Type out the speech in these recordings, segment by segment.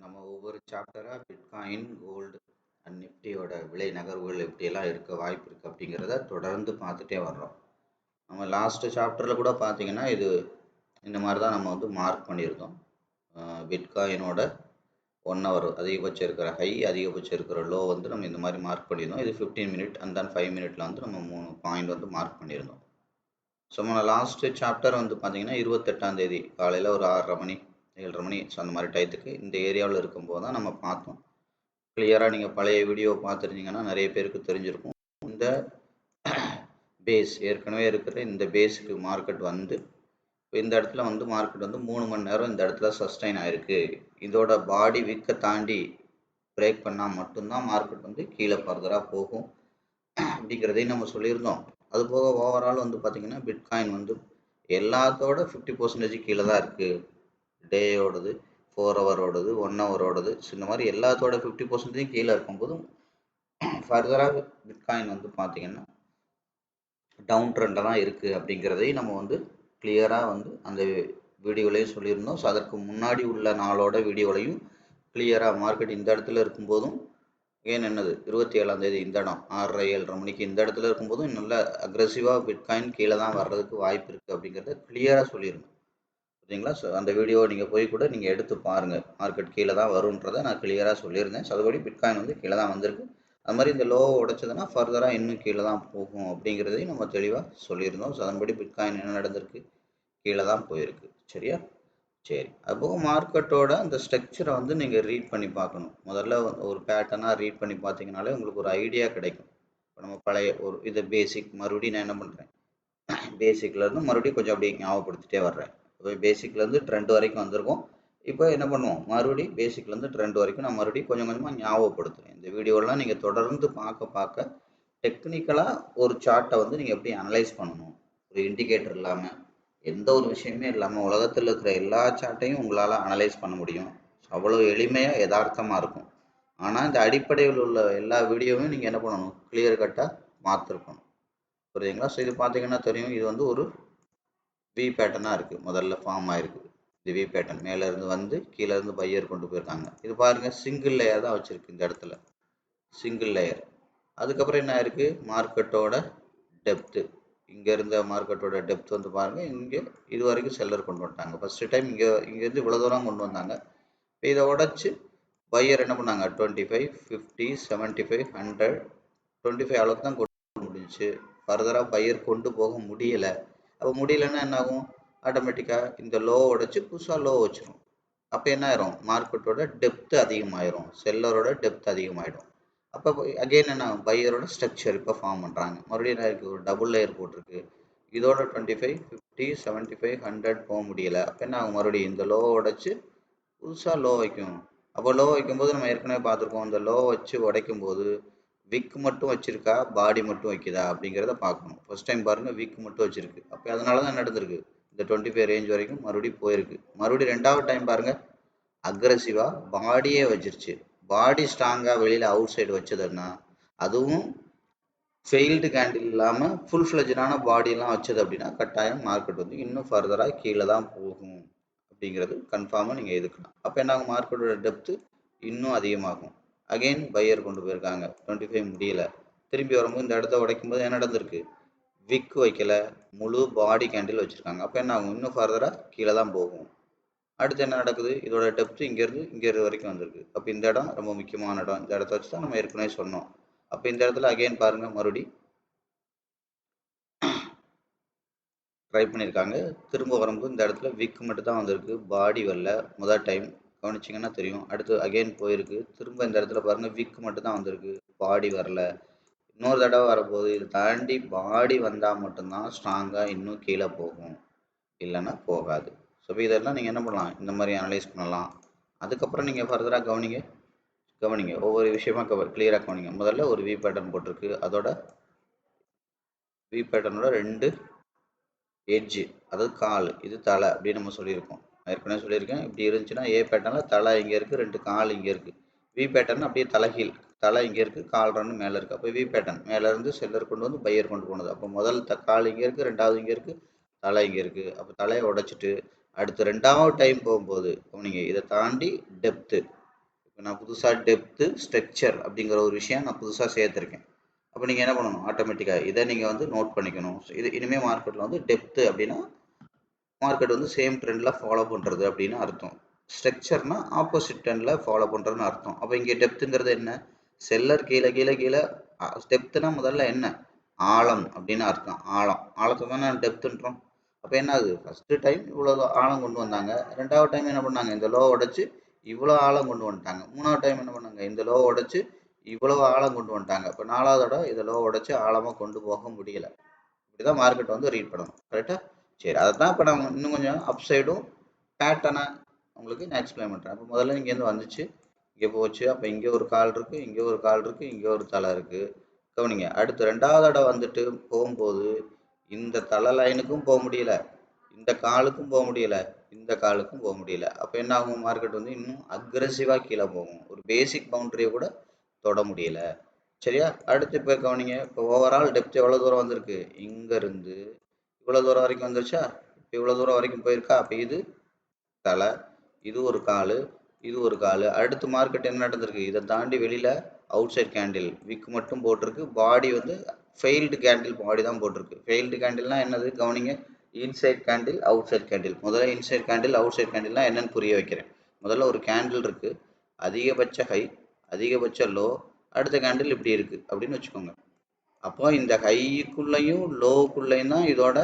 நம்ம ஒவ்வொரு சாப்டராக bitcoin, gold and நிஃப்டியோட விலை நகர்வுகள் எப்படியெல்லாம் இருக்க வாய்ப்பு இருக்குது அப்படிங்கிறத தொடர்ந்து பார்த்துட்டே வர்றோம். நம்ம லாஸ்ட்டு சாப்டரில் கூட பார்த்தீங்கன்னா இது இந்த மாதிரி தான் நம்ம வந்து மார்க் பண்ணியிருந்தோம். பிட்காயினோட 1 ஹவர் அதிகபட்சம் இருக்கிற ஹை, அதிகபட்சம் இருக்கிற லோ வந்து நம்ம இந்த மாதிரி மார்க் பண்ணியிருந்தோம். இது 15 மினிட் அண்ட் தென் 5 மினிட்ல வந்து நம்ம 3 பாயிண்ட் வந்து மார்க் பண்ணியிருந்தோம். ஸோ நம்ம லாஸ்ட்டு சாப்டர் வந்து பார்த்தீங்கன்னா 28ஆம் தேதி காலையில் ஒரு 6:30 மணி 7:30 மணி ஸோ அந்த மாதிரி டயத்துக்கு இந்த ஏரியாவில் இருக்கும்போது தான் நம்ம பார்த்தோம். கிளியராக நீங்கள் பழைய வீடியோ பார்த்துருந்தீங்கன்னா நிறைய பேருக்கு தெரிஞ்சிருக்கும். இந்த பேஸ் ஏற்கனவே இருக்கிற இந்த பேஸுக்கு மார்க்கெட் வந்து இந்த இடத்துல வந்து மார்க்கெட் வந்து 3 மணி நேரம் இந்த இடத்துல சஸ்டைன் ஆயிருக்கு. இதோட பாடி விக்கை தாண்டி பிரேக் பண்ணால் மட்டும்தான் மார்க்கெட் வந்து கீழே ஃபர்தராக போகும் அப்படிங்கிறதையும் நம்ம சொல்லியிருந்தோம். அதுபோக ஓவரால் வந்து பார்த்தீங்கன்னா பிட்காயின் வந்து எல்லாத்தோட 50% கீழே தான் இருக்குது. டேயோடது, 4 ஹவரோடது, 1 ஹவரோடது இந்த மாதிரி எல்லாத்தோட 50% கீழே இருக்கும்போதும் ஃபர்தராக பிட்காயின் வந்து பார்த்தீங்கன்னா டவுன் ட்ரெண்டில் தான் இருக்குது அப்படிங்கிறதையும் நம்ம வந்து கிளியராக வந்து அந்த வீடியோலையும் சொல்லியிருந்தோம். ஸோ அதற்கு முன்னாடி உள்ள நாளோட வீடியோலையும் கிளியராக மார்க்கெட் இந்த இடத்துல இருக்கும்போதும் ஏன் என்னது 27ஆம் தேதி இந்த இடம் 6:30 7:30 மணிக்கு இந்த இடத்துல இருக்கும்போதும் நல்ல அக்ரெசிவாக பிட்காயின் கீழே தான் வர்றதுக்கு வாய்ப்பு இருக்குது அப்படிங்கிறத கிளியராக சொல்லியிருந்தோம். சரிங்களா? ஸோ அந்த வீடியோவை நீங்கள் போய் கூட நீங்கள் எடுத்து பாருங்கள். மார்க்கெட் கீழே தான் வரும்ன்றதை நான் கிளியராக சொல்லியிருந்தேன். ஸோ அதுபடி பிட்காயின் வந்து கீழே தான் வந்திருக்கு. அது மாதிரி இந்த லோவை உடைச்சதுன்னா ஃபர்தராக இன்னும் கீழே தான் போகும் அப்படிங்கிறதையும் நம்ம தெளிவாக சொல்லியிருந்தோம். ஸோ அதன்படி பிட்காயின் என்ன நடந்திருக்கு? கீழே தான் போயிருக்கு. சரியா? சரி. அதுபோக மார்க்கெட்டோட அந்த ஸ்ட்ரக்சரை வந்து நீங்கள் ரீட் பண்ணி பார்க்கணும். முதல்ல ஒரு பேட்டர்னாக ரீட் பண்ணி பார்த்தீங்கனாலே உங்களுக்கு ஒரு ஐடியா கிடைக்கும். இப்போ நம்ம பழைய ஒரு இது பேசிக் மறுபடியும் நான் என்ன பண்ணுறேன், பேசிக்லேருந்து மறுபடியும் கொஞ்சம் அப்படியே ஞாபகப்படுத்திட்டே வர்றேன். இப்போ பேசிக்லேருந்து ட்ரெண்ட் வரைக்கும் வந்திருக்கோம். இப்போ என்ன பண்ணுவோம், மறுபடியும் பேசிக்லேருந்து ட்ரெண்ட் வரைக்கும் நான் மறுபடியும் கொஞ்சம் கொஞ்சமாக ஞாபகப்படுத்துகிறேன். இந்த வீடியோலாம் நீங்கள் தொடர்ந்து பார்க்க டெக்னிக்கலாக ஒரு சார்ட்டை வந்து நீங்கள் எப்படி அனலைஸ் பண்ணணும், ஒரு இண்டிகேட்டர் இல்லாமல் எந்த ஒரு விஷயமே இல்லாமல் உலகத்தில் இருக்கிற எல்லா சார்ட்டையும் உங்களால் அனலைஸ் பண்ண முடியும். அவ்வளோ எளிமையாக யதார்த்தமாக இருக்கும். ஆனால் இந்த அடிப்படையில் உள்ள எல்லா வீடியோவும் நீங்கள் என்ன பண்ணணும், கிளியர் கட்டாக மாற்றிருக்கணும். புரியுதுங்களா? ஸோ இது பார்த்தீங்கன்னா தெரியும், இது வந்து ஒரு வி பேட்டர்னாக இருக்குது. முதல்ல ஃபார்ம் ஆகிருக்கு. இது வி பேட்டர்ன் மேலேருந்து வந்து கீழேருந்து பையர் கொண்டு போயிருக்காங்க. இது பாருங்கள் சிங்கிள் லேயர் தான் வச்சுருக்கு இந்த இடத்துல, சிங்கிள் லேயர். அதுக்கப்புறம் என்ன ஆயிருக்கு, மார்க்கெட்டோட டெப்த்து இங்கே இருந்த மார்க்கெட்டோட டெப்த் வந்து பாருங்கள், இங்கே இது வரைக்கும் செல்லர் கொண்டு வந்துட்டாங்க. ஃபஸ்ட்டு டைம் இங்கேருந்து இவ்வளோ தூரம் கொண்டு வந்தாங்க. இப்போ இதை உடச்சி பையர் என்ன பண்ணாங்க, 25 50 75 100 25 அளவுக்கு தான் கொண்டு முடிஞ்சிச்சு. ஃபர்தராக பையர் கொண்டு போக முடியலை. அப்போ முடியலைன்னா என்ன ஆகும், ஆட்டோமேட்டிக்காக இந்த லோ உடச்சி புதுசாக லோ வச்சிடும். அப்போ என்ன ஆயிரும், மார்க்கெட்டோட டெப்த் அதிகமாயிரும், செல்லரோட டெப்த் அதிகமாகிடும். அப்போ அகெயின் என்ன ஆகும், பையரோட ஸ்ட்ரக்சர் இப்போ ஃபார்ம் பண்ணுறாங்க. மறுபடியும் என்ன இருக்குது, ஒரு டபுள் லேயர் போட்டிருக்கு. இதோட 25 50 75 100 போக முடியலை. அப்போ என்ன ஆகும், மறுபடியும் இந்த லோ உடச்சி புதுசாக லோ வைக்கும். அப்போ லோ வைக்கும்போது நம்ம ஏற்கனவே பார்த்துருக்கோம், இந்த லோ வச்சு உடைக்கும் போது விக் மட்டும் வச்சிருக்கா, பாடி மட்டும் வைக்குதா அப்படிங்கிறத பார்க்கணும். ஃபர்ஸ்ட் டைம் பாருங்கள், விக் மட்டும் வச்சிருக்கு. அப்போ அதனால தான் நடந்திருக்கு, இந்த 25 ரேஞ்ச் வரைக்கும் மறுபடியும் போயிருக்கு. மறுபடியும் ரெண்டாவது டைம் பாருங்கள், அக்ரெசிவாக பாடியே வச்சிருச்சு. பாடி ஸ்ட்ராங்காக வெளியில் அவுட் சைடு வச்சதுன்னா அதுவும் ஃபெயில்டு கேண்டில் இல்லாமல் ஃபுல் ஃப்ளெஜ்டான பாடியெல்லாம் வச்சது அப்படின்னா கட்டாயம் மார்க்கெட் வந்து இன்னும் ஃபர்தராக கீழே தான் போகும் அப்படிங்கிறது கன்ஃபார்மாக நீங்கள் எதுக்கலாம். அப்போ என்ன ஆகும், மார்க்கெட்டோட டெப்த்து இன்னும் அதிகமாகும். அகெயின் பையர் கொண்டு போயிருக்காங்க, 25 முடியலை. திரும்பி வரும்போது இந்த இடத்த உடைக்கும் போது என்ன நடந்திருக்கு, விக் வைக்கலை, முழு பாடி கேண்டில் வச்சுருக்காங்க. அப்போ என்ன ஆகும், இன்னும் ஃபர்தராக கீழே தான் போகும். அடுத்து என்ன நடக்குது, இதோட டெப்த் இங்கேருந்து வரைக்கும் வந்திருக்கு. அப்போ இந்த இடம் ரொம்ப முக்கியமான இடம். இந்த இடத்த வச்சு தான் நம்ம ஏற்கனவே சொன்னோம். அப்போ இந்த இடத்துல அகெயின் பாருங்கள், மறுபடி ட்ரை பண்ணியிருக்காங்க. திரும்ப வரும்போது இந்த இடத்துல விக் மட்டும் தான் வந்திருக்கு, பாடி வரல. முதல் டைம் கவனிச்சிங்கன்னா தெரியும். அடுத்து அகெயின் போயிருக்கு. திரும்ப இந்த இடத்துல பாருங்கள், விக் மட்டும் தான் வந்திருக்கு, பாடி வரல. இன்னொரு தடவை வரப்போகுது. இது தாண்டி பாடி வந்தால் மட்டும்தான் ஸ்ட்ராங்காக இன்னும் கீழே போகும், இல்லைன்னா போகாது. ஸோ இதெல்லாம் நீங்கள் என்ன பண்ணலாம், இந்த மாதிரி அனலைஸ் பண்ணலாம். அதுக்கப்புறம் நீங்கள் ஃபர்தராக கவனிங்க ஒவ்வொரு விஷயமா கிளியராக கவனிங்க. முதல்ல ஒரு வி பேட்டர்ன் போட்டிருக்கு, அதோட வி பேட்டர்னோட 2 எட்ஜு, அதாவது கால், இது தலை அப்படின்னு நம்ம சொல்லியிருக்கோம். ஏற்கனவே சொல்லியிருக்கேன், இப்படி இருந்துச்சுன்னா ஏ பேட்டர்னில் தலை இங்கே இருக்குது, 2 கால் இங்கே இருக்குது. வி பேட்டர்ன் அப்படியே தலைகீழ், தலை இங்கே இருக்குது, கால் 2 மேலே இருக்குது. அப்போ வி பேட்டர்ன் மேலேருந்து செல்லர் கொண்டு வந்து பையர் கொண்டு போனது. அப்போ முதல் கால் இங்கே இருக்குது, ரெண்டாவது இங்கே இருக்குது, தலை இங்கே இருக்குது. அப்போ தலையை உடைச்சிட்டு அடுத்து ரெண்டாவது டைம் போகும்போது நீங்கள் இதை தாண்டி டெப்த்து நான் புதுசாக டெப்த்து ஸ்ட்ரக்சர் அப்படிங்கிற ஒரு விஷயம் நான் புதுசாக சேர்த்துருக்கேன். அப்போ நீங்கள் என்ன பண்ணணும், ஆட்டோமேட்டிக்காக இதை நீங்கள் வந்து நோட் பண்ணிக்கணும். இது இனிமேல் மார்க்கெட்டில் வந்து டெப்த்து அப்படின்னா மார்க்கெட் வந்து சேம் ட்ரெண்டில் ஃபாலோ பண்ணுறது அப்படின்னு அர்த்தம். ஸ்ட்ரக்சர்னா ஆப்போசிட் ட்ரெண்டில் ஃபாலோ பண்ணுறதுன்னு அர்த்தம். அப்போ இங்கே டெப்த்துங்கிறது என்ன, செல்லர் கீழே கீழே கீழே. டெப்த்துனா முதல்ல என்ன, ஆழம் அப்படின்னு அர்த்தம். ஆழத்தை தானே டெப்த்துன்றோம். அப்போ என்ன ஆகுது, ஃபஸ்ட்டு டைம் இவ்வளோ ஆழம் கொண்டு வந்தாங்க, ரெண்டாவது டைம் என்ன பண்ணாங்க, இந்த லோ உடைச்சு இவ்வளோ ஆழம் கொண்டு வந்துட்டாங்க, மூணாவது டைம் என்ன பண்ணாங்க, இந்த லோ உடைச்சு இவ்வளவு ஆழம் கொண்டு வந்துட்டாங்க. இப்போ நாலாவதோட இதை லோ உடைச்சு ஆழமாக கொண்டு போக முடியல. இப்படிதான் மார்க்கெட் வந்து ரீட் பண்ணணும். கரெக்டா? சரி, அதை தான் இப்போ நம்ம இன்னும் கொஞ்சம் அப் சைடும் பேட்டர்னை உங்களுக்கு நான் எக்ஸ்பிளைன் பண்ணுறேன். அப்போ முதல்ல இங்கேருந்து வந்துச்சு, இங்கே போச்சு, அப்போ இங்கே ஒரு கால் இருக்குது, இங்கே ஒரு கால் இருக்குது, இங்கே ஒரு தலை இருக்குது. கவனிங்க, அடுத்து ரெண்டாவது இடம் வந்துட்டு போகும்போது இந்த தலை லைனுக்கும் போக முடியல, இந்த காலுக்கும் போக முடியல, இந்த காலுக்கும் போக முடியல. அப்போ என்ன ஆகும், மார்க்கெட் வந்து இன்னும் அக்ரெசிவாக கீழே போகும். ஒரு பேசிக் பவுண்டரியை கூட தொட முடியல. சரியா? அடுத்து இப்போ கவனிங்க, இப்போ ஓவரால் டெப்த் எவ்வளோ தூரம் வந்திருக்கு, இங்கேருந்து இவ்வளோ தூரம் வரைக்கும் வந்துருச்சா, இப்போ இவ்வளோ தூரம் வரைக்கும் போயிருக்கா. அப்போ இது தலை, இது ஒரு கால், இது ஒரு கால். அடுத்து மார்க்கெட் என்ன நடந்திருக்கு, இதை தாண்டி வெளியில் அவுட் சைட் கேண்டில் விக் மட்டும் போட்டிருக்கு. பாடி வந்து ஃபெயில்டு கேண்டில் பாடி தான் போட்டிருக்கு. ஃபெயில்டு கேண்டில்னா என்னது, கவனிங்க, inside candle outside candle. முதல்ல இன்சைட் கேண்டில் அவுட் சைட் கேண்டில்னா என்னன்னு புரிய வைக்கிறேன். முதல்ல ஒரு கேண்டில் இருக்கு, அதிகபட்ச ஹை அதிகபட்ச லோ, அடுத்த கேண்டில் இப்படி இருக்கு அப்படின்னு வச்சுக்கோங்க. அப்போ இந்த ஹைக்குள்ளேயும் லோக்குள்ளேயும் தான் இதோட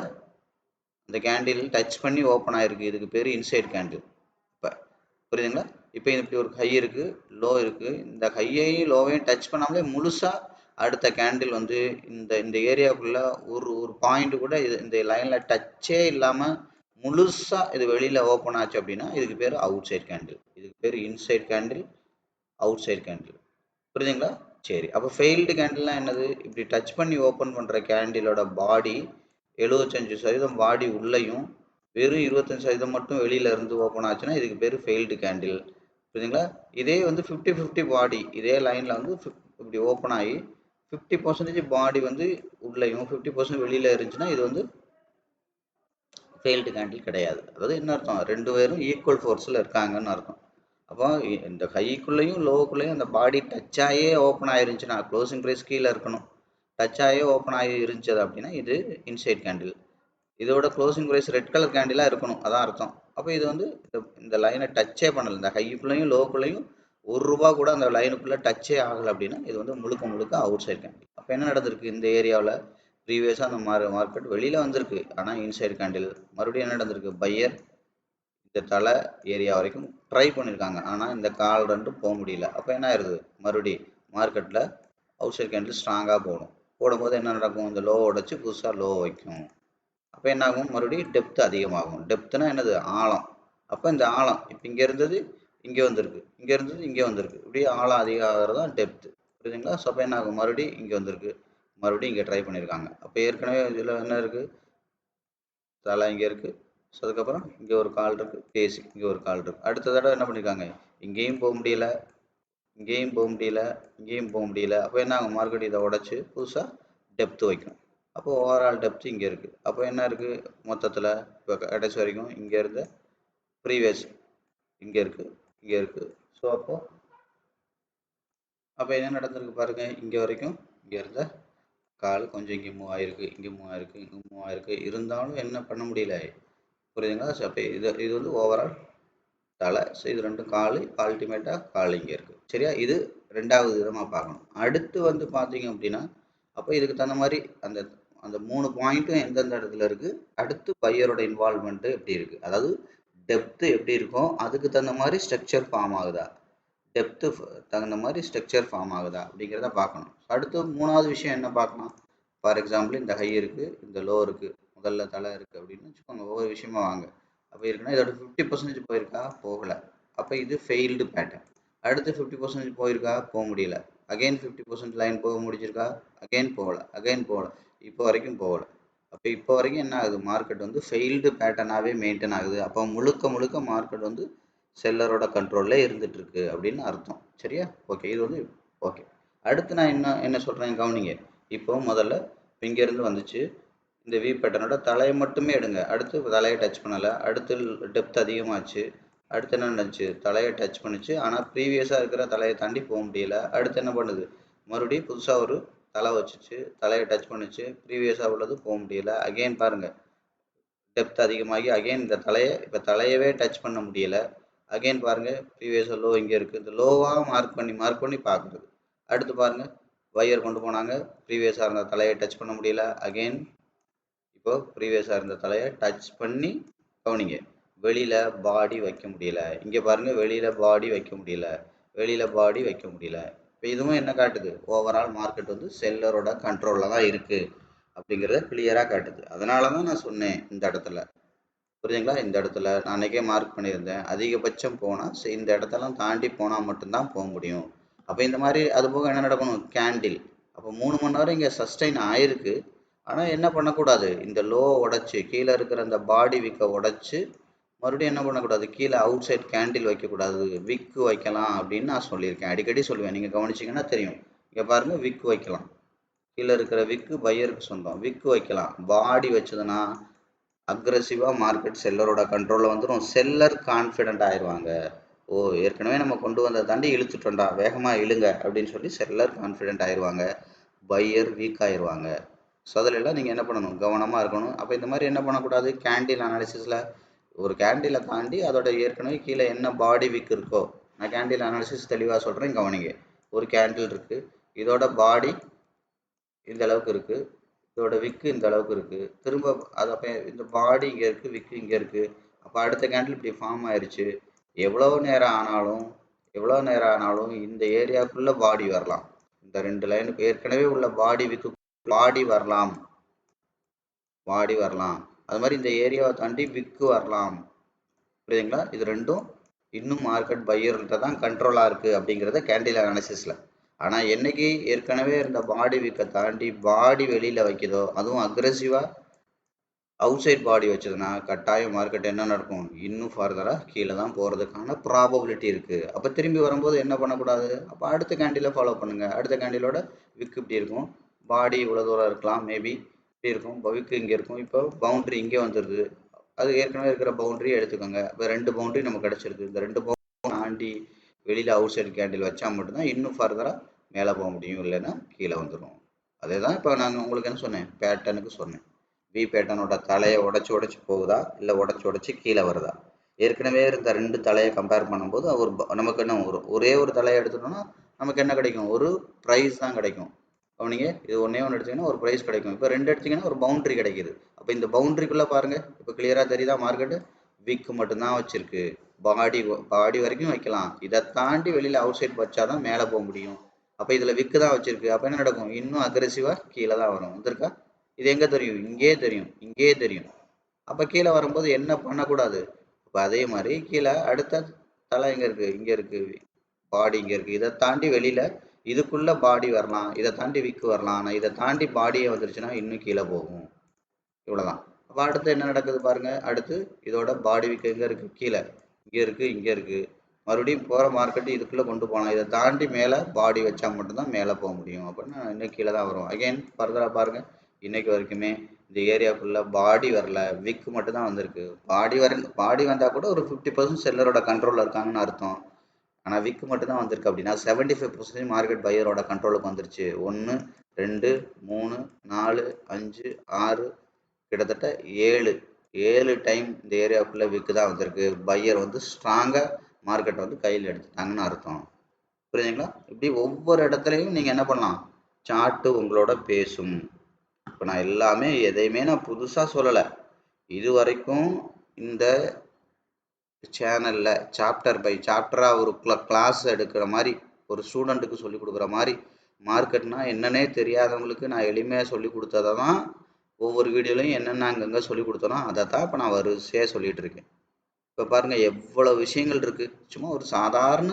இந்த கேண்டில் டச் பண்ணி ஓப்பன் ஆயிருக்கு. இதுக்கு பேர் இன்சைட் கேண்டில். இப்போ புரியுதுங்களா? இப்போ இப்படி ஒரு ஹை இருக்கு, லோ இருக்கு, இந்த ஹையையும் லோவையும் டச் பண்ணாமலே முழுசா அடுத்த கேண்டில் வந்து இந்த இந்த ஏரியாவுக்குள்ள ஒரு ஒரு பாயிண்ட் கூட இது இந்த லைன்ல டச்சே இல்லாம முழுசா இது வெளியில ஓப்பன் ஆச்சு அப்படின்னா இதுக்கு பேர் அவுட் சைட் கேண்டில். இதுக்கு பேர் inside candle, outside candle. புரியுதுங்களா? சரி, அப்போ ஃபெயில்டு கேண்டில்னா என்னது, இப்படி டச் பண்ணி ஓப்பன் பண்ணுற கேண்டிலோட பாடி 75% பாடி உள்ளேயும் வெறும் 25% மட்டும் வெளியில இருந்து ஓப்பன் ஆச்சுன்னா இதுக்கு பேர் ஃபெயில்டு கேண்டில். புரியுதுங்களா? இதே வந்து 50-50 பாடி இதே லைனில் வந்து இப்படி ஓப்பன் ஆகி 50% பாடி வந்து உள்ளேயும் 50% வெளியில் இருந்துச்சுன்னா இது வந்து ஃபெயில்டு கேண்டில் கிடையாது. அதாவது என்ன அர்த்தம், ரெண்டு பேரும் ஈக்குவல் ஃபோர்ஸில் இருக்காங்கன்னு அர்த்தம். அப்போ இந்த ஹைக்குள்ளேயும் லோவுக்குள்ளேயும் அந்த பாடி டச் ஆகியே ஓப்பன் ஆயிருந்துச்சுன்னா க்ளோசிங் ப்ரைஸ் கீழே இருக்கணும், டச் ஆகியே ஓப்பன் ஆகி இருந்துச்சு அப்படின்னா இது இன்சைட் கேண்டில். இதோட க்ளோசிங் ப்ரைஸ் ரெட் கலர் கேண்டிலாக இருக்கணும், அதான் அர்த்தம். அப்போ இது வந்து இந்த லைனை டச்சே பண்ணலை, இந்த ஹைக்குள்ளேயும் லோக்குள்ளேயும் ₹1 கூட அந்த லைனுக்குள்ளே டச்சே ஆகலை அப்படின்னா இது வந்து முழுக்க முழுக்க அவுட் சைட் கேண்டில். அப்போ என்ன நடந்திருக்கு, இந்த ஏரியாவில் ப்ரீவியஸாக அந்த மார்க்கெட் வெளியில் வந்திருக்கு, ஆனால் இன்சைட் கேண்டில். மறுபடியும் என்ன நடந்திருக்கு, பையர் இந்த தலை ஏரியா வரைக்கும் ட்ரை பண்ணியிருக்காங்க, ஆனால் இந்த கால் ரெண்டும் போக முடியல. அப்போ என்ன ஆயிடுது, மறுபடி மார்க்கெட்டில் அவுட் சைட் கேண்டில் ஸ்ட்ராங்காக போடும்போது என்ன நடக்கும், இந்த லோ உடைச்சு புதுசாக லோ வைக்கும். அப்போ என்ன ஆகும், மறுபடியும் டெப்த் அதிகமாகும். டெப்த்னா என்னது, ஆழம். அப்போ இந்த ஆழம் இப்போ இங்கே இருந்தது இங்கே வந்திருக்கு, இங்கே இருந்தது இங்கே வந்திருக்கு, இப்படி ஆழம் அதிகம் ஆகிறது தான் டெப்த். புரியுதுங்களா? ஸோ அப்போ என்ன ஆகும், மறுபடியும் இங்கே வந்திருக்கு, மறுபடியும் இங்கே ட்ரை பண்ணியிருக்காங்க. அப்போ ஏற்கனவே இதில் என்ன இருக்குது, தலை இங்கே இருக்குது, ஸோ அதுக்கப்புறம் இங்கே ஒரு கால் இருக்குது, பேசி இங்கே ஒரு கால் இருக்குது. அடுத்த தடவை என்ன பண்ணியிருக்காங்க, இங்கேயும் போக முடியல, இங்கேயும் போக முடியல, இங்கேயும் போக முடியல. அப்போ என்ன ஆகும், மார்க்கெட் இதை உடச்சி புதுசாக டெப்த் வைக்கும். அப்போ ஓவரால் டெப்த் இங்கே இருக்குது. அப்போ என்ன இருக்குது மொத்தத்தில், இப்போ கடைசி வரைக்கும் இங்கே இருந்த ப்ரீவியஸ் இங்கே இருக்குது, இங்கே இருக்குது. ஸோ அப்போ என்ன நடந்திருக்கு பாருங்கள், இங்கே வரைக்கும் இங்கே இருந்த கால் கொஞ்சம் இங்கே மூவ் ஆகிருக்கு, இங்கே மூவ் ஆகிருக்கு, இங்கே மூவ் ஆகிருக்கு, இருந்தாலும் என்ன பண்ண முடியல. புரியுதுங்களா? ஸோ அப்போ இது வந்து ஓவரால் தலை. ஸோ இது ரெண்டும் கால், அல்டிமேட்டாக கால் இங்கே இருக்குது. சரியா? இது ரெண்டாவது விதமாக பார்க்கணும். அடுத்து வந்து பார்த்தீங்க அப்படின்னா அப்போ இதுக்கு தகுந்த மாதிரி அந்த அந்த 3 பாயிண்ட்டும் எந்தெந்த இடத்துல இருக்குது, அடுத்து பையரோட இன்வால்மெண்ட்டு எப்படி இருக்குது, அதாவது டெப்த்து எப்படி இருக்கும், அதுக்கு தகுந்த மாதிரி ஸ்ட்ரக்சர் ஃபார்ம் ஆகுதா, டெப்த்து தகுந்த மாதிரி ஸ்ட்ரக்சர் ஃபார்ம் ஆகுதா அப்படிங்கிறத பார்க்கணும். அடுத்து மூணாவது விஷயம் என்ன பார்க்கலாம், ஃபார் எக்ஸாம்பிள் இந்த ஹை இருக்குது, இந்த லோ இருக்குது, முதல்ல தலை இருக்குது அப்படின்னு வச்சுக்கோங்க, ஒவ்வொரு விஷயமா வாங்க. அப்போ இருக்குன்னா இதோட 50% போயிருக்கா, போகலை, அப்போ இது ஃபெயில்டு பேட்டர்ன். அடுத்து 50% போயிருக்கா, போக முடியல, அகைன் 50% லைன் போக முடிஞ்சிருக்கா, அகைன் போகலை, அகைன் போகலை, இப்போ வரைக்கும் போகலை. அப்போ இப்போ வரைக்கும் என்ன ஆகுது, மார்க்கெட் வந்து ஃபெயில்டு பேட்டர்னாகவே மெயின்டைன் ஆகுது. அப்போ முழுக்க முழுக்க மார்க்கெட் வந்து செல்லரோட கண்ட்ரோலில் இருந்துட்டு இருக்கு அப்படின்னு அர்த்தம். சரியா? ஓகே, இது வந்து ஓகே. அடுத்து நான் என்ன சொல்கிறேன் கவனிங்க. இப்போ முதல்ல இங்கேருந்து வந்துச்சு, இந்த வி பேட்டர்னோட தலையை மட்டுமே எடுங்க, அடுத்து தலையை டச் பண்ணலை, அடுத்து டெப்த் அதிகமாச்சு, அடுத்து என்ன நடந்துச்சு, தலையை டச் பண்ணுச்சு. ஆனால் ப்ரீவியஸாக இருக்கிற தலையை தாண்டி போக முடியல. அடுத்து என்ன பண்ணுது, மறுபடியும் புதுசாக ஒரு தலை வச்சுச்சு, தலையை டச் பண்ணுச்சு, ப்ரீவியஸாக உள்ளது போக முடியல. அகெயின் பாருங்கள், டெப்த் அதிகமாகி அகெயின் இந்த தலையை இப்போ தலையவே டச் பண்ண முடியல. அகெயின் பாருங்கள், ப்ரீவியஸாக லோ இங்கே இருக்குது. இந்த லோவாக மார்க் பண்ணி பார்க்குறது. அடுத்து பாருங்கள், வயர் கொண்டு போனாங்க, ப்ரீவியஸாக இருந்த தலையை டச் பண்ண முடியல. அகெயின் இப்போ ப்ரீவியஸாக இருந்த தலையை டச் பண்ணி கவனிங்க, வெளியில் பாடி வைக்க முடியல. இங்கே பாருங்கள், வெளியில் பாடி வைக்க முடியல, வெளியில் பாடி வைக்க முடியல. இப்போ இதுவும் என்ன காட்டுது, ஓவரால் மார்க்கெட் வந்து செல்லரோட கண்ட்ரோலில் தான் இருக்குது அப்படிங்கிறத கிளியராக காட்டுது. அதனால தான் நான் சொன்னேன் இந்த இடத்துல, புரியுதுங்களா? இந்த இடத்துல நான் அன்றைக்கே மார்க் பண்ணியிருந்தேன், அதிகபட்சம் போனால் இந்த இடத்தெல்லாம் தாண்டி போனால் மட்டும்தான் போக முடியும். அப்போ இந்த மாதிரி அது போக என்ன நடக்கணும், கேண்டில் அப்போ 3 மணி நேரம் இங்கே சஸ்டைன் ஆயிருக்கு. ஆனால் என்ன பண்ணக்கூடாது, இந்த லோ உடச்சி கீழே இருக்கிற அந்த பாடி விக்கை உடச்சி மறுபடியும் என்ன பண்ணக்கூடாது, கீழே அவுட் சைட் கேண்டில் வைக்கக்கூடாது, விக்கு வைக்கலாம் அப்படின்னு நான் சொல்லியிருக்கேன். அடிக்கடி சொல்லுவேன், நீங்கள் கவனிச்சிங்கன்னா தெரியும். இங்கே பாருங்கள், விக்கு வைக்கலாம், கீழே இருக்கிற விக்கு பையருக்கு சொந்தம், விக்கு வைக்கலாம். பாடி வச்சதுன்னா அக்ரெசிவாக மார்க்கெட் செல்லரோட கண்ட்ரோலில் வந்துடும். செல்லர் கான்ஃபிடென்ட் ஆயிடுவாங்க. ஓ, ஏற்கனவே நம்ம கொண்டு வந்த தாண்டி இழுத்துட்டோண்டா, வேகமாக இழுங்க அப்படின்னு சொல்லி செல்லர் கான்ஃபிடென்ட் ஆயிடுவாங்க, பையர் வீக் ஆயிடுவாங்க. ஸோ அதிலெல்லாம் நீங்கள் என்ன பண்ணணும், கவனமாக இருக்கணும். அப்போ இந்த மாதிரி என்ன பண்ணக்கூடாது, கேண்டில் அனாலிசிஸில் ஒரு கேண்டிலை தாண்டி அதோட ஏற்கனவே கீழே என்ன பாடி வீக் இருக்கோ, நான் கேண்டில் அனாலிசிஸ் தெளிவாக சொல்கிறேன், கவனிங்க. ஒரு கேண்டில் இருக்குது, இதோட பாடி இந்த அளவுக்கு இருக்குது, இதோட விக்கு இந்த அளவுக்கு இருக்குது, திரும்ப அது அப்போ இந்த பாடி இங்கே இருக்குது, விக்கு இங்கே இருக்குது. அப்போ அடுத்த கேண்டில் இப்படி ஃபார்ம் ஆயிடுச்சு. எவ்வளோ நேரம் ஆனாலும் இந்த ஏரியாவுக்குள்ளே பாடி வரலாம். இந்த 2 லைனுக்கு ஏற்கனவே உள்ள பாடி விக்கு பாடி வரலாம். அது மாதிரி இந்த ஏரியாவை தாண்டி விக்கு வரலாம். புரியுதுங்களா? இது ரெண்டும் இன்னும் மார்க்கெட் பையர்கிட்ட தான் கண்ட்ரோலாக இருக்குது அப்படிங்கிறத கேண்டில் அனாலிசிஸில். ஆனால் என்னைக்கு ஏற்கனவே இருந்த பாடி விக்கை தாண்டி பாடி வெளியில் வைக்குதோ, அதுவும் அக்ரெசிவாக அவுட் சைட் பாடி வச்சதுன்னா கட்டாயம் மார்க்கெட் என்ன நடக்கும், இன்னும் ஃபர்தராக கீழே தான் போகிறதுக்கான ப்ராபபிலிட்டி இருக்குது. அப்போ திரும்பி வரும்போது என்ன பண்ணக்கூடாது, அப்போ அடுத்த கேண்டிலை ஃபாலோ பண்ணுங்கள். அடுத்த கேண்டிலோட விக்கு இப்படி இருக்கும், பாடி இவ்வளோ தூரம் இருக்கலாம், மேபி இப்படி இருக்கும், விக்கு இங்கே இருக்கும். இப்போ பவுண்ட்ரி இங்கே வந்துடுது, அது ஏற்கனவே இருக்கிற பவுண்ட்ரி எடுத்துக்கோங்க. இப்போ 2 பவுண்ட்ரி நமக்கு கிடச்சிருக்கு. இந்த 2 பவுண்ட்ரி தாண்டி வெளியில் அவுட் சைடு கேண்டில் வச்சா மட்டும்தான் இன்னும் ஃபர்தராக மேலே போக முடியும், இல்லைன்னா கீழே வந்துடும். அதே தான் இப்போ நான் உங்களுக்கு என்ன சொன்னேன், பேட்டர்னுக்கு சொன்னேன். வி பேட்டர்னோட தலையை உடச்சி போகுதா, இல்லை உடச்சி கீழே வருதா. ஏற்கனவே இருந்த 2 தலையை கம்பேர் பண்ணும்போது நமக்கு என்ன ஒரே ஒரு தலையை எடுத்துட்டோம்னா நமக்கு என்ன கிடைக்கும், ஒரு ப்ரைஸ் தான் கிடைக்கும். கவனிங்க, இது ஒன்றே ஒன்று எடுத்திங்கன்னா ஒரு ப்ரைஸ் கிடைக்கும். இப்போ 2 எடுத்திங்கன்னா ஒரு பவுண்ட்ரி கிடைக்கிது. அப்போ இந்த பவுண்ட்ரிக்குள்ளே பாருங்கள், இப்போ கிளியராக தெரியுதா, மார்க்கெட்டு விக்கு மட்டும்தான் வச்சுருக்கு, பாடி வரைக்கும் வைக்கலாம். இதை தாண்டி வெளியில் அவுட் சைட் வச்சா தான் மேலே போக முடியும். அப்போ இதில் விக்கு தான் வச்சுருக்கு. அப்போ என்ன நடக்கும், இன்னும் அக்ரெசிவாக கீழே தான் வரும். வந்திருக்கா? இது எங்கே தெரியும், இங்கேயே தெரியும். அப்போ கீழே வரும்போது என்ன பண்ணக்கூடாது, இப்போ அதே மாதிரி கீழே அடுத்த தலை இங்கே இருக்குது, பாடி இங்கே இருக்குது. இதை தாண்டி வெளியில் இதுக்குள்ளே பாடி வரலாம், இதை தாண்டி விக்கு வரலாம். ஆனால் இதை தாண்டி பாடியே வந்துருச்சுன்னா இன்னும் கீழே போகும். இவ்வளோதான். அப்போ அடுத்து என்ன நடக்குது பாருங்கள், அடுத்து இதோட பாடி விக்கு எங்கே இருக்குது, கீழே இங்கே இருக்குது. மறுபடியும் போகிற மார்க்கெட்டு இதுக்குள்ளே கொண்டு போகலாம். இதை தாண்டி மேலே பாடி வச்சா மட்டும்தான் மேலே போக முடியும். அப்படின்னா இன்னும் கீழே தான் வரும். அகெயின் ஃபர்தராக பாருங்கள், இன்றைக்கு வரைக்குமே இந்த ஏரியாவுக்குள்ளே பாடி வரல, விக்கு மட்டும்தான் வந்திருக்கு. பாடி வந்தால் கூட ஒரு 50% செல்லரோட கண்ட்ரோலில் இருக்காங்கன்னு அர்த்தம். ஆனால் விக்கு மட்டும்தான் வந்திருக்கு. அப்படின்னா 75% மார்க்கெட் பையரோட கண்ட்ரோலுக்கு வந்துருச்சு. 1 2 3 4 5 6 கிட்டத்தட்ட 7 டைம் இந்த ஏரியாவுக்குள்ளே விக்கு தான் வந்திருக்கு. பையர் வந்து ஸ்ட்ராங்காக மார்க்கெட்டை வந்து கையில் எடுத்துட்டாங்கன்னு அர்த்தம். புரியுதுங்களா? இப்படி ஒவ்வொரு இடத்துலையும் நீங்கள் என்ன பண்ணலாம், சார்ட்டு உங்களோட பேசும். இப்போ நான் எல்லாமே எதையுமே நான் புதுசாக சொல்லலை. இது வரைக்கும் இந்த சேனலில் சாப்டர் பை சாப்டராக ஒரு கிளாஸ் எடுக்கிற மாதிரி, ஒரு ஸ்டூடெண்ட்டுக்கு சொல்லி கொடுக்குற மாதிரி, மார்க்கெட்னா என்னன்னே தெரியாதவங்களுக்கு நான் எளிமையாக சொல்லி கொடுத்ததை தான் ஒவ்வொரு வீடியோலையும் என்னென்ன அங்கங்கே சொல்லி கொடுத்தனோ அதை தான் இப்போ நான் வரிசையாக சொல்லிகிட்டு இருக்கேன். இப்போ பாருங்கள் எவ்வளோ விஷயங்கள் இருக்குது. சும்மா ஒரு சாதாரண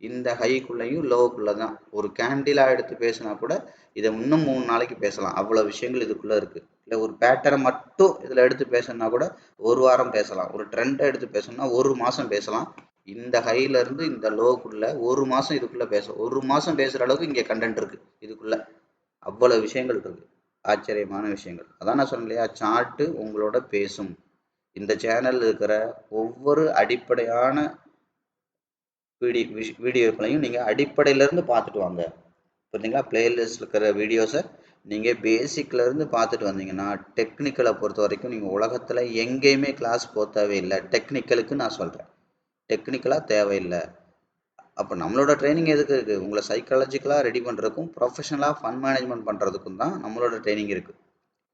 இந்த ஹைக்குள்ளேயும் லோவுக்குள்ளே தான் ஒரு கேண்டிலாக எடுத்து பேசினா கூட இதை இன்னும் 3 நாளைக்கு பேசலாம். அவ்வளோ விஷயங்கள் இதுக்குள்ளே இருக்குது. இல்லை ஒரு பேட்டரை மட்டும் இதில் எடுத்து பேசணுன்னா கூட ஒரு வாரம் பேசலாம். ஒரு ட்ரெண்டை எடுத்து பேசணும்னா 1 மாதம் பேசலாம். இந்த ஹையிலேருந்து இந்த லோவுக்குள்ளே 1 மாதம் இதுக்குள்ளே பேசலாம். 1 மாதம் பேசுகிற அளவுக்கு இங்கே கண்டென்ட் இருக்குது. இதுக்குள்ளே அவ்வளோ விஷயங்கள் இருக்குது, ஆச்சரியமான விஷயங்கள். அதான் நான் சொன்னேன் இல்லையா, சார்ட்டு உங்களோட பேசும். இந்த சேனலில் இருக்கிற ஒவ்வொரு அடிப்படையான வீடியோக்களையும் நீங்கள் அடிப்படையிலேருந்து பார்த்துட்டு வாங்க. புரியுதுங்களா? பிளேலிஸ்ட் இருக்கிற வீடியோஸை நீங்கள் பேசிக்லேருந்து பார்த்துட்டு வந்தீங்கன்னா டெக்னிக்கலை பொறுத்த வரைக்கும் நீங்கள் உலகத்தில் எங்கேயுமே கிளாஸ் போக தேவையில்லை. டெக்னிக்கலுக்கு நான் சொல்கிறேன், டெக்னிக்கலாக தேவையில்லை. அப்போ நம்மளோட ட்ரைனிங் எதுக்கு இருக்குது? உங்களை சைக்காலஜிக்கலாக ரெடி பண்ணுறதுக்கும் ப்ரொஃபஷனலாக ஃபண்ட் மேனேஜ்மெண்ட் பண்ணுறதுக்கும் தான் நம்மளோட ட்ரைனிங் இருக்குது.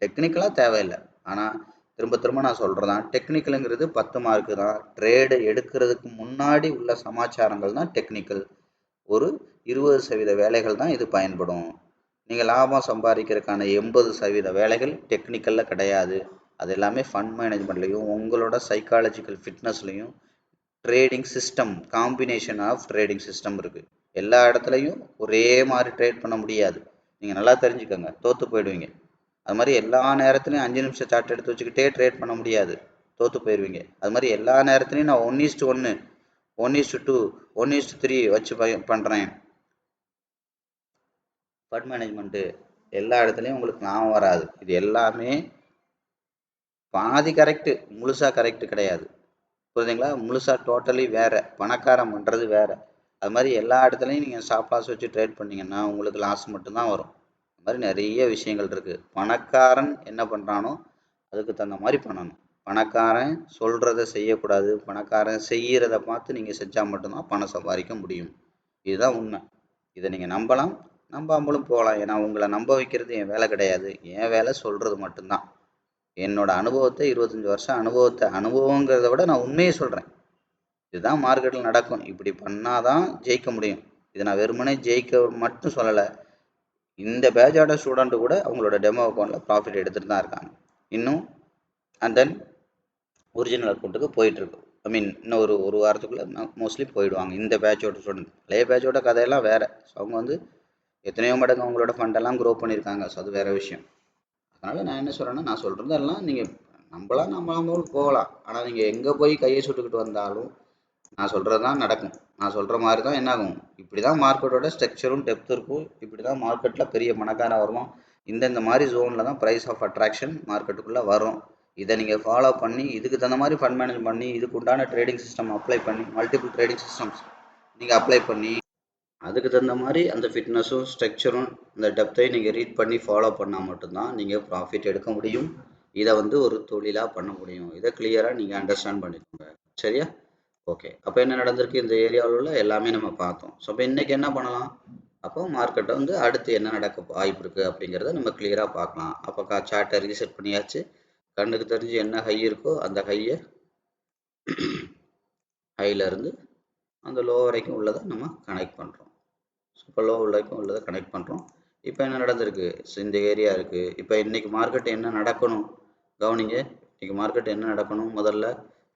டெக்னிக்கலாக தேவையில்லை. ஆனால் திரும்ப திரும்ப நான் சொல்கிறதான், டெக்னிக்கலுங்கிறது 10 மார்க்கு தான். ட்ரேடு எடுக்கிறதுக்கு முன்னாடி உள்ள சமாச்சாரங்கள் தான் டெக்னிக்கல். ஒரு 20% வேலைகள் தான் இது பயன்படும். நீங்கள் லாபம் சம்பாதிக்கிறதுக்கான 80% வேலைகள் டெக்னிக்கலில் கிடையாது. அது எல்லாமே ஃபண்ட் மேனேஜ்மெண்ட்லேயும் உங்களோட சைக்காலஜிக்கல் ஃபிட்னஸ்லையும் trading system, combination of trading system இருக்குது. எல்லா இடத்துலையும் ஒரே மாதிரி ட்ரேட் பண்ண முடியாது. நீங்கள் நல்லா தெரிஞ்சுக்கோங்க, தோற்று போயிடுவீங்க. அது மாதிரி எல்லா நேரத்துலையும் 5 நிமிஷம் சார்ட் எடுத்து வச்சுக்கிட்டே ட்ரேட் பண்ண முடியாது, தோற்று போயிடுவீங்க. அது மாதிரி எல்லா நேரத்துலையும் நான் 1:1, 1:2, 1:3 வச்சு பண்ணுறேன் ஃபண்ட் மேனேஜ்மெண்ட்டு. எல்லா இடத்துலையும் உங்களுக்கு லாபம் வராது. இது எல்லாமே பாதி கரெக்டு, முழுசாக கரெக்டு கிடையாது. புரியுதுங்களா? முழுசாக டோட்டலி வேறு, பணக்காரன் பண்ணுறது வேறு. அது மாதிரி எல்லா இடத்துலையும் நீங்கள் ஸ்டாப் லாஸ் வச்சு ட்ரேட் பண்ணிங்கன்னா உங்களுக்கு லாஸ் மட்டும்தான் வரும். அது மாதிரி நிறைய விஷயங்கள் இருக்குது. பணக்காரன் என்ன பண்ணுறானோ அதுக்கு தகுந்த மாதிரி பண்ணணும். பணக்காரன் சொல்கிறத செய்யக்கூடாது. பணக்காரன் செய்கிறத பார்த்து நீங்கள் செஞ்சால் மட்டும்தான் பணம் சம்பாதிக்க முடியும். இதுதான் உண்மை. இதை நீங்கள் நம்பலாம், நம்பாமலும் போகலாம். ஏன்னா உங்களை நம்ப வைக்கிறது என் வேலை கிடையாது. என் வேலை சொல்கிறது மட்டும்தான். என்னோட அனுபவத்தை 25 வருஷம் அனுபவங்கிறத விட நான் உண்மையை சொல்கிறேன். இதுதான் மார்க்கெட்டில் நடக்கும். இப்படி பண்ணாதான் ஜெயிக்க முடியும். இதை நான் வெறுமனே ஜெயிக்க மட்டும் சொல்லலை. இந்த பேட்சோட ஸ்டூடெண்ட்டு கூட அவங்களோட டெமோ அக்கௌண்ட்டில் ப்ராஃபிட் எடுத்துகிட்டு தான் இருக்காங்க இன்னும். அண்ட் தென் ஒரிஜினல் அக்கௌண்ட்டுக்கு போயிட்டுருக்கு. ஐ மீன் இன்னும் ஒரு வாரத்துக்குள்ளே மோஸ்ட்லி போயிடுவாங்க இந்த பேட்சோட ஸ்டூடெண்ட். பழைய பேட்சோட கதையெல்லாம் வேறு. ஸோ அவங்க வந்து எத்தனையோ மடங்கு அவங்களோட ஃபண்டெல்லாம் க்ரோ பண்ணியிருக்காங்க. ஸோ அது வேறு விஷயம். அதனால் நான் என்ன சொல்கிறேன்னா, நான் சொல்கிறதெல்லாம் நீங்கள் நம்பளாமல் போகலாம். ஆனால் நீங்கள் எங்கே போய் கையை சுட்டுக்கிட்டு வந்தாலும் நான் சொல்கிறது தான் நடக்கும். நான் சொல்கிற மாதிரி தான் என்ன ஆகும். இப்படி தான் மார்க்கெட்டோட ஸ்ட்ரக்சரும் டெப்த் இருக்கும். இப்படி தான் மார்க்கெட்டில் பெரிய பணக்காரன் வருவான். இந்த மாதிரி ஜோனில் தான் ப்ரைஸ் ஆஃப் அட்ராக்ஷன் மார்க்கெட்டுக்குள்ளே வரும். இதை நீங்கள் ஃபாலோ பண்ணி இதுக்கு தகுந்த மாதிரி ஃபண்ட் மேனேஜ் பண்ணி இதுக்கு உண்டான ட்ரேடிங் சிஸ்டம் அப்ளை பண்ணி மல்டிபிள் ட்ரேடிங் சிஸ்டம்ஸ் நீங்கள் அப்ளை பண்ணி அதுக்கு தகுந்த மாதிரி அந்த ஃபிட்னஸும் ஸ்ட்ரக்சரும் இந்த டெப்த்தையும் நீங்கள் ரீட் பண்ணி ஃபாலோ பண்ணால் மட்டும்தான் நீங்கள் ப்ராஃபிட் எடுக்க முடியும். இதை வந்து ஒரு தொழிலாக பண்ண முடியும். இதை கிளியராக நீங்கள் அண்டர்ஸ்டாண்ட் பண்ணிக்கோங்க. சரியா? ஓகே. அப்போ என்ன நடந்திருக்கு? இந்த ஏரியாவில் உள்ள எல்லாமே நம்ம பார்த்தோம். ஸோ அப்போ இன்றைக்கி என்ன பண்ணலாம்? அப்போ மார்க்கெட்டை வந்து அடுத்து என்ன நடக்க வாய்ப்பு இருக்குது அப்படிங்கிறத நம்ம கிளியராக பார்க்கலாம். அப்போ சார்ட்டை ரீசெட் பண்ணியாச்சு. கண்ணுக்கு தெரிஞ்சு என்ன ஹை இருக்கோ அந்த ஹையிலேருந்து அந்த லோ வரைக்கும் உள்ளதை நம்ம கனெக்ட் பண்ணுறோம். ஸோ இப்போ லோ வரைக்கும் உள்ளதை கனெக்ட் பண்ணுறோம். இப்போ என்ன நடந்திருக்கு? ஸோ இந்த ஏரியா இருக்குது. இப்போ இன்றைக்கி மார்க்கெட் என்ன நடக்கணும் கவனிங்க. இன்றைக்கி மார்க்கெட் என்ன நடக்கணும்? முதல்ல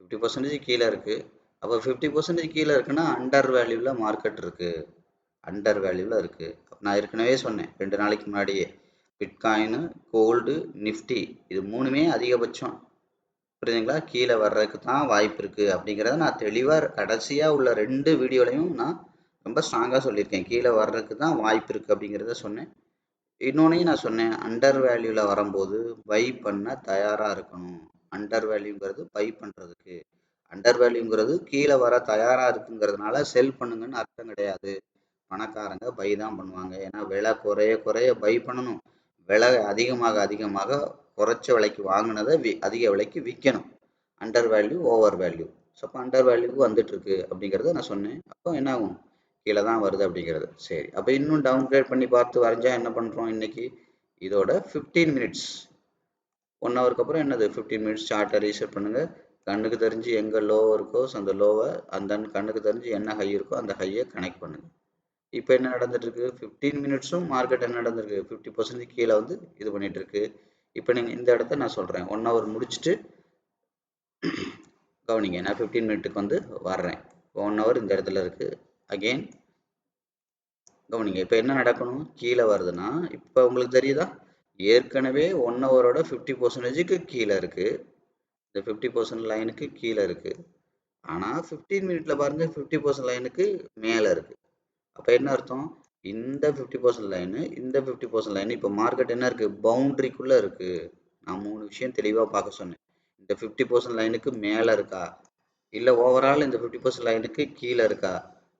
50% கீழே இருக்குது. அப்போ 50% கீழே இருக்குன்னா அண்டர் வேல்யூவில் மார்க்கெட் இருக்குது. அண்டர் வேல்யூவில் இருக்குது. நான் ஏற்கனவே சொன்னேன் 2 நாளைக்கு முன்னாடியே, பிட்காயின், கோல்டு, நிஃப்டி இது 3மே அதிகபட்சம் புரியுதுங்களா கீழே வர்றதுக்கு தான் வாய்ப்பு இருக்குது அப்படிங்கிறத நான் தெளிவாக கடைசியாக உள்ள 2 வீடியோலையும் நான் ரொம்ப ஸ்ட்ராங்காக சொல்லியிருக்கேன். கீழே வர்றதுக்கு தான் வாய்ப்பு இருக்குது அப்படிங்கிறத சொன்னேன். இன்னொன்னையும் நான் சொன்னேன், அண்டர் வேல்யூவில் வரும்போது பை பண்ண தயாராக இருக்கணும். அண்டர் வேல்யூங்கிறது பை பண்ணுறதுக்கு. அண்டர் வேல்யூங்கிறது கீழே வர தயாராக இருக்குங்கிறதுனால செல் பண்ணுங்கன்னு அர்த்தம் கிடையாது. பணக்காரங்க பை தான் பண்ணுவாங்க. ஏன்னா விலை குறைய பை பண்ணணும். விலை அதிகமாக குறைச்ச விலைக்கு வாங்கினதை அதிக விலைக்கு விற்கணும். Under value, over value. So அப்போ அண்டர் வேல்யூக்கு வந்துட்டுருக்கு அப்படிங்கிறத நான் சொன்னேன். அப்போ என்ன ஆகும்? கீழே தான் வருது அப்படிங்கிறது. சரி, அப்போ இன்னும் டவுன்கிரேட் பண்ணி பார்த்து வரைஞ்சா என்ன பண்ணுறோம்? இன்றைக்கி இதோட 15 மினிட்ஸ் 1 ஹவருக்கு அப்புறம் என்னது 15 மினிட்ஸ் சார்ட்டை ரீசெட் பண்ணுங்கள். கண்ணுக்கு தெரிஞ்சு எங்கே லோ இருக்கோ அந்த லோவை அந்த கண்ணுக்கு தெரிஞ்சு என்ன ஹை இருக்கோ அந்த ஹையை கனெக்ட் பண்ணுங்கள். இப்போ என்ன நடந்துட்டுருக்கு? 15 மினிட்ஸும் மார்க்கெட் என்ன நடந்திருக்கு? 50% கீழே வந்து இது பண்ணிகிட்ருக்கு. இப்போ நீங்கள் இந்த இடத்த நான் சொல்கிறேன் 1 ஹவர் முடிச்சுட்டு கவனிங்க. நான் 15 மினிட்டுக்கு வந்து வர்றேன். 1 ஹவர் இந்த இடத்துல இருக்குது. அகெயின் கவனிங்க. இப்போ என்ன நடக்கணும்? கீழே வருதுன்னா இப்போ உங்களுக்கு தெரியுதா? ஏற்கனவே 1 ஹவரோட 50%க்கு கீழே இருக்குது. இந்த 50% லைனுக்கு கீழே இருக்குது. ஆனால் 15 மினிட்ல பாருங்கள் 50% லைனுக்கு மேலே இருக்குது. அப்போ என்ன அர்த்தம்? இந்த 50% லைனு இந்த 50% லைனு இப்போ மார்க்கெட் என்ன இருக்குது? பவுண்ட்ரிக்குள்ளே இருக்குது. நான் 3 விஷயம் தெளிவாக பார்க்க சொன்னேன். இந்த 50% லைனுக்கு மேலே இருக்கா, இல்லை ஓவரால் இந்த 50% லைனுக்கு கீழே இருக்கா,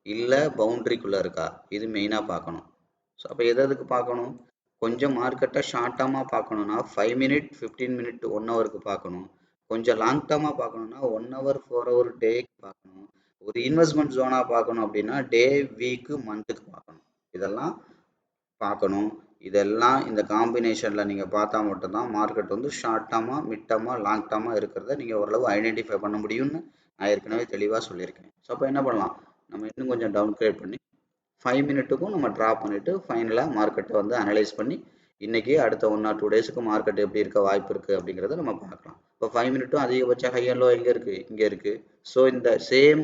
இல்லை பவுண்ட்ரிக்குள்ளே இருக்கா, இது மெயினாக பார்க்கணும். ஸோ அப்போ எதுக்கு பார்க்கணும், கொஞ்சம் மார்க்கெட்டை ஷார்ட் டேர்மாக பார்க்கணுன்னா 5 மினிட் 15 மினிட் 1 ஹவருக்கு பார்க்கணும். கொஞ்சம் லாங் டேர்மாக பார்க்கணுன்னா 1 ஹவர் 4 ஹவர் டேக்கு பார்க்கணும். ஒரு இன்வெஸ்ட்மெண்ட் ஜோனாக பார்க்கணும் அப்படின்னா டே வீக்கு மந்த்துக்கு பார்க்கணும். இதெல்லாம் பார்க்கணும். இதெல்லாம் இந்த காம்பினேஷனில் நீங்கள் பார்த்தா மட்டும்தான் மார்க்கெட் வந்து ஷார்ட் டேர்மாக மிட் டேர்மாக லாங் டேர்மாக இருக்கிறத நீங்கள் ஓரளவு ஐடென்டிஃபை பண்ண முடியும்னு நான் ஏற்கனவே தெளிவாக சொல்லியிருக்கேன். ஸோ அப்போ என்ன பண்ணலாம், நம்ம இன்னும் கொஞ்சம் டவுன் கிரேட் பண்ணி 5 மினிட்டுக்கும் நம்ம ட்ராப் பண்ணிவிட்டு ஃபைனலாக மார்க்கெட்டை வந்து அனலைஸ் பண்ணி இன்றைக்கி அடுத்த 1 or 2 டேஸுக்கு மார்க்கெட் எப்படி இருக்க வாய்ப்பு இருக்குது அப்படிங்கிறத நம்ம பார்க்கலாம். இப்போ 5 மினிட்டும் அதிகபட்ச ஹை அண்ட் லோ எங்கே இருக்குது, இங்கே இருக்குது. ஸோ இந்த சேம்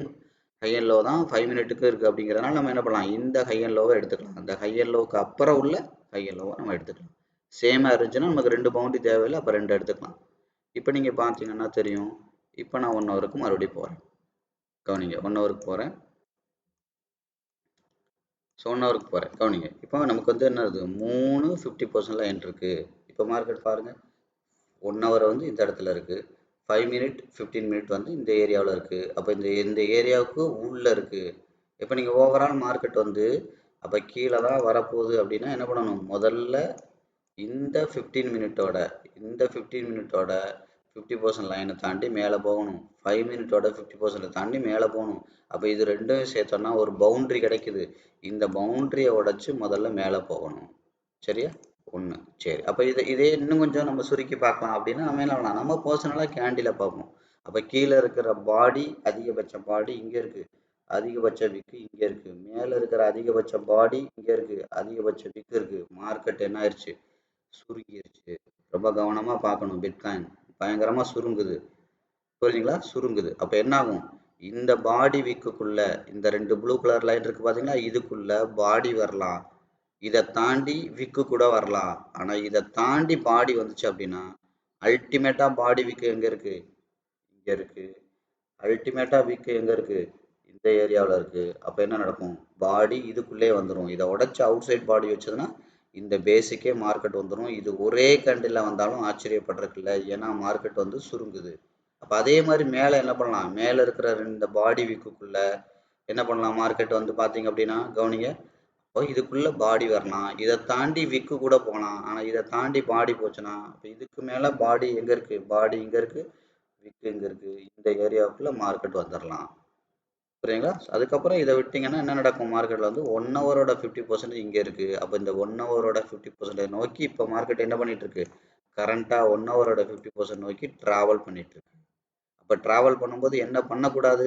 ஹை அண்ட் லோ தான் 5 மினிட்டுக்கு இருக்குது அப்படிங்கிறதுனால நம்ம என்ன பண்ணலாம், இந்த ஹை அண்ட் லோவை எடுத்துக்கலாம். அந்த ஹை அண்ட் லோவுக்கு அப்புறம் உள்ள ஹை அண்ட் லோவை நம்ம எடுத்துக்கலாம். சேமாக இருந்துச்சுன்னா நமக்கு 2 பவுண்டரி தேவையில்லை, அப்போ 2 எடுத்துக்கலாம். இப்போ நீங்கள் பார்த்தீங்கன்னா தெரியும். இப்போ நான் 1 ஹவருக்கு மறுபடியும் போகிறேன், கவனிங்க 1 ஹவருக்கு போகிறேன். ஸோ 1 ஹவருக்கு போகிறேன், கவனிங்க. இப்போ நமக்கு வந்து என்னது 3 50% லைன் இருக்குது. இப்போ மார்க்கெட் பாருங்கள், 1 ஹவர் வந்து இந்த இடத்துல இருக்குது, 5 மினிட் 15 மினிட் வந்து இந்த ஏரியாவில் இருக்குது. அப்போ இந்த ஏரியாவுக்கு உள்ளே இருக்குது. இப்போ நீங்கள் ஓவரால் மார்க்கெட் வந்து அப்போ கீழே தான் வரப்போகுது அப்படின்னா என்ன பண்ணணும், முதல்ல இந்த 15 மினிட்டோட 50% லைனை தாண்டி மேலே போகணும். 5 மினிட்டோட 50% தாண்டி மேலே போகணும். அப்போ இது ரெண்டும் சேர்த்தோன்னா ஒரு பவுண்ட்ரி கிடைக்குது. இந்த பவுண்ட்ரியை உடைச்சி முதல்ல மேலே போகணும். சரியா, ஒன்று. சரி, அப்போ இதே இன்னும் கொஞ்சம் நம்ம சுருக்கி பார்க்கலாம் அப்படின்னா நம்ம என்ன பண்ணலாம், நம்ம பர்சனலாக கேண்டில் பார்ப்போம். அப்போ கீழே இருக்கிற பாடி, அதிகபட்ச பாடி இங்கே இருக்குது, அதிகபட்ச விக்கு இங்கே இருக்குது, மேலே இருக்கிற அதிகபட்ச பாடி இங்கே இருக்குது, அதிகபட்ச விக்கு இருக்குது. மார்க்கெட் என்ன ஆயிடுச்சு, சுருங்கிருச்சு. ரொம்ப கவனமாக பார்க்கணும். பிட்காயின் பயங்கரமாக சுருங்குது, புரியுதுங்களா, சுருங்குது. அப்போ என்ன ஆகும், இந்த பாடி விக்குக்குள்ள இந்த 2 ப்ளூ கலர் லைன் இருக்குது பார்த்தீங்களா, இதுக்குள்ள பாடி வரலாம், இதை தாண்டி விக்கு கூட வரலாம். ஆனால் இதை தாண்டி பாடி வந்துச்சு அப்படின்னா அல்டிமேட்டாக பாடி விக்கு எங்கே இருக்குது, இங்கே இருக்குது. அல்டிமேட்டாக விக்கு எங்கே இருக்குது, இந்த ஏரியாவில் இருக்குது. அப்போ என்ன நடக்கும், பாடி இதுக்குள்ளே வந்துடும். இதை உடச்சி அவுட் சைட் பாடி வச்சதுன்னா இந்த பேசிக்கே மார்க்கெட் வந்துடும். இது ஒரே கண்டில் வந்தாலும் ஆச்சரியப்படுறதுக்கு இல்லை, ஏன்னா மார்க்கெட் வந்து சுருங்குது. அப்போ அதே மாதிரி மேலே என்ன பண்ணலாம், மேலே இருக்கிற இந்த பாடி விக்குக்குள்ள என்ன பண்ணலாம், மார்க்கெட் வந்து பார்த்தீங்க அப்படின்னா கவனிங்க, இதுக்குள்ள பாடி வரலாம், இதை தாண்டி விக்கு கூட போகலாம். ஆனால் இதை தாண்டி பாடி போச்சுன்னா இப்போ இதுக்கு மேலே பாடி எங்கே இருக்குது, பாடி இங்கே இருக்குது, விக்கு இங்கே இருக்குது. இந்த ஏரியாவுக்குள்ள மார்க்கெட் வந்துடலாம், புரியுங்களா. அதுக்கப்புறம் இதை விட்டிங்கன்னா என்ன நடக்கும், மார்க்கெட்டில் வந்து 1 ஹவரோட 50% இங்கே இருக்குது. அப்போ இந்த 1 ஹவரோட 50% நோக்கி இப்போ மார்க்கெட் என்ன பண்ணிட்டு இருக்கு, கரண்ட்டாக 1 ஹவரோட 50% நோக்கி ட்ராவல் பண்ணிட்டு இருக்கு. அப்போ ட்ராவல் பண்ணும்போது என்ன பண்ணக்கூடாது,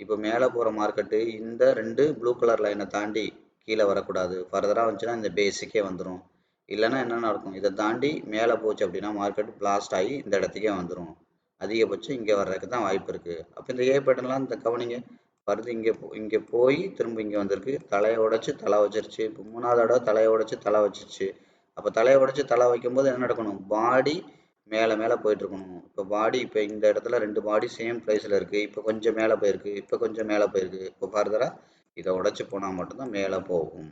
இப்போ மேலே போகிற மார்க்கெட்டு இந்த 2 ப்ளூ கலர் லைனை தாண்டி கீழே வரக்கூடாது. ஃபர்தராக வந்துச்சுன்னா இந்த பேஸுக்கே வந்துடும். இல்லைன்னா என்ன நடக்கும், இதை தாண்டி மேலே போச்சு அப்படின்னா மார்க்கெட் பிளாஸ்ட் ஆகி இந்த இடத்துக்கே வந்துடும். அதிகபட்சம் இங்கே வர்றதுக்கு தான் வாய்ப்பு இருக்குது. அப்போ இந்த ஏ பேட்டர்ன்லாம் இந்த கவனிங்க, வருது இங்கே போய் திரும்ப இங்கே வந்திருக்கு, தலையை உடைச்சி தலை வச்சிருச்சு. இப்போ 3வது தடவை தலையை உடைச்சி தலை வச்சிருச்சு. அப்போ தலையை உடைச்சி தலை வைக்கும்போது என்ன நடக்கணும், பாடி மேலே மேலே போயிட்டுருக்கணும். இப்போ பாடி இப்போ இந்த இடத்துல 2 பாடி சேம் ப்ரைஸில் இருக்குது. இப்போ கொஞ்சம் மேலே போயிருக்கு, இப்போ கொஞ்சம் மேலே போயிருக்கு. இப்போ ஃபர்தராக இதை உடச்சி போனால் மட்டும்தான் மேலே போகும்,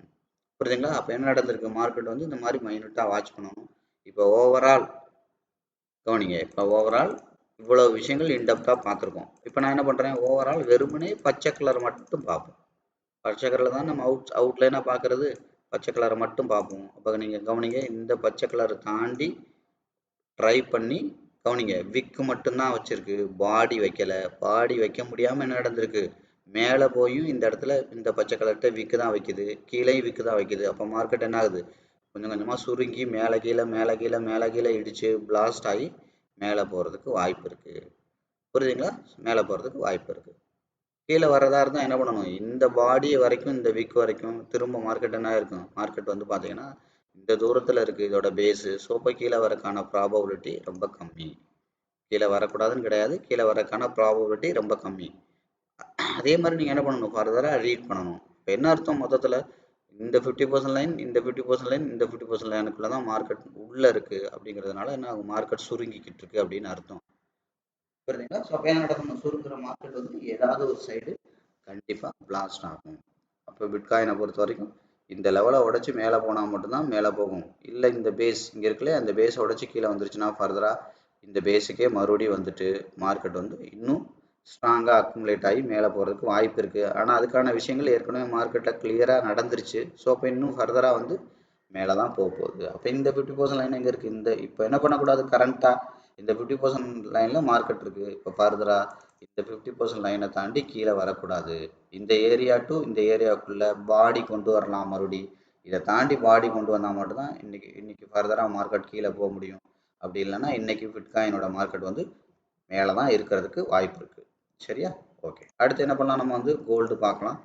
புரியுதுங்களா. அப்போ என்ன நடந்திருக்கு, மார்க்கெட் வந்து இந்த மாதிரி மைனூட்டாக வாட்ச் பண்ணணும். இப்போ ஓவரால் கவனிங்க, இப்போ ஓவரால் இவ்வளோ விஷயங்கள் இன்டெப்த்தாக பார்த்துருக்கோம். இப்போ நான் என்ன பண்ணுறேன், ஓவரால் வெறுமனே பச்சை கலர் மட்டும் பார்ப்போம். பச்சை கலரில் தான் நம்ம அவுட்லைனாக பார்க்குறது, பச்சை கலரை மட்டும் பார்ப்போம். அப்போ நீங்கள் கவனிங்க, இந்த பச்சை கலரை தாண்டி ட்ரை பண்ணி கவனிங்க, விக்கு மட்டும்தான் வச்சுருக்கு, பாடி வைக்கலை. பாடி வைக்க முடியாமல் என்ன நடந்திருக்கு, மேலே போயும் இந்த இடத்துல இந்த பச்சை கலர்கிட்ட விக்கு தான் வைக்குது, கீழேயும் விக்கு தான் வைக்குது. அப்போ மார்க்கெட் என்ன ஆகுது, கொஞ்சம் கொஞ்சமாக சுருங்கி மேலே கீழே மேலே கீழே மேலே கீழே இடித்து பிளாஸ்ட் ஆகி மேலே போகிறதுக்கு வாய்ப்பு இருக்குது, புரியுதுங்களா. மேலே போகிறதுக்கு வாய்ப்பு இருக்குது. கீழே வரதா இருந்தால் என்ன பண்ணணும், இந்த பாடி வரைக்கும் இந்த விக் வரைக்கும் திரும்ப மார்க்கெட் என்ன இருக்கும், மார்க்கெட் வந்து பார்த்தீங்கன்னா இந்த தூரத்தில் இருக்குது இதோட பேஸு. ஸோ இப்போ கீழே வரக்கான ப்ராபபிலிட்டி ரொம்ப கம்மி. கீழே வரக்கூடாதுன்னு கிடையாது, கீழே வரக்கான ப்ராபபிலிட்டி ரொம்ப கம்மி. அதே மாதிரி நீங்கள் என்ன பண்ணணும், ஃபர்தராக ரீட் பண்ணணும். இப்போ என்ன அர்த்தம், மொத்தத்தில் இந்த 50% லைன், இந்த 50% லைன், இந்த 50% லைனுக்குள்ளே தான் மார்க்கெட் உள்ளே இருக்குது. அப்படிங்கிறதுனால என்ன ஆகும், மார்க்கெட் சுருங்கிக்கிட்டு இருக்கு அப்படின்னு அர்த்தம், புரியுதுங்களா. ஸோ அப்போ என்ன நடக்கணும், சுருங்குற மார்க்கெட் வந்து ஏதாவது ஒரு சைடு கண்டிப்பாக பிளாஸ்ட் ஆகும். அப்போ பிட்காயினை பொறுத்த வரைக்கும் இந்த லெவலை உடச்சி மேலே போனால் மட்டும்தான் மேலே போகும். இல்லை இந்த பேஸ் இங்கே இருக்குல்ல, அந்த பேஸை உடச்சி கீழே வந்துருச்சுன்னா ஃபர்தராக இந்த பேஸுக்கே மறுபடியும் வந்துட்டு மார்க்கெட் வந்து இன்னும் ஸ்ட்ராங்காக அக்குமுலேட் ஆகி மேலே போகிறதுக்கு வாய்ப்பு இருக்குது. ஆனால் அதுக்கான விஷயங்கள் ஏற்கனவே மார்க்கெட்டில் கிளியராக நடந்துருச்சு. ஸோ அப்போ இன்னும் ஃபர்தராக வந்து மேலே தான் போகுது. அப்போ இந்த 50% லைன் எங்கே இருக்குது? இந்த இப்போ என்ன பண்ணக்கூடாது? கரண்ட்டாக இந்த 50% லைனில் மார்க்கெட் இருக்குது. இப்போ ஃபர்தராக இந்த 50% லைனை தாண்டி கீழே வரக்கூடாது. இந்த ஏரியா டு இந்த ஏரியாவுக்குள்ளே பாடி கொண்டு வரலாம். மறுபடி இதை தாண்டி பாடி கொண்டு வந்தால் மட்டும்தான் இன்னைக்கு ஃபர்தராக மார்க்கெட் கீழே போக முடியும். அப்படி இல்லைன்னா இன்னைக்கு பிட்காயினோட மார்க்கெட் வந்து மேலே தான் இருக்கிறதுக்கு வாய்ப்பு இருக்குது. சரியா? ஓகே. அடுத்து என்ன பண்ணலாம்? நம்ம வந்து கோல்டு பார்க்கலாம்.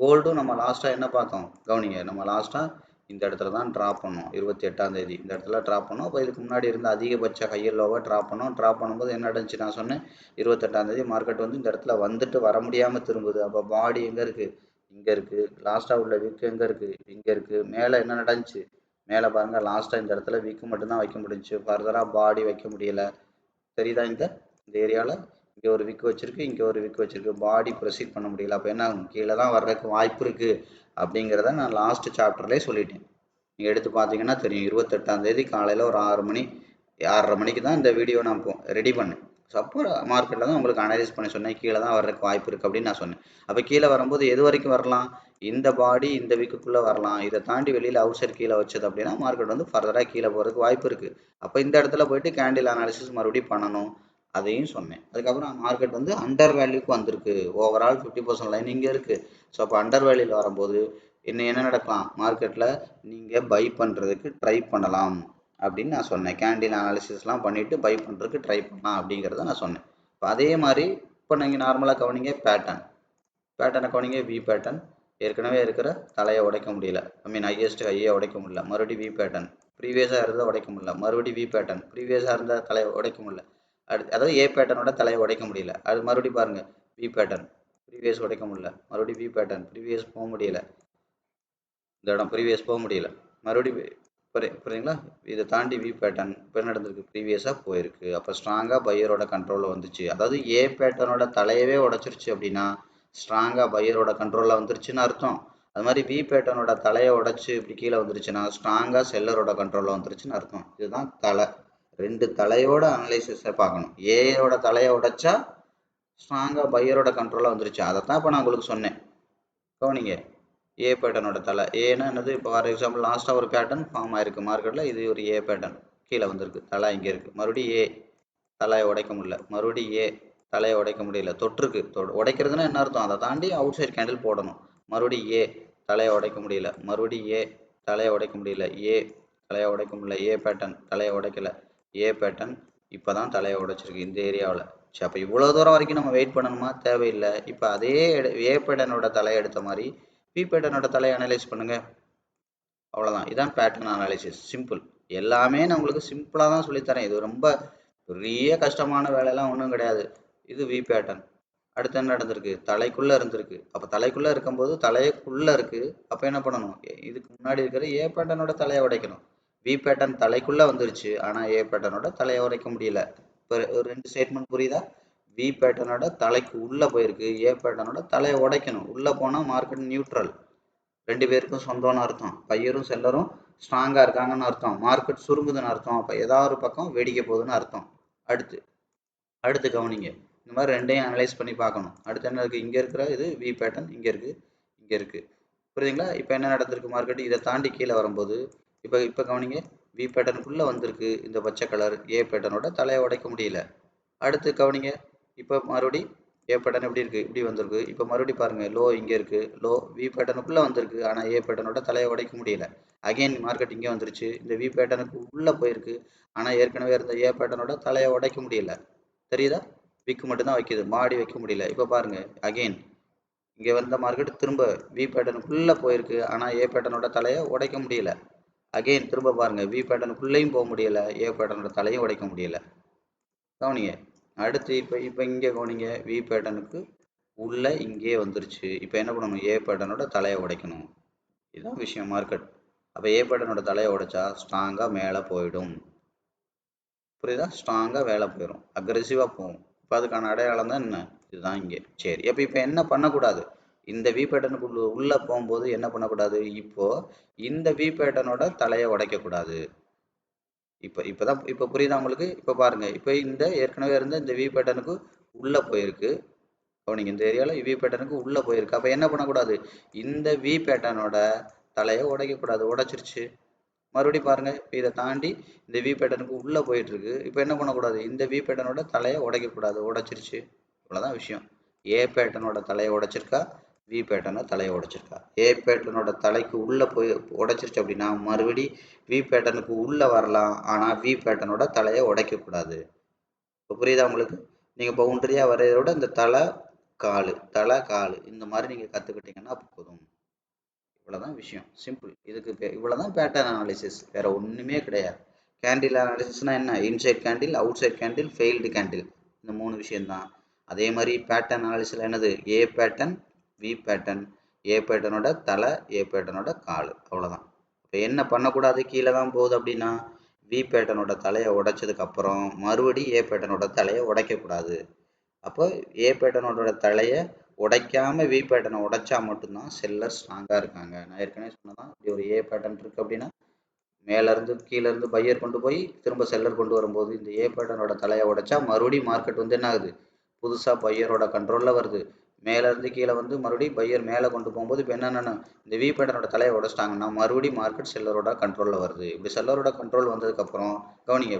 கோல்டும் நம்ம லாஸ்ட்டாக என்ன பார்த்தோம்? கவனிங்க, நம்ம லாஸ்ட்டாக இந்த இடத்துல தான் ட்ராப் பண்ணோம். 28ஆம் தேதி இந்த இடத்துல ட்ராப் பண்ணோம். இப்போ இதுக்கு முன்னாடி இருந்த அதிகபட்ச ஹையர் லோவை ட்ராப் பண்ணோம். ட்ராப் பண்ணும்போது என்ன நடந்துச்சு? நான் சொன்னேன் 28ஆம் தேதி மார்க்கெட் வந்து இந்த இடத்துல வந்துட்டு வர முடியாமல் திரும்புது. அப்போ பாடி எங்கே இருக்குது? இங்கே இருக்குது. லாஸ்ட்டாக உள்ள வீக் எங்கே இருக்குது? இங்கே இருக்குது. மேலே என்ன நடந்துச்சு? மேலே பாருங்கள், லாஸ்ட்டாக இந்த இடத்துல வீக்கு மட்டும்தான் வைக்க முடிஞ்சிச்சு. ஃபர்தராக பாடி வைக்க முடியலை. தெரியுதா? இந்த ஏரியாவில் இங்கே ஒரு விக் வச்சிருக்கு, இங்கே ஒரு விக் வச்சிருக்கு. பாடி ப்ரொசீட் பண்ண முடியல. அப்போ என்ன ஆகும்? கீழே தான் வர்றதுக்கு வாய்ப்பு இருக்குது அப்படிங்கிறத நான் லாஸ்ட் சாப்டர்லேயே சொல்லிட்டேன். நீங்கள் எடுத்து பார்த்தீங்கன்னா தெரியும். 28ஆம் தேதி காலையில் ஒரு 6:30 மணிக்கு தான் இந்த வீடியோ நான் ரெடி பண்ணேன். ஸோ அப்போ மார்க்கெட்டில் தான் உங்களுக்கு அனலைஸ் பண்ணி சொன்னேன், கீழே தான் வர்றதுக்கு வாய்ப்பு இருக்குது அப்படின்னு நான் சொன்னேன். அப்போ கீழே வரும்போது எது வரைக்கும் வரலாம்? இந்த பாடி இந்த வீக்குக்குள்ளே வரலாம். இதை தாண்டி வெளியில் அவுட் சைட் கீழே வச்சது அப்படின்னா மார்க்கெட் வந்து ஃபர்தராக கீழே போகிறதுக்கு வாய்ப்பு இருக்குது. அப்போ இந்த இடத்துல போயிட்டு கேண்டில் அனாலிசிஸ் மறுபடியும் பண்ணணும். அதையும் சொன்னேன். அதுக்கப்புறம் மார்க்கெட் வந்து அண்டர் வேல்யூக்கு வந்திருக்கு. ஓவரால் 50% லைன் இங்கே இருக்குது. ஸோ அப்போ அண்டர் வேல்யூவில் வரும்போது என்ன நடக்கலாம்? மார்க்கெட்டில் நீங்கள் பை பண்ணுறதுக்கு ட்ரை பண்ணலாம் அப்படின்னு நான் சொன்னேன். கேண்டில் அனாலிசிஸ்லாம் பண்ணிவிட்டு பை பண்ணுறதுக்கு ட்ரை பண்ணலாம் அப்படிங்கிறத நான் சொன்னேன். இப்போ அதே மாதிரி இப்போ நீங்கள் நார்மலாக கவனிங்க, பேட்டர்னை கவனிங்க. வி பேட்டர்ன் ஏற்கனவே இருக்கிற தலையை உடைக்க முடியல. ஹையஸ்ட் ஹையை உடைக்க முடியல. மறுபடியும் வி பேட்டர்ன். ப்ரீவியஸாக இருந்தால் உடைக்க முடியல. மறுபடியும் வி பேட்டர்ன். ப்ரீவியஸாக இருந்தால் தலையை உடைக்க முடியல. அதாவது ஏ பேட்டர்னோட தலையை உடைக்க முடியல. அது மறுபடியும் பாருங்கள், வி பேட்டர்ன். ப்ரீவியஸ் உடைக்க முடியல. மறுபடியும் வி பேட்டர்ன். ப்ரீவியஸ் போக முடியல. இந்த இடம் ப்ரீவியஸ் போக முடியல. மறுபடியும் புரியுதுங்களா? இதை தாண்டி வி பேட்டர்ன் இப்போ என்ன நடந்திருக்கு? ப்ரீவியஸாக போயிருக்கு. அப்போ ஸ்ட்ராங்காக பையரோட கண்ட்ரோலில் வந்துச்சு. அதாவது ஏ பேட்டர்னோட தலையவே உடைச்சிருச்சு அப்படின்னா ஸ்ட்ராங்காக பையரோட கண்ட்ரோலில் வந்துருச்சுன்னு அர்த்தம். அது மாதிரி வி பேட்டர்னோட தலையை உடைச்சு இப்படி கீழே வந்துருச்சுன்னா ஸ்ட்ராங்காக செல்லரோட கண்ட்ரோலில் வந்துருச்சுன்னு அர்த்தம். இதுதான் தலை. ரெண்டு தலையோட அனலைசிஸை பார்க்கணும். ஏயோட தலையை உடைச்சா ஸ்ட்ராங்காக பையரோட கண்ட்ரோலாக வந்துருச்சு. அதைத்தான் இப்போ நான் உங்களுக்கு சொன்னேன். கவனிங்க, ஏ பேட்டர்னோட தலை. ஏன்னா என்னது? இப்போ ஃபார் எக்ஸாம்பிள் லாஸ்ட்டாக ஒரு பேட்டர்ன் ஃபார்ம் ஆயிருக்கு மார்க்கெட்டில். இது ஒரு ஏ பேட்டர்ன் கீழே வந்திருக்கு. தலை இங்கே இருக்குது. மறுபடியும் ஏ தலையை உடைக்க முடியல. மறுபடியும் ஏ தலையை உடைக்க முடியல. தொற்றுருக்கு. உடைக்கிறதுனா என்ன அர்த்தம்? அதை தாண்டி அவுட் சைட் கேண்டில் போடணும். மறுபடியும் ஏ தலையை உடைக்க முடியல. மறுபடியும் ஏ தலையை உடைக்க முடியல. ஏ தலையை உடைக்க முடியல. ஏ பேட்டர்ன் தலையை உடைக்கல. ஏ பேட்டர்ன் இப்போ தான் தலையை உடைச்சிருக்கு இந்த ஏரியாவில். சரி, அப்போ இவ்வளோ தூரம் வரைக்கும் நம்ம வெயிட் பண்ணணுமா? தேவையில்லை. இப்போ அதே ஏ பேட்டர்னோட தலையை எடுத்த மாதிரி பி பேட்டர்னோட தலையை அனலைஸ் பண்ணுங்க. அவ்வளோதான். இதான் பேட்டர்ன் அனாலிசிஸ். சிம்பிள். எல்லாமே நான் உங்களுக்கு சிம்பிளாக தான் சொல்லித்தரேன். இது ரொம்ப பெரிய கஷ்டமான வேலையெல்லாம் ஒன்றும் கிடையாது. இது வி பேட்டர்ன். அடுத்து என்ன நடந்திருக்கு? தலைக்குள்ளே இருந்திருக்கு. அப்போ தலைக்குள்ளே இருக்கும்போது தலைக்குள்ளே இருக்குது. அப்போ என்ன பண்ணணும்? இதுக்கு முன்னாடி இருக்கிற ஏ பேட்டர்னோட தலையை உடைக்கணும். வி பேட்டர்ன் தலைக்குள்ளே வந்துருச்சு. ஆனால் ஏ பேட்டர்னோட தலையை உடைக்க முடியல. இப்போ ஒரு 2 ஸ்டேட்மெண்ட் புரியுதா? வி பேட்டர்னோட தலைக்கு உள்ளே போயிருக்கு. ஏ பேட்டர்னோட தலையை உடைக்கணும். உள்ளே போனால் மார்க்கெட் நியூட்ரல். ரெண்டு பேருக்கும் சொந்தம்னு அர்த்தம். பையரும் செல்லரும் ஸ்ட்ராங்காக இருக்காங்கன்னு அர்த்தம். மார்க்கெட் சுருங்குதுன்னு அர்த்தம். அப்போ ஏதாவது ஒரு பக்கம் வெடிக்க போகுதுன்னு அர்த்தம். அடுத்து கவனிங்க. இந்த மாதிரி ரெண்டையும் அனலைஸ் பண்ணி பார்க்கணும். அடுத்து என்ன இருக்குது? இங்கே இருக்கிற இது வி பேட்டர்ன் இங்கே இருக்குது. புரியுதுங்களா? இப்போ என்ன நடந்திருக்கு? மார்க்கெட் இதை தாண்டி கீழே வரும்போது இப்போ கவனிங்க. வி பேட்டர்னுக்குள்ளே வந்திருக்கு இந்த பச்சை கலர். ஏ பேட்டர்னோட தலையை உடைக்க முடியல. அடுத்து கவனிங்க. இப்போ மறுபடி ஏ பேட்டர்ன் எப்படி இருக்குது? இப்படி வந்திருக்கு. இப்போ மறுபடியும் பாருங்கள், லோ இங்கே இருக்குது. லோ வி பேட்டர்னுக்குள்ளே வந்திருக்கு. ஆனால் ஏ பேட்டர்னோட தலையை உடைக்க முடியல. அகைன் மார்க்கெட் இங்கே வந்துருச்சு. இந்த வி பேட்டர்னுக்கு உள்ளே போயிருக்கு. ஆனால் ஏற்கனவே இருந்த ஏ பேட்டர்னோட தலையை உடைக்க முடியல. தெரியுதா? விக்கு மட்டும்தான் வைக்கிது. பாடி வைக்க முடியல. இப்போ பாருங்கள், அகெயின் இங்கே வந்த மார்க்கெட் திரும்ப வி பேட்டர்னுக்குள்ளே போயிருக்கு. ஆனால் ஏ பேட்டர்னோட தலையை உடைக்க முடியல. அகெயின் திரும்ப பாருங்கள், வி பேட்டர்னுக்குள்ளேயும் போக முடியல. ஏ பேட்டர்னோட தலையும் உடைக்க முடியல. கவனிங்க. அடுத்து இப்போ இங்கே கவனிங்க. வி பேட்டர்னுக்கு உள்ளே இங்கே வந்துருச்சு. இப்போ என்ன பண்ணணும்? ஏ பேட்டர்னோட தலையை உடைக்கணும். இதுதான் விஷயம் மார்க்கெட். அப்போ ஏ பேட்டர்னோட தலையை உடைச்சா ஸ்ட்ராங்காக மேலே போயிடும். புரியுதா? ஸ்ட்ராங்காக மேலே போயிடும். அக்ரெசிவாக போகும். இப்போ அதுக்கான அடையாளம் தான் என்ன? இதுதான் இங்கே. சரி, இப்போ என்ன பண்ணக்கூடாது? இந்த வி பேட்டர்னுக்குள்ள உள்ளே போகும்போது என்ன பண்ணக்கூடாது? இப்போது இந்த வி பேட்டர்னோட தலையை உடைக்கக்கூடாது. இப்போ புரியுதா உங்களுக்கு? இப்போ பாருங்க, இப்போ இந்த ஏற்கனவே இருந்த இந்த வி பேட்டர்னுக்கு உள்ள போயிருக்கு. கவனிங்க, இந்த ஏரியாவில் வி பேட்டர்னுக்கு உள்ள போயிருக்கு. அப்போ என்ன பண்ணக்கூடாது, இந்த வி பேட்டர்னோட தலையை உடைக்கக்கூடாது. உடைச்சிருச்சு. மறுபடியும் பாருங்க, இப்போ இதை தாண்டி இந்த வி பேட்டர்னுக்கு உள்ள போயிட்டு இருக்கு. இப்போ என்ன பண்ணக்கூடாது, இந்த வி பேட்டர்னோட தலையை உடைக்கக்கூடாது. உடைச்சிருச்சு. இவ்வளோதான் விஷயம். ஏ பேட்டர்னோட தலையை உடைச்சிருக்கா, வி பேட்டர்னோட தலையை உடைச்சிருக்கா. ஏ பேட்டர்னோட தலைக்கு உள்ள போய் உடைச்சிருச்சு அப்படின்னா மறுபடி வி பேட்டர்னுக்கு உள்ள வரலாம். ஆனால் வி பேட்டர்னோட தலையை உடைக்கக்கூடாது. இப்போ புரியுதா உங்களுக்கு? நீங்கள் பவுண்டரியாக வரையறத விட இந்த தலை காலு இந்த மாதிரி நீங்கள் கற்றுக்கிட்டீங்கன்னா போதும். இவ்வளோதான் விஷயம். சிம்பிள். இதுக்கு இவ்வளோதான் பேட்டர்ன் அனாலிசிஸ். வேற ஒன்றுமே கிடையாது. கேண்டில் அனாலிசிஸ்னால் என்ன? Inside candle, outside candle, failed candle, இந்த 3 விஷயம்தான். அதே மாதிரி பேட்டர்ன் அனாலிசிஸில் என்னது? A pattern, V pattern, A பேட்டர்னோட தலை, ஏ பேட்டர்னோட கால், அவ்வளோதான். இப்போ என்ன பண்ணக்கூடாது, கீழே தான் போகுது அப்படின்னா வி பேட்டர்னோட தலையை உடைச்சதுக்கப்புறம் மறுபடி ஏ பேட்டர்னோட தலையை உடைக்கக்கூடாது. அப்போ ஏ பேட்டர்னோட தலையை உடைக்காம வி பேட்டர்னை உடைச்சா மட்டும்தான் செல்லர் ஸ்ட்ராங்காக இருக்காங்க. நான் ஏற்கனவே சொன்னதான், இப்படி ஒரு ஏ பேட்டர்ன் இருக்கு அப்படின்னா மேலேருந்து கீழேருந்து பையர் கொண்டு போய் திரும்ப செல்லர் கொண்டு வரும்போது இந்த ஏ பேட்டர்னோட தலையை உடைச்சா மறுபடியும் மார்க்கெட் வந்து என்ன ஆகுது, புதுசாக பையரோட கண்ட்ரோலில் வருது. மேலேருந்து கீழே வந்து மறுபடியும் பையர் மேலே கொண்டு போகும்போது இப்போ என்னென்னா இந்த வி பேட்டர்னோட தலையை உடைச்சிட்டாங்கன்னா மறுபடியும் மார்க்கெட் செல்லரோட கண்ட்ரோலில் வருது. இப்படி செல்லரோட கண்ட்ரோல் வந்ததுக்கப்புறம் கவனிங்க,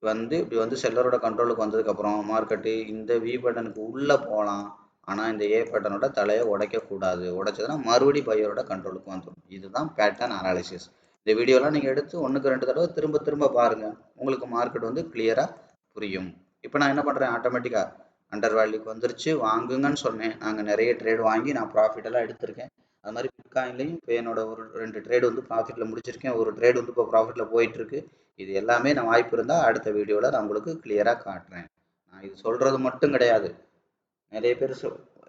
இப்படி வந்து செல்லரோட கண்ட்ரோலுக்கு வந்ததுக்கப்புறம் மார்க்கெட்டு இந்த வி பேட்டர்னுக்கு உள்ளே போகலாம். ஆனால் இந்த ஏ பேட்டர்னோட தலையை உடைக்கக்கூடாது. உடைச்சதுன்னா மறுபடியும் பையரோட கண்ட்ரோலுக்கு வந்துடும். இதுதான் பேட்டர்ன் அனாலிசிஸ். இந்த வீடியோலாம் நீங்கள் எடுத்து 1க்கு 2 தடவை திரும்ப திரும்ப பாருங்கள். உங்களுக்கு மார்க்கெட் வந்து கிளியராக புரியும். இப்போ நான் என்ன பண்ணுறேன், ஆட்டோமேட்டிக்காக அண்டர் வேல்யூக்கு வந்துருச்சு, வாங்குங்கன்னு சொன்னேன். நாங்கள் நிறைய ட்ரேட் வாங்கி நான் ப்ராஃபிட்டெல்லாம் எடுத்திருக்கேன். அது மாதிரி பிட்காயின்லையும் இப்போ என்னோட ஒரு 2 ட்ரேடு வந்து ப்ராஃபிட்டில் முடிச்சிருக்கேன். ஒரு ட்ரேடு வந்து இப்போ ப்ராஃபிட்டில் போயிட்டுருக்கு. இது எல்லாமே நான் வாய்ப்பு இருந்தால் அடுத்த வீடியோவில் நான் உங்களுக்கு கிளியராக காட்டுறேன். நான் இது சொல்கிறது மட்டும் கிடையாது. நிறைய பேர்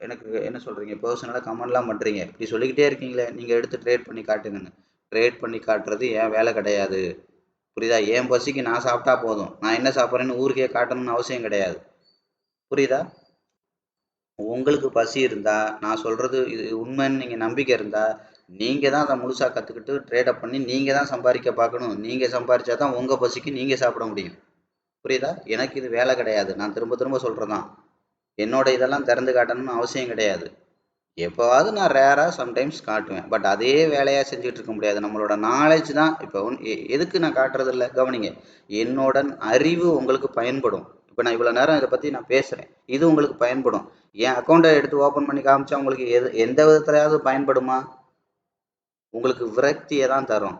எனக்கு என்ன சொல்கிறீங்க, பர்சனலாக கமெண்ட்லாம் பண்ணுறீங்க, இப்படி சொல்லிக்கிட்டே இருக்கீங்களே நீங்கள் எடுத்து ட்ரேட் பண்ணி காட்டுங்கன்னு. ட்ரேட் பண்ணி காட்டுறது என் வேலை கிடையாது. புரியுதா? என் பசிக்கு நான் சாப்பிட்டா போதும். நான் என்ன சாப்பிட்றேன்னு ஊருக்கே காட்டணும்னு அவசியம் கிடையாது. புரியுதா? உங்களுக்கு பசி இருந்தால், நான் சொல்கிறது இது உண்மைன்னு நீங்கள் நம்பிக்கை இருந்தால் நீங்கள் தான் அதை முழுசாக கற்றுக்கிட்டு ட்ரேடப் பண்ணி நீங்கள் தான் சம்பாதிக்க பார்க்கணும். நீங்கள் சம்பாதிச்சா தான் உங்கள் பசிக்கு நீங்கள் சாப்பிட முடியும். புரியுதா? எனக்கு இது வேலை கிடையாது. நான் திரும்ப திரும்ப சொல்கிறதான், என்னோட இதெல்லாம் திறந்து காட்டணும்னு அவசியம் கிடையாது. எப்போவாவது நான் ரேராக சம்டைம்ஸ் காட்டுவேன். பட் அதே வேலையாக செஞ்சுட்டு இருக்க முடியாது. நம்மளோட நாலேஜ் தான் இப்போ எதுக்கு நான் காட்டுறது இல்லை, கவனிங்க. என்னோட அறிவு உங்களுக்கு பயன்படும். இப்போ நான் இவ்வளோ நேரம் இதை பற்றி நான் பேசுகிறேன், இது உங்களுக்கு பயன்படும். என் அக்கௌண்ட்டை எடுத்து ஓப்பன் பண்ணி காமிச்சா உங்களுக்கு எந்த விதத்துலையாவது பயன்படுமா? உங்களுக்கு விரக்தியை தான் தரும்.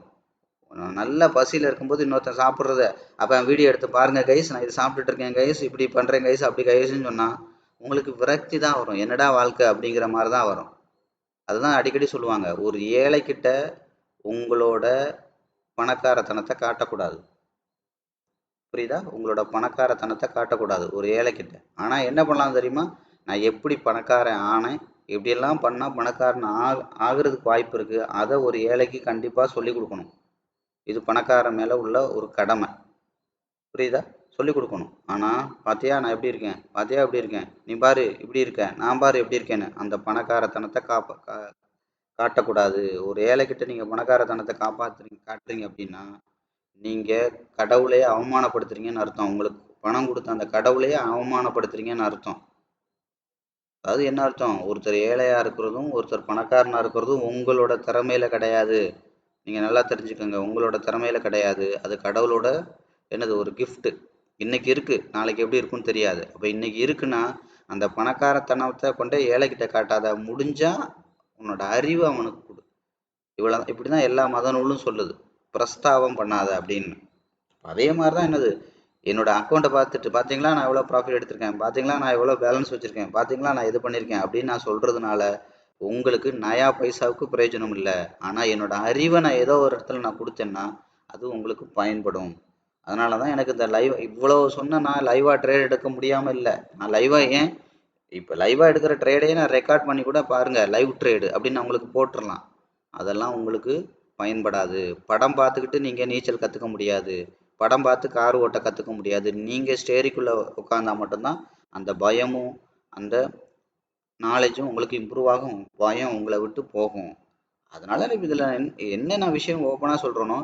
நல்ல பசியில் இருக்கும்போது இன்னொருத்தன் சாப்பிட்றத அப்போ வீடியோ எடுத்து பாருங்கள் கைஸ், நான் இது சாப்பிட்டுட்டு இருக்கேன் கைஸ், இப்படி பண்ணுறேன் கைஸ், அப்படி கைஸ்ன்னு சொன்னால் உங்களுக்கு விரக்தி தான் வரும். என்னடா வாழ்க்கை அப்படிங்கிற மாதிரி தான் வரும். அதுதான் அடிக்கடி சொல்லுவாங்க, ஒரு ஏழைக்கிட்ட உங்களோட பணக்காரத்தனத்தை காட்டக்கூடாது. புரியுதா? உங்களோட பணக்காரத்தனத்தை காட்டக்கூடாது ஒரு ஏழைக்கிட்ட. ஆனால் என்ன பண்ணலாம் தெரியுமா, நான் எப்படி பணக்காரன் ஆனேன், எப்படியெல்லாம் பண்ணால் பணக்காரன் ஆகிறதுக்கு வாய்ப்பு இருக்குது, அதை ஒரு ஏழைக்கு கண்டிப்பாக சொல்லி கொடுக்கணும். இது பணக்காரன் மேலே உள்ள ஒரு கடமை. புரியுதா? சொல்லி கொடுக்கணும். ஆனால் பார்த்தியா நான் எப்படி இருக்கேன், பார்த்தியா எப்படி இருக்கேன், நீ பாரு இப்படி இருக்கேன், நான் பாரு எப்படி இருக்கேன்னு அந்த பணக்காரத்தனத்தை காட்டக்கூடாது. ஒரு ஏழைக்கிட்ட நீங்கள் பணக்காரத்தனத்தை காட்டுறீங்க அப்படின்னா நீங்கள் கடவுளையே அவமானப்படுத்துறீங்கன்னு அர்த்தம். உங்களுக்கு பணம் கொடுத்த அந்த கடவுளையே அவமானப்படுத்துறீங்கன்னு அர்த்தம். அதாவது என்ன அர்த்தம், ஒருத்தர் ஏழையாக இருக்கிறதும் ஒருத்தர் பணக்காரனாக இருக்கிறதும் உங்களோட திறமையில கிடையாது. நீங்கள் நல்லா தெரிஞ்சுக்கோங்க, உங்களோட திறமையில கிடையாது. அது கடவுளோட என்னது, ஒரு கிஃப்ட்டு. இன்னைக்கு இருக்குது, நாளைக்கு எப்படி இருக்குன்னு தெரியாது. அப்போ இன்னைக்கு இருக்குன்னா அந்த பணக்காரத்தனத்தை கொண்டே ஏழைக்கிட்ட காட்டாத. முடிஞ்சால் உன்னோட அறிவு அவனுக்கு கொடு. இவ்வளோ இப்படி தான் எல்லா மத நூலும் சொல்லுது, பிரஸ்தாபம் பண்ணாத அப்படின்னு. அதே மாதிரி தான் என்னது, என்னோட அக்கௌண்ட்டை பார்த்துட்டு பார்த்தீங்களா நான் எவ்வளோ ப்ராஃபிட் எடுத்திருக்கேன், பார்த்தீங்களா நான் எவ்வளோ பேலன்ஸ் வச்சுருக்கேன், பார்த்தீங்களா நான் இது பண்ணியிருக்கேன் அப்படின்னு நான் சொல்கிறதுனால உங்களுக்கு நயா பைசாவுக்கு பிரயோஜனம் இல்லை. ஆனால் என்னோட அறிவை நான் ஏதோ ஒரு இடத்துல நான் கொடுத்தேன்னா அது உங்களுக்கு பயன்படும். அதனால தான் எனக்கு இந்த லைவ் இவ்வளோ சொன்ன, நான் லைவாக ட்ரேட் எடுக்க முடியாமல் இல்லை. நான் லைவாக ஏன் இப்போ லைவாக எடுக்கிற ட்ரேடையே நான் ரெக்கார்ட் பண்ணி கூட பாருங்கள், லைவ் ட்ரேடு அப்படின்னு நான் உங்களுக்கு போட்டுடலாம். அதெல்லாம் உங்களுக்கு பயன்படாது. படம் பார்த்துக்கிட்டு நீங்கள் நீச்சல் கற்றுக்க முடியாது, படம் பார்த்து கார் ஓட்ட கற்றுக்க முடியாது. நீங்கள் ஸ்டேரிக்குள்ளே உட்காந்தா மட்டும்தான் அந்த பயமும் அந்த நாலேஜும் உங்களுக்கு இம்ப்ரூவ் ஆகும், பயம் உங்களை விட்டு போகும். அதனால இதில் என்ன நான் விஷயம் ஓப்பனாக சொல்கிறேனோ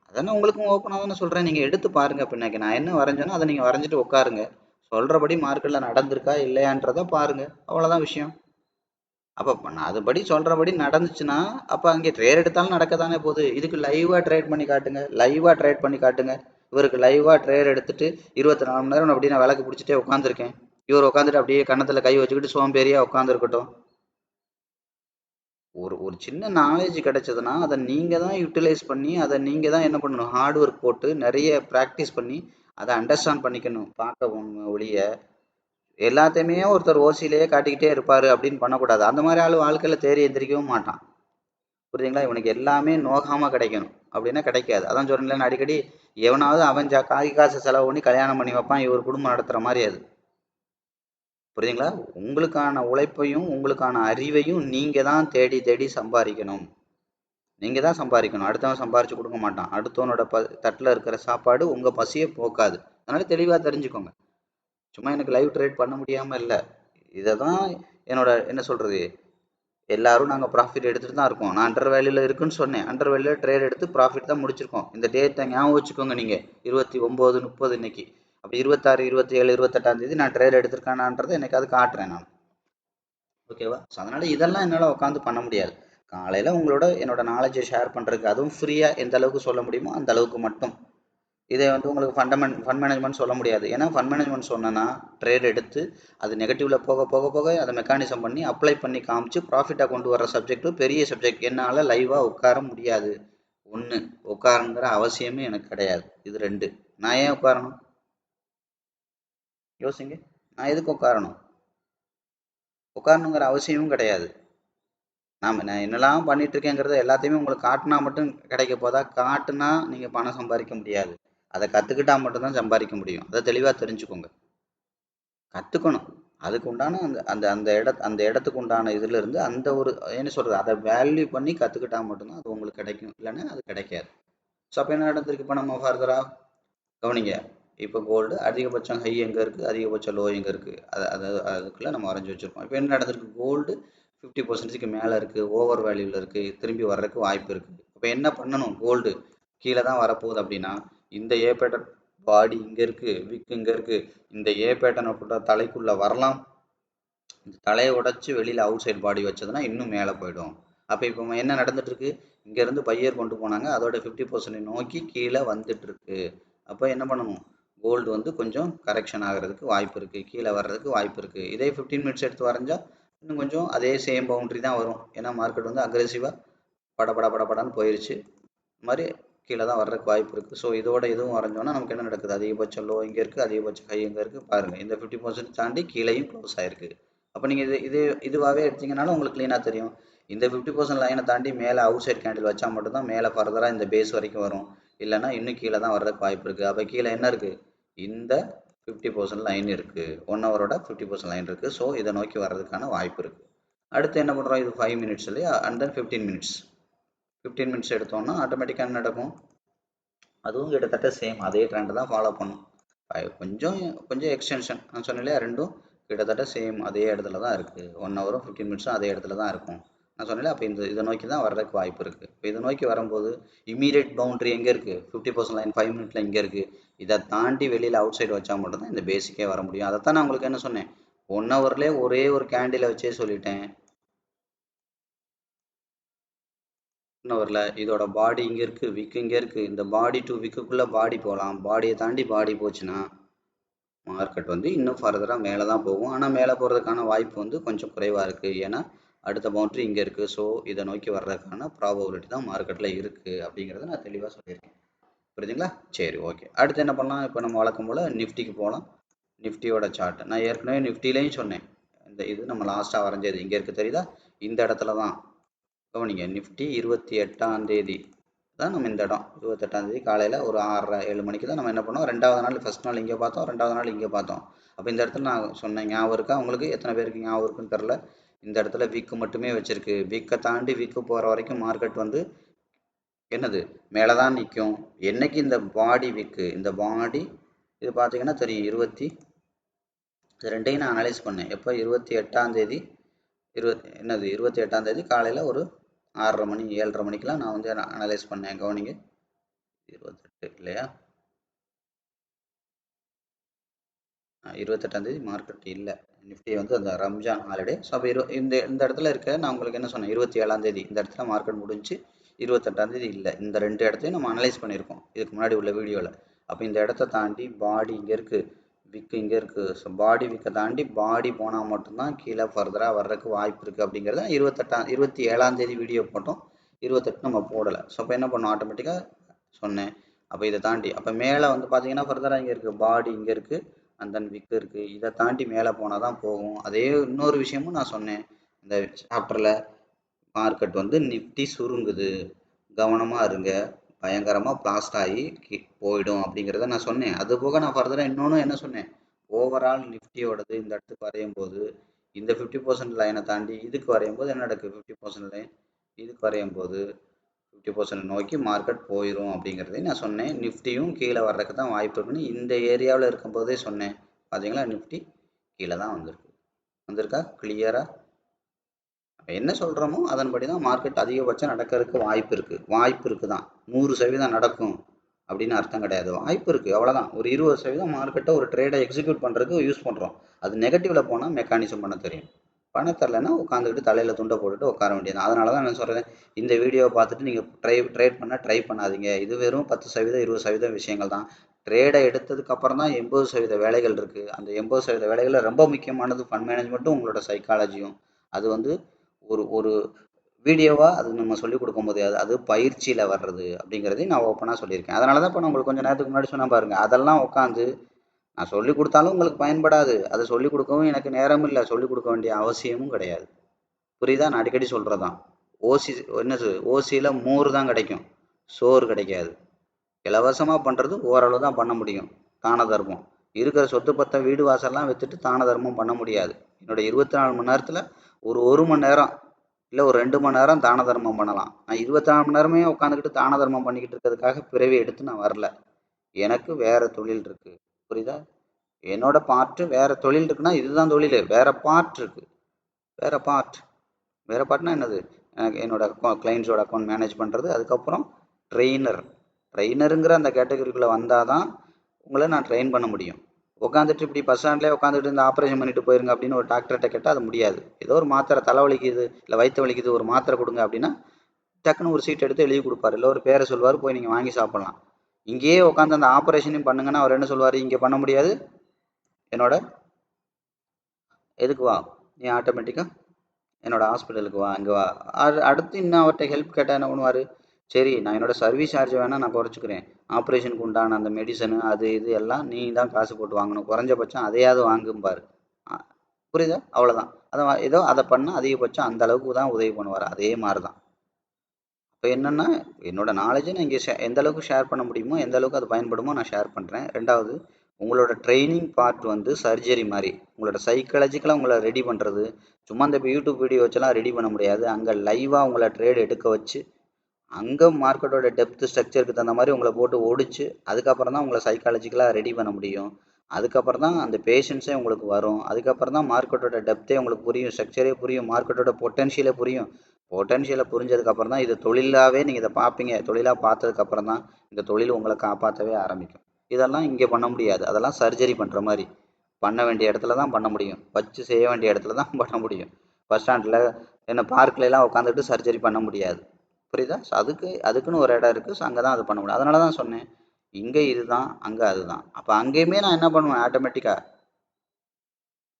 அதானே உங்களுக்கும் ஓப்பனாக தானே சொல்கிறேன். நீங்கள் எடுத்து பாருங்க. பின்னாடி நான் என்ன வரைஞ்சேனோ அதை நீங்கள் வரைஞ்சிட்டு உட்காருங்க. சொல்கிறபடி மார்க்கெட்டில் நடந்திருக்கா இல்லையான்றதை பாருங்க. அவ்வளோதான் விஷயம். அப்போ நான் அதுபடி சொல்கிறபடி நடந்துச்சுன்னா அப்போ அங்கே ட்ரேட் எடுத்தாலும் நடக்க தானே போகுது. இதுக்கு லைவாக ட்ரேட் பண்ணி காட்டுங்க. லைவாக ட்ரேட் பண்ணி காட்டுங்க. இவருக்கு லைவாக ட்ரேட் எடுத்துட்டு 24 மணி நேரம் அப்படி நான் விளக்கு பிடிச்சிட்டே உட்காந்துருக்கேன். இவர் உட்காந்துட்டு அப்படியே கன்னத்தில் கை வச்சுக்கிட்டு சோம்பேறியாக உட்காந்துருக்கட்டும். ஒரு ஒரு சின்ன நாலேஜ் கிடைச்சதுன்னா அதை நீங்கள் தான் யூட்டிலைஸ் பண்ணி அதை நீங்கள் தான் என்ன பண்ணணும், ஹார்ட் ஒர்க் போட்டு நிறைய ப்ராக்டிஸ் பண்ணி அதை அண்டர்ஸ்டாண்ட் பண்ணிக்கணும். பார்க்க ஒழிய எல்லாத்தையுமே ஒருத்தர் ஓசியிலேயே காட்டிக்கிட்டே இருப்பார் அப்படின்னு பண்ணக்கூடாது. அந்த மாதிரி ஆள் வாழ்க்கையில் தேறி எந்திரிக்கவும் மாட்டான். புரியுதுங்களா? இவனுக்கு எல்லாமே நோகாமல் கிடைக்கணும் அப்படின்னா கிடைக்காது. அதான் சொல்றேன் அடிக்கடி, எவனாவது அவன் காசு செலவு பண்ணி கல்யாணம் பண்ணி வைப்பான், இவர் குடும்பம் நடத்துகிற மாதிரி அது. புரியுதுங்களா? உங்களுக்கான உழைப்பையும் உங்களுக்கான அறிவையும் நீங்கள் தான் தேடி தேடி சம்பாதிக்கணும். நீங்கள் தான் சம்பாதிக்கணும். அடுத்தவன் சம்பாரித்து கொடுக்க மாட்டான். அடுத்தவனோட தட்டில் இருக்கிற சாப்பாடு உங்கள் பசியை போக்காது. அதனால் தெளிவாக தெரிஞ்சுக்கோங்க. சும்மா எனக்கு லைவ் ட்ரேட் பண்ண முடியாமல் இல்லை. இதை தான் என்னோட என்ன சொல்கிறது, எல்லாரும் நாங்கள் ப்ராஃபிட் எடுத்துகிட்டு தான் இருக்கோம். நான் அண்டர் வேல்யூவில் இருக்குன்னு சொன்னேன். அண்டர் வேல்யூவில் ட்ரேட் எடுத்து ப்ராஃபிட் தான் முடிச்சிருக்கோம். இந்த டேட்டை ஞாபகம் வச்சுக்கோங்க. நீங்கள் 29, 30 இன்னைக்கு, அப்போ 26, 27, 28 நான் ட்ரேட் எடுத்திருக்கேனான்றதை என்னைக்காவது காட்டுறேன் நான். ஓகேவா? ஸோ அதனால் இதெல்லாம் என்னால் உட்காந்து பண்ண முடியாது. காலையில் உங்களோட என்னோட நாலேஜை ஷேர் பண்ணுறதுக்கு, அதுவும் ஃப்ரீயாக எந்த அளவுக்கு சொல்ல முடியுமோ அந்த அளவுக்கு மட்டும். இதை உங்களுக்கு ஃபண்ட் மேனேஜ்மெண்ட் சொல்ல முடியாது. ஏன்னா ஃபண்ட் மேனேஜ்மெண்ட் சொன்னேன்னா ட்ரேட் எடுத்து அது நெகட்டிவில் போக போக போக அதை மெக்கானிசம் பண்ணி அப்ளை பண்ணி காமிச்சு ப்ராஃபிட்டாக கொண்டு வர சப்ஜெக்ட்டும் பெரிய சப்ஜெக்ட். என்னால் லைவாக உட்கார முடியாது. ஒன்று, உட்காருங்கிற அவசியமே எனக்கு கிடையாது. இது 2. நான் ஏன் உட்காரணும்? யோசிங்க. நான் எதுக்கு உட்காரணும்? உட்காரணுங்கிற அவசியமும் கிடையாது. நான் என்னெல்லாம் பண்ணிட்டு இருக்கேங்கிறத எல்லாத்தையுமே உங்களுக்கு காட்டினா மட்டும் கிடைக்க போதா? காட்டுனா நீங்கள் பணம் சம்பாதிக்க முடியாது. அதை கற்றுக்கிட்டா மட்டும்தான் சம்பாதிக்க முடியும். அதை தெளிவாக தெரிஞ்சுக்கோங்க. கற்றுக்கணும். அதுக்கு உண்டான அந்த அந்த அந்த இடத்துக்கு உண்டான இதிலிருந்து அந்த ஒரு என்ன சொல்கிறது, அதை வேல்யூ பண்ணி கற்றுக்கிட்டா மட்டும்தான் அது உங்களுக்கு கிடைக்கும். இல்லைன்னா அது கிடைக்காது. ஸோ அப்போ என்ன நடந்திருக்கு? இப்போ நம்ம ஃபர்தராக கவனிங்க. இப்போ கோல்டு அதிகபட்சம் ஹை எங்கே இருக்குது, அதிகபட்சம் லோ எங்கே இருக்குது, அதுக்குள்ளே நம்ம வரைஞ்சி வச்சுருக்கோம். இப்போ என்ன நடந்திருக்கு? கோல்டு 50% மேலே இருக்குது, ஓவர் வேல்யூவில் இருக்குது, திரும்பி வர்றதுக்கு வாய்ப்பு இருக்குது. இப்போ என்ன பண்ணணும்? கோல்டு கீழே தான் வரப்போகுது அப்படின்னா இந்த ஏ பேட்டர்ன் பாடி இங்கே இருக்குது, விக் இங்கே இருக்குது, இந்த ஏ பேட்டர்னை போட்ட தலைக்குள்ளே வரலாம். இந்த தலையை உடச்சி வெளியில் அவுட் சைட் பாடி வச்சதுன்னா இன்னும் மேலே போயிடும். அப்போ இப்போ என்ன நடந்துட்டுருக்கு? இங்கேருந்து பையர் கொண்டு போனாங்க, அதோட 50% நோக்கி கீழே வந்துட்டுருக்கு. அப்போ என்ன பண்ணணும்? கோல்டு கொஞ்சம் கரெக்ஷன் ஆகிறதுக்கு வாய்ப்பு இருக்குது, கீழே வர்றதுக்கு வாய்ப்பு இருக்குது. இதே 15 மினிட்ஸ் எடுத்து வரைஞ்சா இன்னும் கொஞ்சம் அதே சேம் பவுண்ட்ரி தான் வரும். ஏன்னா மார்க்கெட் அக்ரெசிவாக படன்னு போயிடுச்சு. இது மாதிரி கீழே தான் வர்றதுக்கு வாய்ப்பு இருக்குது. ஸோ இதோட இதுவும் வரைஞ்சோன்னா நமக்கு என்ன நடக்குது? அதிகபட்சம் லோ இங்கே இருக்குது, அதிகபட்சம் ஹை இங்கே இருக்குது. பாருங்கள், இந்த 50% தாண்டி கீழேயும் க்ளோஸ் ஆகிருக்கு. அப்போ நீங்கள் இதுவாகவே எடுத்தீங்கனாலும் உங்களுக்கு க்ளீனாக தெரியும். இந்த 50% லைனை தாண்டி மேலே அவுட் சைட் கேண்டில் வச்சா மட்டும்தான் மேலே ஃபர்தராக இந்த பேஸ் வரைக்கும் வரும். இல்லைன்னா இன்னும் கீழே தான் வர்றதுக்கு வாய்ப்பு இருக்குது. அப்போ கீழே என்ன இருக்குது? இந்த 50% லைன் இருக்குது, 1 ஹவரோட 50% லைன் இருக்குது. ஸோ இதை நோக்கி வர்றதுக்கான வாய்ப்பு இருக்குது. அடுத்து என்ன பண்ணுறோம்? இது 5 மினிட்ஸ் இல்லையா? And then 15 minutes. 15 மினிட்ஸ் எடுத்தோம்னா ஆட்டோமேட்டிக்காக என்ன நடக்கும்? அதுவும் கிட்டத்தட்ட சேம் அதே ட்ரெண்ட் தான் ஃபாலோ பண்ணும். கொஞ்சம் கொஞ்சம் எக்ஸ்டென்ஷன் நான் சொன்னேன் இல்லையா, ரெண்டும் கிட்டத்தட்ட சேம் அதே இடத்துல தான் இருக்குது. 1 ஹவரும் 15 மினிட்ஸும் அதே இடத்துல தான் இருக்கும். நான் சொன்னேன். அப்போ இதை நோக்கி தான் வர்றதுக்கு வாய்ப்பு இருக்குது. இப்போ இதை நோக்கி வரும்போது இமீடியட் பவுண்ட்ரி எங்கே இருக்குது? 50% லைன் 5 மினிட்ல இங்கே இருக்குது. இதை தாண்டி வெளியில் அவுட் சைடு வச்சா மட்டும்தான் இந்த பேசிக்கே வர முடியும். அதைத்தான் நான் உங்களுக்கு என்ன சொன்னேன், 1 ஹவர்லேயே ஒரே ஒரு கேண்டிலை வச்சே சொல்லிட்டேன். 1 ஹவரில் இதோட பாடி இங்கே இருக்குது, விக் இங்கே இருக்குது. இந்த பாடி டு விக்குள்ளே பாடி போகலாம். பாடியை தாண்டி பாடி போச்சுன்னா மார்க்கெட் இன்னும் ஃபர்தராக மேலே தான் போகும். ஆனால் மேலே போகிறதுக்கான வாய்ப்பு கொஞ்சம் குறைவாக இருக்குது. ஏன்னா அடுத்த பவுண்ட்ரி இங்கே இருக்குது. ஸோ இதை நோக்கி வர்றதுக்கான ப்ராபபிலிட்டி தான் மார்க்கெட்டில் இருக்குது அப்படிங்கிறத நான் தெளிவாக சொல்லியிருக்கேன். புரியுதுங்களா? சரி, ஓகே. அடுத்து என்ன பண்ணலாம்? இப்போ நம்ம வழக்கம் போல் நிஃப்டிக்கு போகலாம். நிஃப்டியோட சார்ட் நான் ஏற்கனவே நிஃப்டிலையும் சொன்னேன். இது நம்ம லாஸ்ட்டாக வரைஞ்சது இங்கே இருக்குது, தெரியுதா? இந்த இடத்துல தான் கவனிங்க. நிஃப்டி 28ஆம் தேதி தான் நம்ம இந்த இடம் 28ஆம் தேதி காலையில் ஒரு 6:30 7 மணிக்கு தான் நம்ம என்ன பண்ணோம், 2வது நாள், ஃபஸ்ட் நாள் இங்கே பார்த்தோம், 2வது நாள் இங்கே பார்த்தோம். அப்போ இந்த இடத்துல நான் சொன்னேன், ஞாபகம் இருக்கா உங்களுக்கு? எத்தனை பேருக்கு ஞாபகம் இருக்குன்னு தெரில. இந்த இடத்துல வீக்கு மட்டுமே வச்சுருக்கு. வீக்கை தாண்டி வீக்கு போகிற வரைக்கும் மார்க்கெட் என்னது மேலே தான் நிற்கும். என்னைக்கு இந்த பாடி வீக்கு, இந்த பாடி இது பார்த்தீங்கன்னா தெரியும். இது ரெண்டையும் நான் அனலைஸ் பண்ணேன். எப்போ? 28ஆம் தேதி 28ஆம் தேதி காலையில் ஒரு 6:30 மணி 7:30 மணிக்கெலாம் நான் அனலைஸ் பண்ணேன். கவனிங்க, 28 இல்லையா? 28ஆம் தேதி மார்க்கெட் இல்லை. நிஃப்டி வந்து அந்த ரம்ஜான் ஹாலிடே. ஸோ அப்போ இந்த இந்த இடத்துல இருக்க நான் உங்களுக்கு என்ன சொன்னேன், 27ஆம் தேதி இந்த இடத்துல மார்க்கெட் முடிஞ்சு 28ஆம் தேதி இல்லை. இந்த 2 இடத்தையும் நம்ம அனலைஸ் பண்ணியிருக்கோம் இதுக்கு முன்னாடி உள்ள வீடியோவில். அப்போ இந்த இடத்த தாண்டி பாடி இங்கே இருக்குது, விக்கு இங்கே இருக்குது. ஸோ பாடி விக்கை தாண்டி பாடி போனால் மட்டும்தான் கீழே ஃபர்தராக வர்றதுக்கு வாய்ப்பு இருக்குது அப்படிங்கிறத 27ஆம் தேதி வீடியோ போட்டோம். 28 நம்ம போடலை. ஸோ அப்போ என்ன பண்ணோம், ஆட்டோமேட்டிக்காக சொன்னேன். அப்போ இதை தாண்டி அப்போ மேலே வந்து பார்த்தீங்கன்னா ஃபர்தராக இங்கே இருக்குது, பாடி இங்கே இருக்குது, அண்ட் தென் விக்கு இருக்குது. இதை தாண்டி மேலே போனால் தான் போகும். அதே இன்னொரு விஷயமும் நான் சொன்னேன் இந்த சாப்டரில், மார்க்கெட் வந்து நிஃப்டி சுருங்குது, கவனமாக இருங்க, பயங்கரமாக பிளாஸ்ட் ஆகி போயிடும் அப்படிங்கிறத நான் சொன்னேன். அது போக நான் ஃபர்தராக இன்னொன்று என்ன சொன்னேன், ஓவரால் நிஃப்டியோடது இந்த இடத்துக்கு வரையும் போது இந்த 50% லைனை தாண்டி இதுக்கு வரையும் போது என்ன நடக்குது, 50% லைன் இதுக்கு வரையும் போது 50% நோக்கி மார்க்கெட் போயிடும் அப்படிங்கிறதையும் நான் சொன்னேன். நிஃப்டியும் கீழே வர்றதுக்கு தான் வாய்ப்பு இருக்குன்னு இந்த ஏரியாவில் இருக்கும்போதே சொன்னேன். பார்த்தீங்களா, நிஃப்டி கீழே தான் வந்திருக்கா கிளியராக. என்ன சொல்கிறோமோ அதன்படி தான் மார்க்கெட் அதிகபட்சம் நடக்கிறதுக்கு வாய்ப்பு இருக்குது தான். 100% நடக்கும் அப்படின்னு அர்த்தம் கிடையாது, வாய்ப்பு இருக்குது, அவ்வளோதான். ஒரு 20% மார்க்கெட்டை ஒரு ட்ரேடை எக்ஸிக்யூட் பண்ணுறதுக்கு யூஸ் பண்ணுறோம். அது நெகட்டிவில் போனால் மெக்கானிசம் பண்ண தெரியும், பண்ண தரலைன்னா உட்காந்துக்கிட்டு தலையில் துண்டை போட்டுட்டு உட்கார வேண்டியது. அதனால தான் நான் சொல்கிறேன், இந்த வீடியோவை பார்த்துட்டு நீங்கள் ட்ரேட் பண்ண ட்ரை பண்ணாதீங்க. இது வெறும் 10% 20% விஷயங்கள் தான். ட்ரேடை எடுத்ததுக்கப்புறம் தான் 80% வேலைகள் இருக்குது. அந்த 80% வேலைகளில் ரொம்ப முக்கியமானது ஃபண்ட் மேனேஜ்மெண்ட்டும் உங்களோட சைக்காலஜியும். அது வந்து ஒரு ஒரு வீடியோவாக அது நம்ம சொல்லிக் கொடுக்க முடியாது, அது பயிற்சியில் வர்றது அப்படிங்கிறதையும் நான் ஓப்பனாக சொல்லியிருக்கேன். அதனால தான் இப்போ நான் உங்களுக்கு கொஞ்சம் நேரத்துக்கு முன்னாடி சொன்னால் பாருங்கள், அதெல்லாம் உட்காந்து நான் சொல்லிக் கொடுத்தாலும் உங்களுக்கு பயன்படாது. அதை சொல்லிக் கொடுக்கவும் எனக்கு நேரம் இல்லை, சொல்லிக் கொடுக்க வேண்டிய அவசியமும் கிடையாது. புரியுதா? நான் அடிக்கடி சொல்கிறது தான். ஓசி என்னது, ஓசியில் மோர் தான் கிடைக்கும், சோறு கிடைக்காது. இலவசமாக பண்ணுறது ஓரளவு தான் பண்ண முடியும், தான தர்மம். இருக்கிற சொத்து பத்தை வீடு வாசல்லாம் விற்றுட்டு தான தர்மம் பண்ண முடியாது. என்னோட 24 மணி நேரத்தில் ஒரு மணி நேரம் இல்லை ஒரு 2 மணி நேரம் தான தர்மம் பண்ணலாம். நான் 24 மணி நேரமே உட்காந்துக்கிட்டு தான தர்மம் பண்ணிக்கிட்டு இருக்கிறதுக்காக பிறவி எடுத்து நான் வரல. எனக்கு வேறு தொழில் இருக்குது, புரியுதா? என்னோட பார்ட்டு வேறு தொழில் இருக்குன்னா இதுதான் தொழில். வேறு பார்ட் இருக்குது, வேறு பார்ட்னா என்னது, எனக்கு என்னோட கிளைண்ட்ஸோட அக்கௌண்ட் மேனேஜ் பண்ணுறது. அதுக்கப்புறம் ட்ரெயினருங்கிற அந்த கேட்டகரிக்குள்ளே வந்தால் தான் உங்களை நான் ட்ரெயின் பண்ண முடியும். உட்காந்துட்டு இப்படி பஸ் ஸ்டாண்ட்லேயே உட்காந்துட்டு இந்த ஆப்ரேஷன் பண்ணிட்டு போயிருங்க அப்படின்னு ஒரு டாக்டர்கிட்ட கேட்டால் அது முடியாது. ஏதோ ஒரு மாத்திரை தலை வலிக்குது இல்லை வயிற்று வலிக்குது, ஒரு மாத்திரை கொடுங்க அப்படின்னா டக்குன்னு ஒரு சீட் எடுத்து எழுதி கொடுப்பாரு, இல்லை ஒரு பேரை சொல்லுவார், போய் நீங்கள் வாங்கி சாப்பிட்லாம். இங்கேயே உட்காந்து அந்த ஆப்ரேஷனையும் பண்ணுங்கன்னா அவர் என்ன சொல்லுவார், இங்கே பண்ண முடியாது, என்னோட எதுக்கு வா, நீ ஆட்டோமேட்டிக்காக என்னோட ஹாஸ்பிட்டலுக்கு வா, அங்கே வா. அடுத்து இன்னும் அவர்கிட்ட ஹெல்ப் கேட்டால் என்ன பண்ணுவார், சரி நான் என்னோட சர்வீஸ் சார்ஜ் வேணால் நான் குறைச்சிக்கிறேன், ஆப்ரேஷனுக்கு உண்டான அந்த மெடிசனு அது இது எல்லாம் நீ தான் காசு போட்டு வாங்கணும், குறைஞ்சபட்சம் அதையாவது வாங்கும்பார். புரியுதா? அவ்வளோதான். அதை ஏதோ அதை பண்ணால் அதிகபட்சம் அந்த அளவுக்கு தான் உதவி பண்ணுவார். அதே மாதிரி தான் இப்போ என்னென்னா, என்னோட நாலேஜை நான் இங்கே எந்த அளவுக்கு ஷேர் பண்ண முடியுமோ, எந்த அளவுக்கு அது பயன்படுமோ நான் ஷேர் பண்ணுறேன். ரெண்டாவது, உங்களோட ட்ரைனிங் பார்ட் வந்து சர்ஜரி மாதிரி, உங்களோட சைக்காலஜிக்கலாக உங்களை ரெடி பண்ணுறது. சும்மா இந்த இப்போ யூடியூப் வீடியோ வச்செல்லாம் ரெடி பண்ண முடியாது. அங்கே லைவாக உங்களை ட்ரேட் எடுக்க வச்சு, அங்கே மார்க்கெட்டோட டெப்த் ஸ்ட்ரக்சருக்கு தகுந்த மாதிரி உங்களை போட்டு ஒடிச்சு, அதுக்கப்புறம் தான் உங்களை சைக்காலஜிக்கலாக ரெடி பண்ண முடியும். அதுக்கப்புறம் தான் அந்த பேஷன்ஸே உங்களுக்கு வரும். அதுக்கப்புறம் தான் மார்க்கெட்டோட டெப்த்தே உங்களுக்கு புரியும், ஸ்ட்ரக்சரே புரியும், மார்க்கெட்டோட பொட்டன்ஷியலே புரியும். பொட்டன்ஷியலை புரிஞ்சதுக்கப்புறம் தான் இதை தொழிலாகவே நீங்கள் இதை பார்ப்பீங்க. தொழிலாக பார்த்ததுக்கப்புறம் தான் இந்த தொழில் உங்களை காப்பாற்றவே ஆரம்பிக்கும். இதெல்லாம் இங்கே பண்ண முடியாது, அதெல்லாம் சர்ஜரி பண்ணுற மாதிரி. பண்ண வேண்டிய இடத்துல தான் பண்ண முடியும், வச்சு செய்ய வேண்டிய இடத்துல தான் பண்ண முடியும். பஸ் ஸ்டாண்டில் என்ன பார்க்லாம் உட்காந்துட்டு சர்ஜரி பண்ண முடியாது, புரியுதா? ஸோ அதுக்குன்னு ஒரு இடம் இருக்குது. ஸோ அங்கே தான் அது பண்ண முடியும். அதனால தான் சொன்னேன், இங்கே இதுதான், அங்கே அதுதான். அப்போ அங்கேயுமே நான் என்ன பண்ணுவேன், ஆட்டோமேட்டிக்காக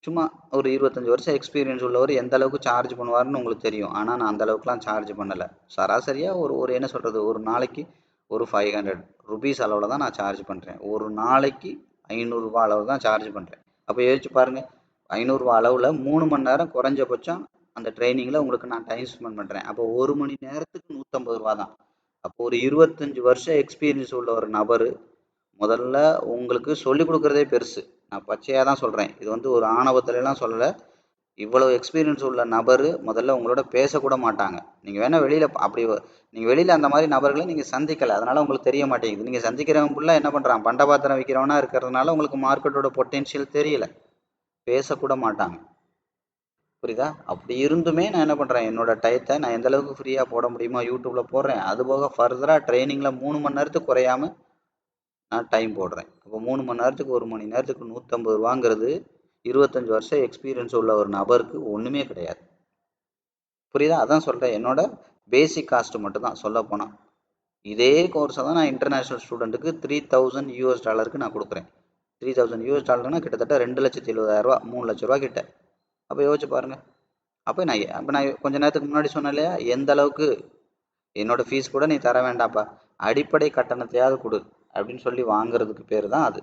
சும்மா ஒரு 25 வருஷம் எக்ஸ்பீரியன்ஸ் உள்ளவர் எந்த அளவுக்கு சார்ஜ் பண்ணுவார்னு உங்களுக்கு தெரியும். ஆனால் நான் அந்த அளவுக்குலாம் சார்ஜ் பண்ணலை. சராசரியாக ஒரு என்ன சொல்கிறது, ஒரு நாளைக்கு ஒரு 500 ருபீஸ் அளவில் தான் நான் சார்ஜ் பண்ணுறேன். ஒரு நாளைக்கு 500 ரூபா அளவு தான் சார்ஜ் பண்ணுறேன். அப்போ யோசிச்சு பாருங்கள், 500 ரூபா அளவில் 3 மணி நேரம் குறைஞ்சபட்சம் அந்த ட்ரைனிங்கில் உங்களுக்கு நான் டைம் ஸ்பெண்ட் பண்ணுறேன். அப்போ 1 மணி நேரத்துக்கு 150 ரூபா தான். அப்போ ஒரு 25 வருஷம் எக்ஸ்பீரியன்ஸ் உள்ள ஒரு நபர் முதல்ல உங்களுக்கு சொல்லிக் கொடுக்குறதே பெருசு. நான் பச்சையாக தான் சொல்கிறேன், இது வந்து ஒரு ஆணவத்திலலாம் சொல்லலை. இவ்வளோ எக்ஸ்பீரியன்ஸ் உள்ள நபர் முதல்ல உங்களோட பேசக்கூட மாட்டாங்க. நீங்கள் வேணால் வெளியில் அப்படி நீங்கள் வெளியில் அந்த மாதிரி நபர்களை நீங்கள் சந்திக்கலை, அதனால் உங்களுக்கு தெரிய மாட்டேங்குது. நீங்கள் சந்திக்கிறவங்க ஃபுல்லாக என்ன பண்ணுறான், பண்டபாத்திரம் விற்கிறவனா இருக்கிறதுனால உங்களுக்கு மார்க்கெட்டோட பொட்டென்ஷியல் தெரியலை, பேசக்கூட மாட்டாங்க. புரியுதா? அப்படி இருந்துமே நான் என்ன பண்ணுறேன், என்னோட டயத்தை நான் எந்த அளவுக்கு ஃப்ரீயாக போட முடியுமோ யூடியூப்பில் போடுறேன். அதுபோக ஃபர்தராக ட்ரைனிங்கில் 3 மணி நேரத்துக்கு குறையாமல் நான் டைம் போடுறேன். அப்போ 3 மணி நேரத்துக்கு 1 மணி நேரத்துக்கு 150 ரூபாங்கிறது 25 வருஷம் எக்ஸ்பீரியன்ஸ் உள்ள ஒரு நபருக்கு ஒன்றுமே கிடையாது. புரியுதா? அதான் சொல்கிறேன், என்னோட பேசிக் காஸ்ட்டு மட்டும் தான் சொல்ல போனால். இதே கோர்ஸை தான் நான் இன்டர்நேஷ்னல் ஸ்டூடெண்ட்டுக்கு $3000 நான் கொடுக்குறேன். $3000 கிட்டத்தட்ட 2,70,000 3,00,000 கிட்ட. அப்போ யோசிச்சு பாருங்கள். அப்போ நான் கொஞ்ச நேரத்துக்கு முன்னாடி சொன்னேன் இல்லையா, எந்த அளவுக்கு என்னோட ஃபீஸ் கூட நீ தர வேண்டாம்ப்பா, அடிப்படை கட்டணத்தையாவது கொடு அப்படின்னு சொல்லி வாங்குறதுக்கு பேர் தான் அது.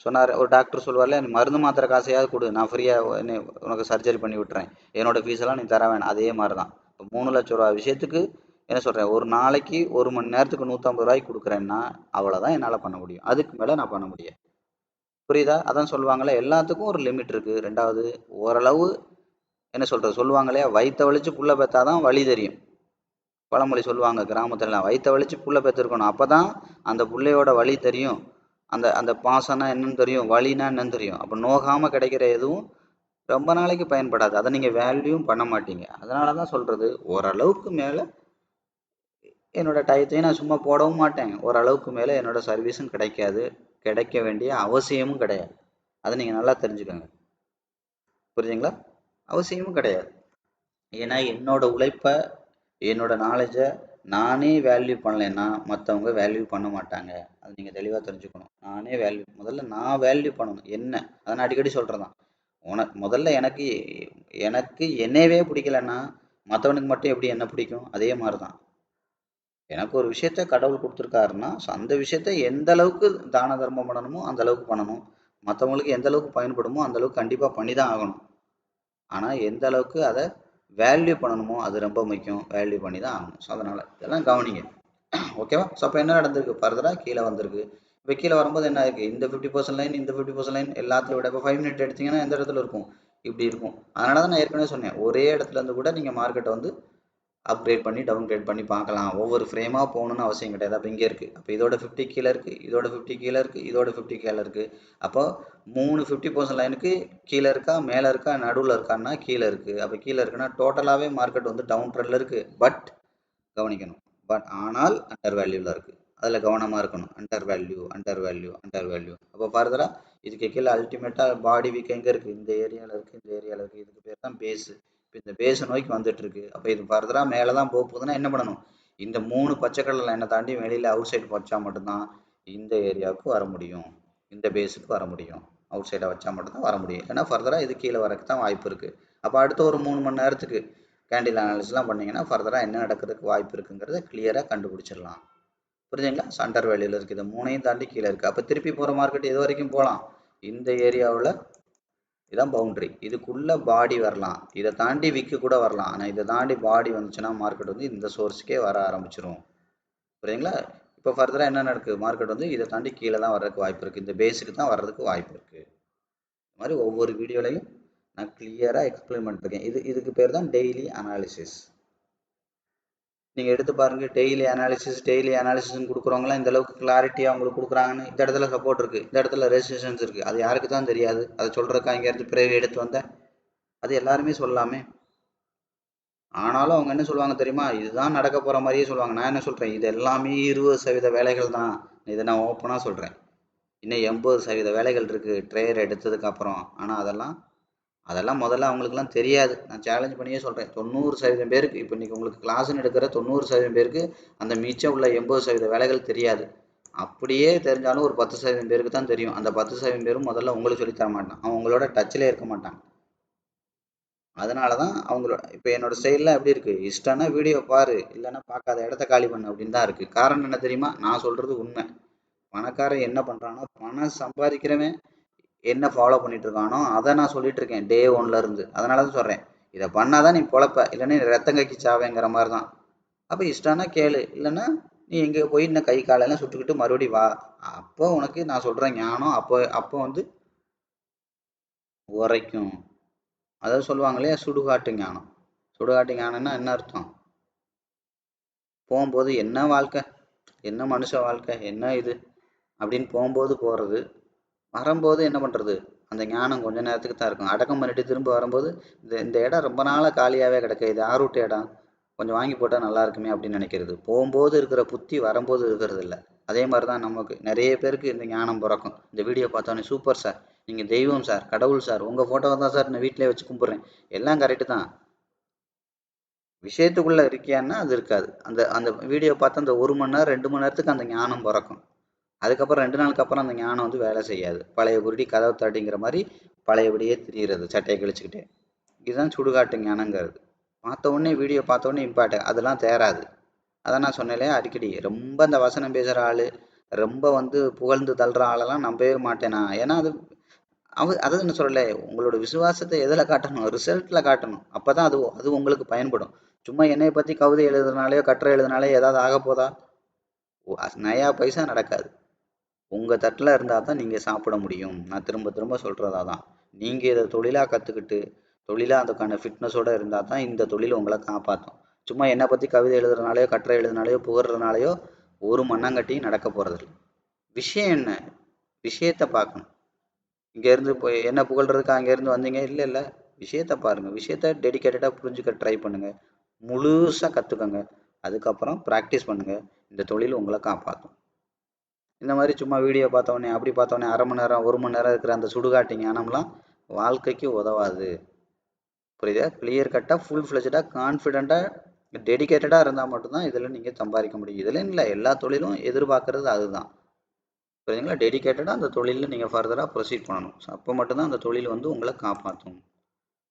சொன்னார் ஒரு டாக்டர் சொல்லுவார்ல, நீ மருந்து மாத்திரை காசையாவது கொடு, நான் ஃப்ரீயாக உனக்கு சர்ஜரி பண்ணி விட்டுறேன், என்னோட ஃபீஸெல்லாம் நீ தர வேணாம். அதே மாதிரி தான் இப்போ 3,00,000 விஷயத்துக்கு என்ன சொல்கிறேன், ஒரு நாளைக்கு 1 மணி நேரத்துக்கு 150 ரூபாய்க்கு கொடுக்குறேன்னா அவ்வளோதான் என்னால் பண்ண முடியும். அதுக்கு மேலே நான் பண்ண முடியாது. புரியுதா? அதான் சொல்லுவாங்களே, எல்லாத்துக்கும் ஒரு லிமிட் இருக்குது. ரெண்டாவது, ஓரளவு என்ன சொல்கிறது சொல்லுவாங்களே, வயிற்ற வலிச்சு புள்ள பெற்றாதான் வலி தெரியும். பழமொழி சொல்லுவாங்க கிராமத்துலலாம், வயிற்ற வலிச்சு புள்ள பெற்றிருக்கணும், அப்போ தான் அந்த பிள்ளையோட வலி தெரியும், அந்த அந்த பாசம்னா என்னன்னு தெரியும், வலினா என்னன்னு தெரியும். அப்போ நோகாமல் கிடைக்கிற எதுவும் ரொம்ப நாளைக்கு பயன்படாது. அதை நீங்கள் வேல்யூவும் பண்ண மாட்டீங்க. அதனால தான் சொல்கிறது, ஓரளவுக்கு மேலே என்னோட டயத்தையும் நான் சும்மா போடவும் மாட்டேன், ஓரளவுக்கு மேலே என்னோட சர்வீஸும் கிடைக்காது, கிடைக்க வேண்டிய அவசியமும் கிடையாது. அதை நீங்கள் நல்லா தெரிஞ்சுக்கோங்க. புரியுதுங்களா? அவசியமும் கிடையாது. ஏன்னா என்னோட உழைப்பை, என்னோட நாலேஜை நானே வேல்யூ பண்ணலைன்னா மற்றவங்க வேல்யூ பண்ண மாட்டாங்க. அது நீங்கள் தெளிவாக தெரிஞ்சுக்கணும். நானே வேல்யூ, முதல்ல நான் வேல்யூ பண்ணணும். என்ன, அதை நான் அடிக்கடி சொல்கிறதான், முதல்ல எனக்கு எனக்கு என்னையவே பிடிக்கலன்னா மற்றவனுக்கு மட்டும் எப்படி என்ன பிடிக்கும்? அதே மாதிரி தான் எனக்கு ஒரு விஷயத்த கடவுள் கொடுத்துருக்காருன்னா அந்த விஷயத்த எந்த அளவுக்கு தான தர்மம் பண்ணணுமோ அந்த அளவுக்கு பண்ணணும். மற்றவங்களுக்கு எந்த அளவுக்கு பயன்படுமோ அந்த அளவுக்கு கண்டிப்பாக பண்ணி தான் ஆகணும். ஆனால் எந்த அளவுக்கு அதை வேல்யூ பண்ணணுமோ அது ரொம்ப முக்கியம். வேல்யூ பண்ணி தான் ஆகணும். ஸோ அதனால் இதெல்லாம் கவனிங்க. ஓகேவா? ஸோ அப்போ என்ன நடந்திருக்கு, ஃபர்தராக கீழே வந்திருக்கு. இப்போ கீழே வரும்போது என்ன இருக்குது, இந்த 50% லைன், இந்த 50% லைன் எல்லாத்தையும் விட இப்போ 5 மினிட் எடுத்திங்கன்னா எந்த இடத்துல இருக்கும், இப்படி இருக்கும். அதனால தான் நான் ஏற்கனவே சொன்னேன், ஒரே இடத்துல இருந்து கூட நீங்கள் மார்க்கெட்டை வந்து அப்கிரேட் பண்ணி டவுன்கிரேட் பண்ணி பார்க்கலாம். ஒவ்வொரு ஃப்ரேமாக போகணுன்னு அவசியம் கிடையாது. அப்போ இங்கே இருக்குது, அப்போ இதோட 50 கீழே இருக்குது, இதோட 50 கீழே இருக்குது, இதோட 50 கீழே இருக்குது. அப்போ 3 50% லைனுக்கு கீழே இருக்கா, மேலே இருக்கா, நடுவில் இருக்கான்னா கீழே இருக்குது. அப்போ கீழே இருக்குன்னா டோட்டலாகவே மார்க்கெட் வந்து டவுன் ட்ரெண்டில் இருக்குது. பட் கவனிக்கணும், பட் ஆனால் அண்டர் வேல்யூவில் இருக்குது. அதில் கவனமாக இருக்கணும். Under value, under value, under value. அப்போ ஃபர்தராக இதுக்கு கீழே அல்டிமேட்டாக பாடி வீக் எங்கே இருக்குது, இந்த ஏரியாவில் இருக்குது, இந்த ஏரியாவில் இருக்குது. இதுக்கு பேர் தான் பேஸு. இப்போ இந்த பேஸை நோக்கி வந்துட்டுருக்கு. அப்போ இது ஃபர்தராக மேலே தான் போக போகுதுன்னா என்ன பண்ணணும், இந்த 3 பச்சை கலர் லைனை தாண்டி வெளியில் அவுட் சைடு வச்சா மட்டும்தான் இந்த ஏரியாவுக்கு வர முடியும், இந்த பேஸுக்கு வர முடியும். அவுட் சைடாக வச்சா மட்டும்தான் வர முடியும். ஏன்னா ஃபர்தராக இது கீழே வரக்கு தான் வாய்ப்பு இருக்குது. அப்போ அடுத்த ஒரு 3 மணி நேரத்துக்கு கேண்டில் அனாலிசிஸ்லாம் பண்ணிங்கன்னா ஃபர்தராக என்ன நடக்கிறதுக்கு வாய்ப்பு இருக்குங்கிறத கிளியராக கண்டுபிடிச்சிடலாம். புரியுதுங்களா? அண்டர் வேல்யூவில் இருக்குது, இந்த 3ஐயும் தாண்டி கீழே இருக்குது. அப்போ திருப்பி போகிற மார்க்கெட் எது வரைக்கும் போகலாம், இந்த ஏரியாவில் இதான் பவுண்ட்ரி, இதுக்குள்ளே பாடி வரலாம், இதை தாண்டி விக்கு கூட வரலாம். ஆனால் இதை தாண்டி பாடி வந்துச்சுன்னா மார்க்கெட் வந்து இந்த சோர்ஸுக்கே வர ஆரம்பிச்சிரும். புரியுதுங்களா? இப்போ ஃபர்தராக என்ன நடக்குது, மார்க்கெட் வந்து இதை தாண்டி கீழே தான் வர்றதுக்கு வாய்ப்பு இருக்குது, இந்த பேஸுக்கு தான் வர்றதுக்கு வாய்ப்பு இருக்குது. இது மாதிரி ஒவ்வொரு வீடியோலையும் நான் கிளியராக எக்ஸ்பிளைன் பண்ணிருக்கேன். இதுக்கு பேர் தான் டெய்லி அனாலிசிஸ். நீங்கள் எடுத்து பாருங்கள், டெய்லி அனாலிசிஸ்ன்னு கொடுக்குறவங்களாம் இந்த அளவுக்கு கிளாரிட்டியாக அவங்களுக்கு கொடுக்குறாங்கன்னு. இந்த இடத்துல சப்போர்ட் இருக்குது, இந்த இடத்துல ரெசிஸ்டன்ஸ் இருக்குது, அது யாருக்கு தான் தெரியாது? அதை சொல்கிறக்கா இங்கேருந்து பிறகு எடுத்து வந்தேன்? அது எல்லாருமே சொல்லலாமே. ஆனாலும் அவங்க என்ன சொல்லுவாங்க தெரியுமா, இதுதான் நடக்க போகிற மாதிரியே சொல்லுவாங்க. நான் என்ன சொல்கிறேன், இது எல்லாமே 20% வேலைகள் தான். இதை நான் ஓப்பனாக சொல்கிறேன். இன்னும் 80% வேலைகள் இருக்குது ட்ரேயர் எடுத்ததுக்கப்புறம். ஆனால் அதெல்லாம் முதல்ல அவங்களுக்குலாம் தெரியாது. நான் சேலஞ்ச் பண்ணியே சொல்கிறேன், 90% பேருக்கு, இப்போ இன்றைக்கி உங்களுக்கு கிளாஸ்ன்னு எடுக்கிற 90% பேருக்கு அந்த மிச்சம் உள்ள 80% வேலைகள் தெரியாது. அப்படியே தெரிஞ்சாலும் ஒரு 10% பேருக்கு தான் தெரியும். அந்த 10% பேரும் முதல்ல உங்களுக்கு சொல்லித்தர மாட்டான், அவன் உங்களோட டச்சில் இருக்க மாட்டான். அதனால தான் அவங்களோட இப்போ என்னோட ஸ்டைல்லாம் எப்படி இருக்குது, இஷ்டம்னா வீடியோ பாரு, இல்லைன்னா பார்க்காத இடத்த காலி பண்ணு அப்படின்னு தான் இருக்குது. காரணம் என்ன தெரியுமா, நான் சொல்கிறது உண்மை. பணக்காரன் என்ன பண்ணுறானோ, பணம் சம்பாதிக்கிறவன் என்ன ஃபாலோ பண்ணிட்டு இருக்கானோ அதை நான் சொல்லிட்டு இருக்கேன் டே 1ல இருந்து. அதனால தான் சொல்கிறேன், இதை பண்ணாதான் நீ பொழப்ப, இல்லைன்னா நீ ரத்தம் கக்கி சாவேங்கிற மாதிரி தான். அப்போ இஷ்டம்னா கேளு, இல்லைன்னா நீ எங்கே போய் இன்னும் கை காலெல்லாம் சுட்டுக்கிட்டு மறுபடி வா. அப்போ உனக்கு நான் சொல்கிறேன் ஞானம் அப்போ அப்போ வந்து உரைக்கும். அதாவது சொல்லுவாங்களே சுடுகாட்டு ஞானம். சுடுகாட்டு ஞானம்னா என்ன அர்த்தம், போகும்போது என்ன வாழ்க்கை, என்ன மனுஷ வாழ்க்கை, என்ன இது அப்படின்னு போகும்போது போகிறது, வரும்போது என்ன பண்ணுறது, அந்த ஞானம் கொஞ்ச நேரத்துக்கு தான் இருக்கும். அடக்கம் பண்ணிட்டு திரும்ப வரும்போது இந்த இடம் ரொம்ப நாளாக காலியாகவே கிடக்கு, இது யார் விட்ட இடம், கொஞ்சம் வாங்கி போட்டால் நல்லா இருக்குமே அப்படின்னு நினைக்கிறது. போகும்போது இருக்கிற புத்தி வரும்போது இருக்கிறது இல்லை. அதே மாதிரி தான் நமக்கு நிறைய பேருக்கு இந்த ஞானம் பிறக்கும். இந்த வீடியோ பார்த்தோன்னே சூப்பர் சார், நீங்கள் தெய்வம் சார், கடவுள் சார், உங்கள் ஃபோட்டோவை தான் சார் நான் வீட்டிலே வச்சு கும்பிட்றேன், எல்லாம் கரெக்டு தான். விஷயத்துக்குள்ளே இருக்கியான்னா அது இருக்காது. அந்த அந்த வீடியோ பார்த்து அந்த 1 மணி நேரம் 2 மணி நேரத்துக்கு அந்த ஞானம் பிறக்கும். அதுக்கப்புறம் 2 நாளுக்கு அப்புறம் அந்த ஞானம் வந்து வேலை செய்யாது. பழைய குருடி கதவை தட்டிங்கிற மாதிரி பழையபடியே திரியிறது சட்டையை கிழிச்சுக்கிட்டே. இதுதான் சுடுகாட்டு ஞானங்கிறது. பார்த்த உடனே வீடியோ பார்த்த உடனே இம்பார்ட் அதெல்லாம் தேராது. அதான் நான் சொன்னேன் அடிக்கடி, ரொம்ப அந்த வசனம் பேசுகிற ஆள், ரொம்ப வந்து புகழ்ந்து தள்ளுற ஆளெல்லாம் நம்பவே மாட்டேன் நான். ஏன்னா அது அதாவது என்ன சொல்லலை, உங்களோட விசுவாசத்தை எதில் காட்டணும், ரிசல்ட்டில் காட்டணும். அப்போ தான் அது அது உங்களுக்கு பயன்படும். சும்மா என்னை பற்றி கவிதை எழுதுனாலையோ கட்டுரை எழுதுனாலையோ ஏதாவது ஆக போதா? நயா பைசா நடக்காது. உங்கள் தட்டில் இருந்தால் தான் நீங்கள் சாப்பிட முடியும். நான் திரும்ப திரும்ப சொல்கிறதா தான். நீங்கள் இதை தொழிலாக கற்றுக்கிட்டு தொழிலாக அதுக்கான ஃபிட்னஸோடு இருந்தால் தான் இந்த தொழில் உங்களை காப்பாற்றும். சும்மா என்னை பற்றி கவிதை எழுதுறதுனாலையோ கட்டுரை எழுதுனாலையோ புகழ்றதுனாலையோ ஒரு மண்ணாங்கட்டியும் நடக்க போகிறதில்ல. விஷயம் என்ன, விஷயத்தை பார்க்கணும். இங்கேருந்து போய் என்ன புகழ்றதுக்கு அங்கேருந்து வந்தீங்க, இல்லை இல்லை, விஷயத்தை பாருங்கள். விஷயத்தை டெடிக்கேட்டடாக புரிஞ்சுக்க ட்ரை பண்ணுங்கள், முழுசாக கற்றுக்கோங்க. அதுக்கப்புறம் ப்ராக்டிஸ் பண்ணுங்கள். இந்த தொழில் உங்களை காப்பாற்றும். இந்த மாதிரி சும்மா வீடியோ பார்த்தோன்னே அப்படி பார்த்தோன்னே 1/2 மணி நேரம் 1 மணி நேரம் இருக்கிற அந்த சுடுகாட்டு ஞானம்லாம் வாழ்க்கைக்கு உதவாது. புரியுதா? கிளியர் கட்டாக ஃபுல் ஃப்ளெஜ்டாக கான்ஃபிடெண்ட்டாக டெடிக்கேட்டடாக இருந்தால் மட்டும்தான் இதில் நீங்கள் சம்பாதிக்க முடியும். இதில் இல்லை, எல்லா தொழிலும் எதிர்பார்க்கறது அதுதான். புரியுதுங்களா? டெடிக்கேட்டடாக அந்த தொழிலில் நீங்கள் ஃபர்தராக ப்ரொசீட் பண்ணணும். ஸோ அப்போ மட்டும்தான் அந்த தொழில் வந்து உங்களை காப்பாற்றும்.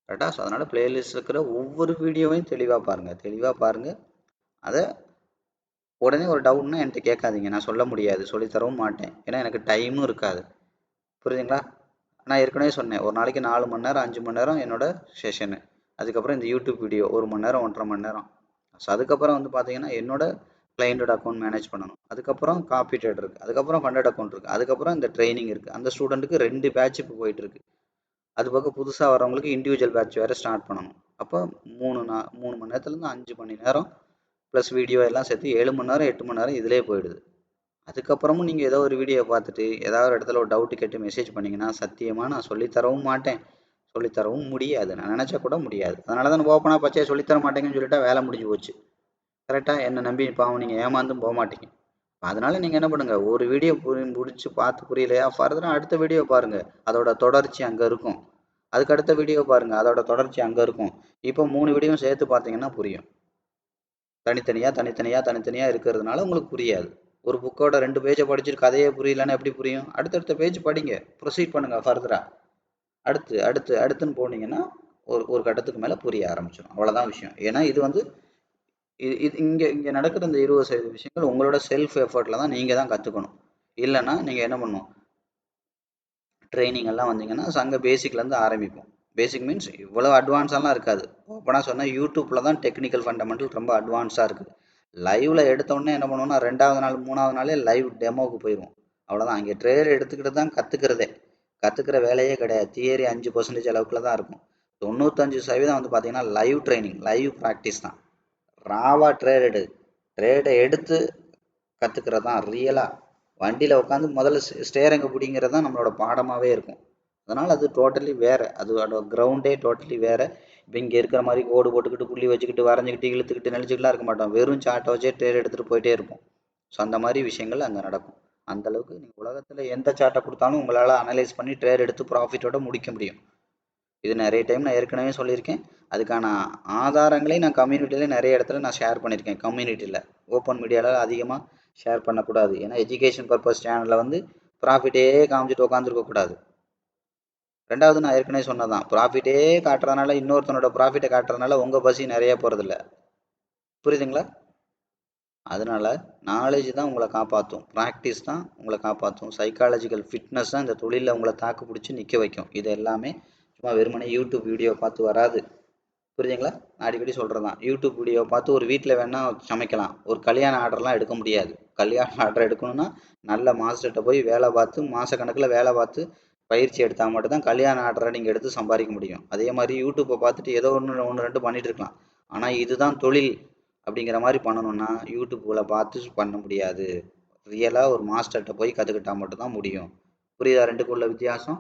கரெக்டாக? ஸோ அதனால் பிளேலிஸ்ட் இருக்கிற ஒவ்வொரு வீடியோவையும் தெளிவாக பாருங்கள். அதை உடனே ஒரு டவுட்னா என்கிட்ட கேட்காதீங்க, நான் சொல்ல முடியாது, சொல்லித்தரவும் மாட்டேன். ஏன்னா எனக்கு டைமும் இருக்காது. புரியுதுங்களா? நான் ஏற்கனவே சொன்னேன், ஒரு நாளைக்கு 4 மணி நேரம் 5 மணி நேரம் என்னோட செஷனு. அதுக்கப்புறம் இந்த யூடியூப் வீடியோ 1 மணி நேரம் 1.5 மணி நேரம். ஸோ அதுக்கப்புறம் வந்து பார்த்தீங்கன்னா என்னோட கிளையண்டோட அக்கௌண்ட் மேனேஜ் பண்ணணும். அதுக்கப்புறம் காப்பி ட்ரேட் இருக்குது, அதுக்கப்புறம் ஃபண்டட் அக்கௌண்ட் இருக்குது, அதுக்கப்புறம் இந்த ட்ரைனிங் இருக்குது. அந்த ஸ்டூடெண்ட்டுக்கு 2 பேட்ச் இப்போ போயிட்டுருக்கு. அது பக்கம் புதுசாக வரவங்களுக்கு இண்டிவிஜுவல் பேட்ச் வேறு ஸ்டார்ட் பண்ணணும். அப்போ 3 மணி நேரத்துலேருந்து 5 மணி நேரம் ப்ளஸ் வீடியோ எல்லாம் சேர்த்து 7 மணி நேரம் 8 மணி நேரம் இதிலே போயிடுது. அதுக்கப்புறமும் நீங்கள் ஏதோ ஒரு வீடியோ பார்த்துட்டு ஏதாவது ஒரு இடத்துல ஒரு டவுட்டு கேட்டு மெசேஜ் பண்ணிங்கன்னா சத்தியமாக நான் சொல்லித்தரவும் மாட்டேன், சொல்லித்தரவும் முடியாது. நான் நினச்சா கூட முடியாது. அதனால தான் ஓப்பனாக பச்சையாக சொல்லித்தர மாட்டேங்கன்னு சொல்லிட்டா வேலை முடிஞ்சு போச்சு. கரெக்டாக? என்னை நம்பி பாவம் நீங்கள் ஏமாந்தும் போக மாட்டீங்க. அதனால நீங்கள் என்ன பண்ணுங்கள், ஒரு வீடியோ முடிச்சு பார்த்து புரியலையா, ஃபர்தராக அடுத்த வீடியோ பாருங்கள், அதோட தொடர்ச்சி அங்கே இருக்கும். அதுக்கு அடுத்த வீடியோ பாருங்கள், அதோட தொடர்ச்சி அங்கே இருக்கும். இப்போ 3 வீடியோ சேர்த்து பார்த்தீங்கன்னா புரியும். தனித்தனியாக இருக்கிறதுனால உங்களுக்கு புரியாது. ஒரு புக்கோட 2 பேஜை படிச்சுட்டு கதையே புரியலன்னா எப்படி புரியும்? அடுத்தடுத்த பேஜ் படிங்க, ப்ரொசீட் பண்ணுங்கள் ஃபர்தராக. அடுத்துன்னு போனீங்கன்னா ஒரு ஒரு கட்டத்துக்கு மேலே புரிய ஆரம்பிச்சிடும். அவ்வளோதான் விஷயம். ஏன்னா இது வந்து இது இங்கே நடக்கிற இந்த 20% விஷயங்கள் உங்களோட செல்ஃப் எஃபர்ட்டில் தான் நீங்கள் தான் கற்றுக்கணும். இல்லைன்னா நீங்கள் என்ன பண்ணணும், ட்ரைனிங் எல்லாம் வந்தீங்கன்னா சங்க பேசிக்லேருந்து ஆரம்பிப்போம். பேசிக் மீன்ஸ் இவ்வளோ அட்வான்ஸாலாம் இருக்காது. ஓப்பனாக சொன்னால் யூடியூப்பில் தான் டெக்னிக்கல் ஃபண்டமெண்டல் ரொம்ப அட்வான்ஸாக இருக்குது. லைவில் எடுத்தோடனே என்ன பண்ணுவோம்னா 2வது நாள் 3வது நாளே லைவ் டெமோவுக்கு போயிடுவோம். அவ்வளோதான். அங்கே ட்ரேட் எடுத்துக்கிட்டு தான் கற்றுக்கிறதே. கற்றுக்கிற வேலையே கிடையாது. தியரி 5% அளவுக்குள்ள தான் இருக்கும். 95% வந்து பார்த்தீங்கன்னா லைவ் ட்ரைனிங், லைவ் ப்ராக்டிஸ் தான். ராவா ட்ரேடை எடுத்து கற்றுக்கிறது தான் ரியலாக. வண்டியில் உட்காந்து முதல்ல ஸ்டேரிங்கை பிடிங்கிறது தான் நம்மளோட பாடமாகவே இருக்கும். அதனால் அது டோட்டலி வேறு, அதோட கிரவுண்டே டோட்டலி வேறு. இப்போ இங்கே இருக்கிற மாதிரி கோடு போட்டுக்கிட்டு புள்ளி வச்சுக்கிட்டு வரைஞ்சிக்கிட்டு இழுத்துக்கிட்டு நெளிச்சுக்கிட்டுலாம் இருக்க மாட்டோம். வெறும் சாட்டை வச்சே ட்ரேட் எடுத்துகிட்டு போயிட்டே இருப்போம். ஸோ அந்த மாதிரி விஷயங்கள் அங்கே நடக்கும். அந்தளவுக்கு நீங்கள் உலகத்தில் எந்த சார்ட்டை கொடுத்தாலும் உங்களால் அனலைஸ் பண்ணி ட்ரேட் எடுத்து ப்ராஃபிட்டோட முடிக்க முடியும். இது நிறைய டைம் நான் ஏற்கனவே சொல்லியிருக்கேன். அதுக்கான ஆதாரங்களையும் நான் கம்யூனிட்டியில் நிறைய இடத்துல நான் ஷேர் பண்ணியிருக்கேன். கம்யூனிட்டியில் ஓப்பன் மீடியாவில் அதிகமாக ஷேர் பண்ணக்கூடாது. ஏன்னா எஜுகேஷன் பர்பஸ் சேனலில் வந்து ப்ராஃபிட்டே காமிச்சிட்டு உட்காந்துருக்கக்கூடாது. 2வது நான் ஏற்கனவே சொன்னதான், ப்ராஃபிட்டே காட்டுறதுனால இன்னொருத்தனோட ப்ராஃபிட்டை காட்டுறதுனால உங்கள் பசி நிறைய போகிறதில்ல. புரியுதுங்களா? அதனால் நாலேஜ் தான் உங்களை காப்பாற்றும், ப்ராக்டிஸ் தான் உங்களை காப்பாற்றும், சைக்காலஜிக்கல் ஃபிட்னஸ் தான் இந்த தொழிலில் உங்களை தாக்கு பிடிச்சி நிற்க வைக்கும். இது எல்லாமே சும்மா வெறுமனே யூடியூப் வீடியோ பார்த்து வராது. புரியுதுங்களா? நான் அடிக்கடி சொல்கிறது தான், யூடியூப் வீடியோ பார்த்து ஒரு வீட்டில் வேணால் சமைக்கலாம், ஒரு கல்யாண ஆர்டர்லாம் எடுக்க முடியாது. கல்யாண ஆர்டர் எடுக்கணும்னா நல்ல மாஸ்டர்கிட்ட போய் வேலை பார்த்து மாதக்கணக்கில் வேலை பார்த்து பயிற்சி எடுத்தால் மட்டும்தான் கல்யாண ஆர்டரை நீங்கள் எடுத்து சம்பாதிக்க முடியும். அதே மாதிரி யூடியூப்பை பார்த்துட்டு ஏதோ ஒன்று 2 பண்ணிகிட்டு இருக்கலாம். ஆனால் இதுதான் தொழில் அப்படிங்கிற மாதிரி பண்ணணும்னா யூடியூப்பில் பார்த்து பண்ண முடியாது. ரியலாக ஒரு மாஸ்டர்கிட்ட போய் கற்றுக்கிட்டா மட்டும்தான் முடியும். புரியுதா 2க்கும் உள்ள வித்தியாசம்?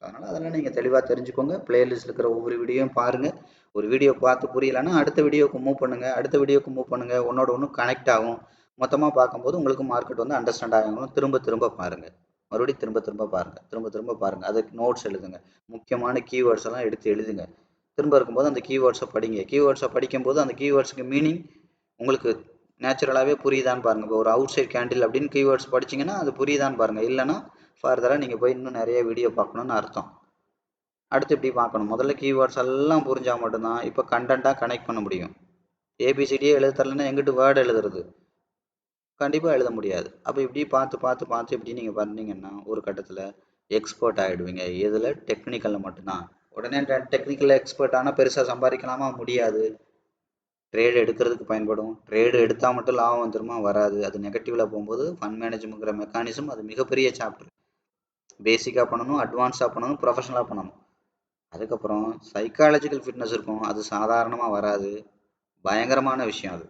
அதனால் அதெல்லாம் நீங்கள் தெளிவாக தெரிஞ்சுக்கோங்க. பிளேலிஸ்ட்டில் இருக்கிற ஒவ்வொரு வீடியோவும் பாருங்கள். ஒரு வீடியோ பார்த்து புரியலைன்னா அடுத்த வீடியோக்கு மூவ் பண்ணுங்கள், அடுத்த வீடியோக்கு மூவ் பண்ணுங்கள். ஒன்னோட ஒன்று கனெக்ட் ஆகும். மொத்தமாக பார்க்கும்போது உங்களுக்கு மார்க்கெட் வந்து அண்டர்ஸ்டாண்ட் ஆகணும். திரும்ப திரும்ப பாருங்கள், மறுபடியும் திரும்ப திரும்ப பாருங்கள், திரும்ப திரும்ப பாருங்கள். அதுக்கு நோட்ஸ் எழுதுங்க, முக்கியமான கீவேர்ட்ஸ் எல்லாம் எடுத்து எழுதுங்க. திரும்ப இருக்கும்போது அந்த கீவேர்ட்ஸை படிங்க. கீவேர்ட்ஸை படிக்கும்போது அந்த கீவேர்ட்ஸுக்கு மீனிங் உங்களுக்கு நேச்சுரலாகவே புரியுதான்னு பாருங்கள். இப்போ ஒரு அவுட் சைட் கேண்டில் அப்படின்னு கீவேர்ட்ஸ் படிச்சிங்கன்னா அது புரியுதான்னு பாருங்கள். இல்லைன்னா ஃபர்தராக நீங்கள் போய் இன்னும் நிறைய வீடியோ பார்க்கணுன்னு அர்த்தம். அடுத்து இப்படி பார்க்கணும். முதல்ல கீவேர்ட்ஸ் எல்லாம் புரிஞ்சால் மட்டும்தான் இப்போ கண்டென்ட்டாக கனெக்ட் பண்ண முடியும். ஏபிசிடியே எழுத தரலன்னா எங்கிட்டு வேர்டு எழுதுறது? கண்டிப்பாக எழுத முடியாது. அப்போ இப்படி பார்த்து பார்த்து பார்த்து இப்படி நீங்கள் பண்ணீங்கன்னா ஒரு கட்டத்தில் எக்ஸ்பர்ட் ஆகிடுவீங்க. இதில் டெக்னிக்கலில் மட்டும்தான். உடனே டெக்னிக்கல் எக்ஸ்பர்ட் ஆனால் பெருசாக சம்பாதிக்கலாமா? முடியாது. ட்ரேடு எடுக்கிறதுக்கு பயன்படும். ட்ரேடு எடுத்தால் மட்டும் லாபம் வந்துருமா? வராது. அது நெகட்டிவில் போகும்போது ஃபண்ட் மேனேஜ்மெண்ட்ங்கிற மெக்கானிசம் அது மிகப்பெரிய சாப்டர். பேசிக்காக பண்ணணும், அட்வான்ஸாக பண்ணணும், ப்ரொஃபஷனலாக பண்ணணும். அதுக்கப்புறம் சைக்காலஜிக்கல் ஃபிட்னஸ் இருக்கும். அது சாதாரணமாக வராது, பயங்கரமான விஷயம் அது.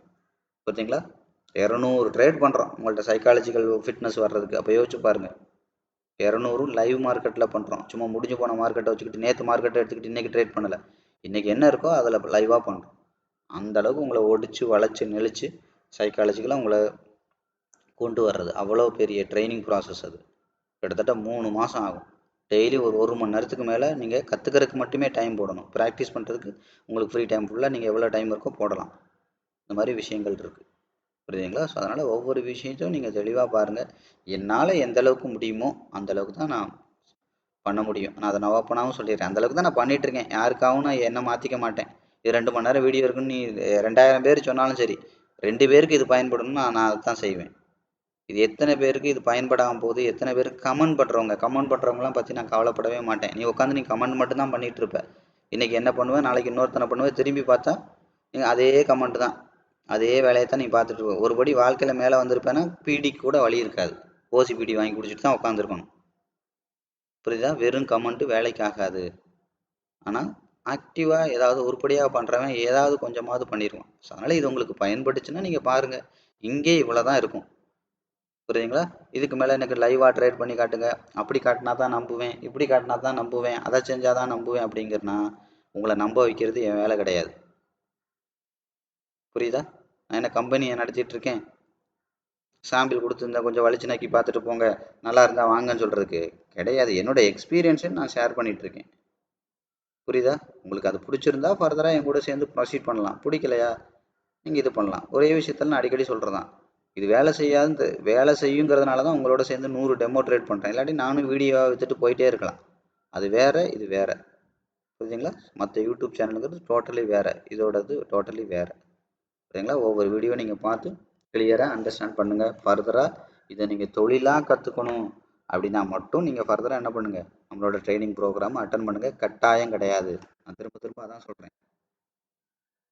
பார்த்தீங்களா? 200 ட்ரேட் பண்ணுறோம் உங்கள்கிட்ட சைக்காலஜிக்கல் ஃபிட்னஸ் வர்றதுக்கு. அப்போ யோசிச்சு பாருங்கள். 200 லைவ் மார்க்கெட்டில் பண்ணுறோம். சும்மா முடிஞ்சு போன மார்க்கெட்டை வச்சுக்கிட்டு நேற்று மார்க்கெட்டை எடுத்துக்கிட்டு இன்றைக்கி ட்ரேட் பண்ணலை. இன்றைக்கி என்ன இருக்கோ அதில் லைவாக பண்ணுறோம். அந்த அளவுக்கு உங்களை ஒடிச்சு வளைச்சி நெளிச்சு சைக்காலஜிக்கலாக உங்களை கொண்டு வர்றது அவ்வளோ பெரிய ட்ரைனிங் ப்ராசஸ். அது கிட்டத்தட்ட 3 மாதம் ஆகும். டெய்லி ஒரு மணி நேரத்துக்கு மேலே நீங்கள் கற்றுக்கிறதுக்கு மட்டுமே டைம் போடணும். ப்ராக்டிஸ் பண்ணுறதுக்கு உங்களுக்கு ஃப்ரீ டைம் ஃபுல்லாக நீங்கள் எவ்வளோ டைம் இருக்கோ போடலாம். இந்த மாதிரி விஷயங்கள் இருக்குது. புரியுதுங்களா? ஸோ அதனால் ஒவ்வொரு விஷயத்தையும் நீங்கள் தெளிவாக பாருங்கள். என்னால் எந்த அளவுக்கு முடியுமோ அந்த அளவுக்கு தான் நான் பண்ண முடியும். நான் அதை நவாப்பனாவும் சொல்லிடுறேன். அந்தளவுக்கு தான் நான் பண்ணிகிட்ருக்கேன். யாருக்காகவும் நான் என்ன மாற்றிக்க மாட்டேன். இது 2 மணி நேரம் வீடியோ இருக்குன்னு நீ 2000 பேர் சொன்னாலும் சரி, 2 பேருக்கு இது பயன்படணும்னு நான் அதை தான் செய்வேன். இது எத்தனை பேருக்கு இது பயன்படாமல் போகுது, எத்தனை பேருக்கு கமெண்ட் பண்ணுறவங்களாம் பற்றி நான் கவலைப்படவே மாட்டேன். நீ உட்காந்து நீ கமெண்ட் மட்டும் தான் பண்ணிகிட்டு இருப்ப. இன்றைக்கி என்ன பண்ணுவேன், நாளைக்கு இன்னொருத்தனை பண்ணுவேன், திரும்பி பார்த்தா நீங்கள் அதே கமெண்ட் தான், அதே வேலையை தான் நீ பார்த்துட்டு இருப்ப. ஒருபடி வாழ்க்கையில் மேலே வந்திருப்பேன்னா பிடிக்கு கூட வழி இருக்காது. ஓசி பிடி வாங்கி குடிச்சிட்டு தான் உட்காந்துருக்கணும். புரியுதா? வெறும் கமெண்ட்டு வேலைக்கு ஆகாது. ஆனால் ஆக்டிவாக ஏதாவது உருப்படியாக பண்ணுறவன் ஏதாவது கொஞ்சமாவது பண்ணிடுவான். ஸோ அதனால் இது உங்களுக்கு பயன்பட்டுச்சுன்னா நீங்கள் பாருங்கள். இங்கே இவ்வளோ தான் இருக்கும். புரியுதுங்களா? இதுக்கு மேலே எனக்கு லைவாக ட்ரேட் பண்ணி காட்டுங்க, அப்படி காட்டினா தான் நம்புவேன், இப்படி காட்டினா தான் நம்புவேன், அதை செஞ்சால் தான் நம்புவேன் அப்படிங்கிறனா உங்களை நம்ப வைக்கிறது என் வேலை கிடையாது. புரியுதா? நான் என்ன கம்பெனியை நடத்திட்டு இருக்கேன்? சாம்பிள் கொடுத்துருந்தா கொஞ்சம் வலிச்சு நக்கி பார்த்துட்டு போங்க, நல்லா இருந்தால் வாங்கன்னு சொல்கிறதுக்கு கிடையாது. என்னோடய எக்ஸ்பீரியன்ஸையும் நான் ஷேர் பண்ணிகிட்ருக்கேன். புரியுதா? உங்களுக்கு அது பிடிச்சிருந்தா ஃபர்தராக என் கூட சேர்ந்து ப்ரொசீட் பண்ணலாம். பிடிக்கலையா நீங்கள் இது பண்ணலாம். ஒரே விஷயத்தில் நான் அடிக்கடி சொல்கிறதான், இது வேலை செய்யுங்கிறதுனால தான் உங்களோட சேர்ந்து 100 டெமோ ட்ரேட் பண்ணுறேன். இல்லாட்டி நானும் வீடியோவாக விற்றுட்டு போயிட்டே இருக்கலாம். அது வேறு, இது வேறு. புரியுதுங்களா? மற்ற யூடியூப் சேனலுங்கிறது டோட்டலி வேறு, இதோடது டோட்டலி வேறு. புரியுதுங்களா? ஒவ்வொரு வீடியோ நீங்கள் பார்த்து கிளியராக அண்டர்ஸ்டாண்ட் பண்ணுங்கள். ஃபர்தராக இதை நீங்கள் தொழிலாக கற்றுக்கணும் அப்படின்னா மட்டும் நீங்கள் ஃபர்தராக என்ன பண்ணுங்கள், நம்மளோட ட்ரைனிங் ப்ரோக்ராம் அட்டன் பண்ணுங்கள். கட்டாயம் கிடையாது. நான் திரும்ப திரும்ப அதான் சொல்கிறேன்.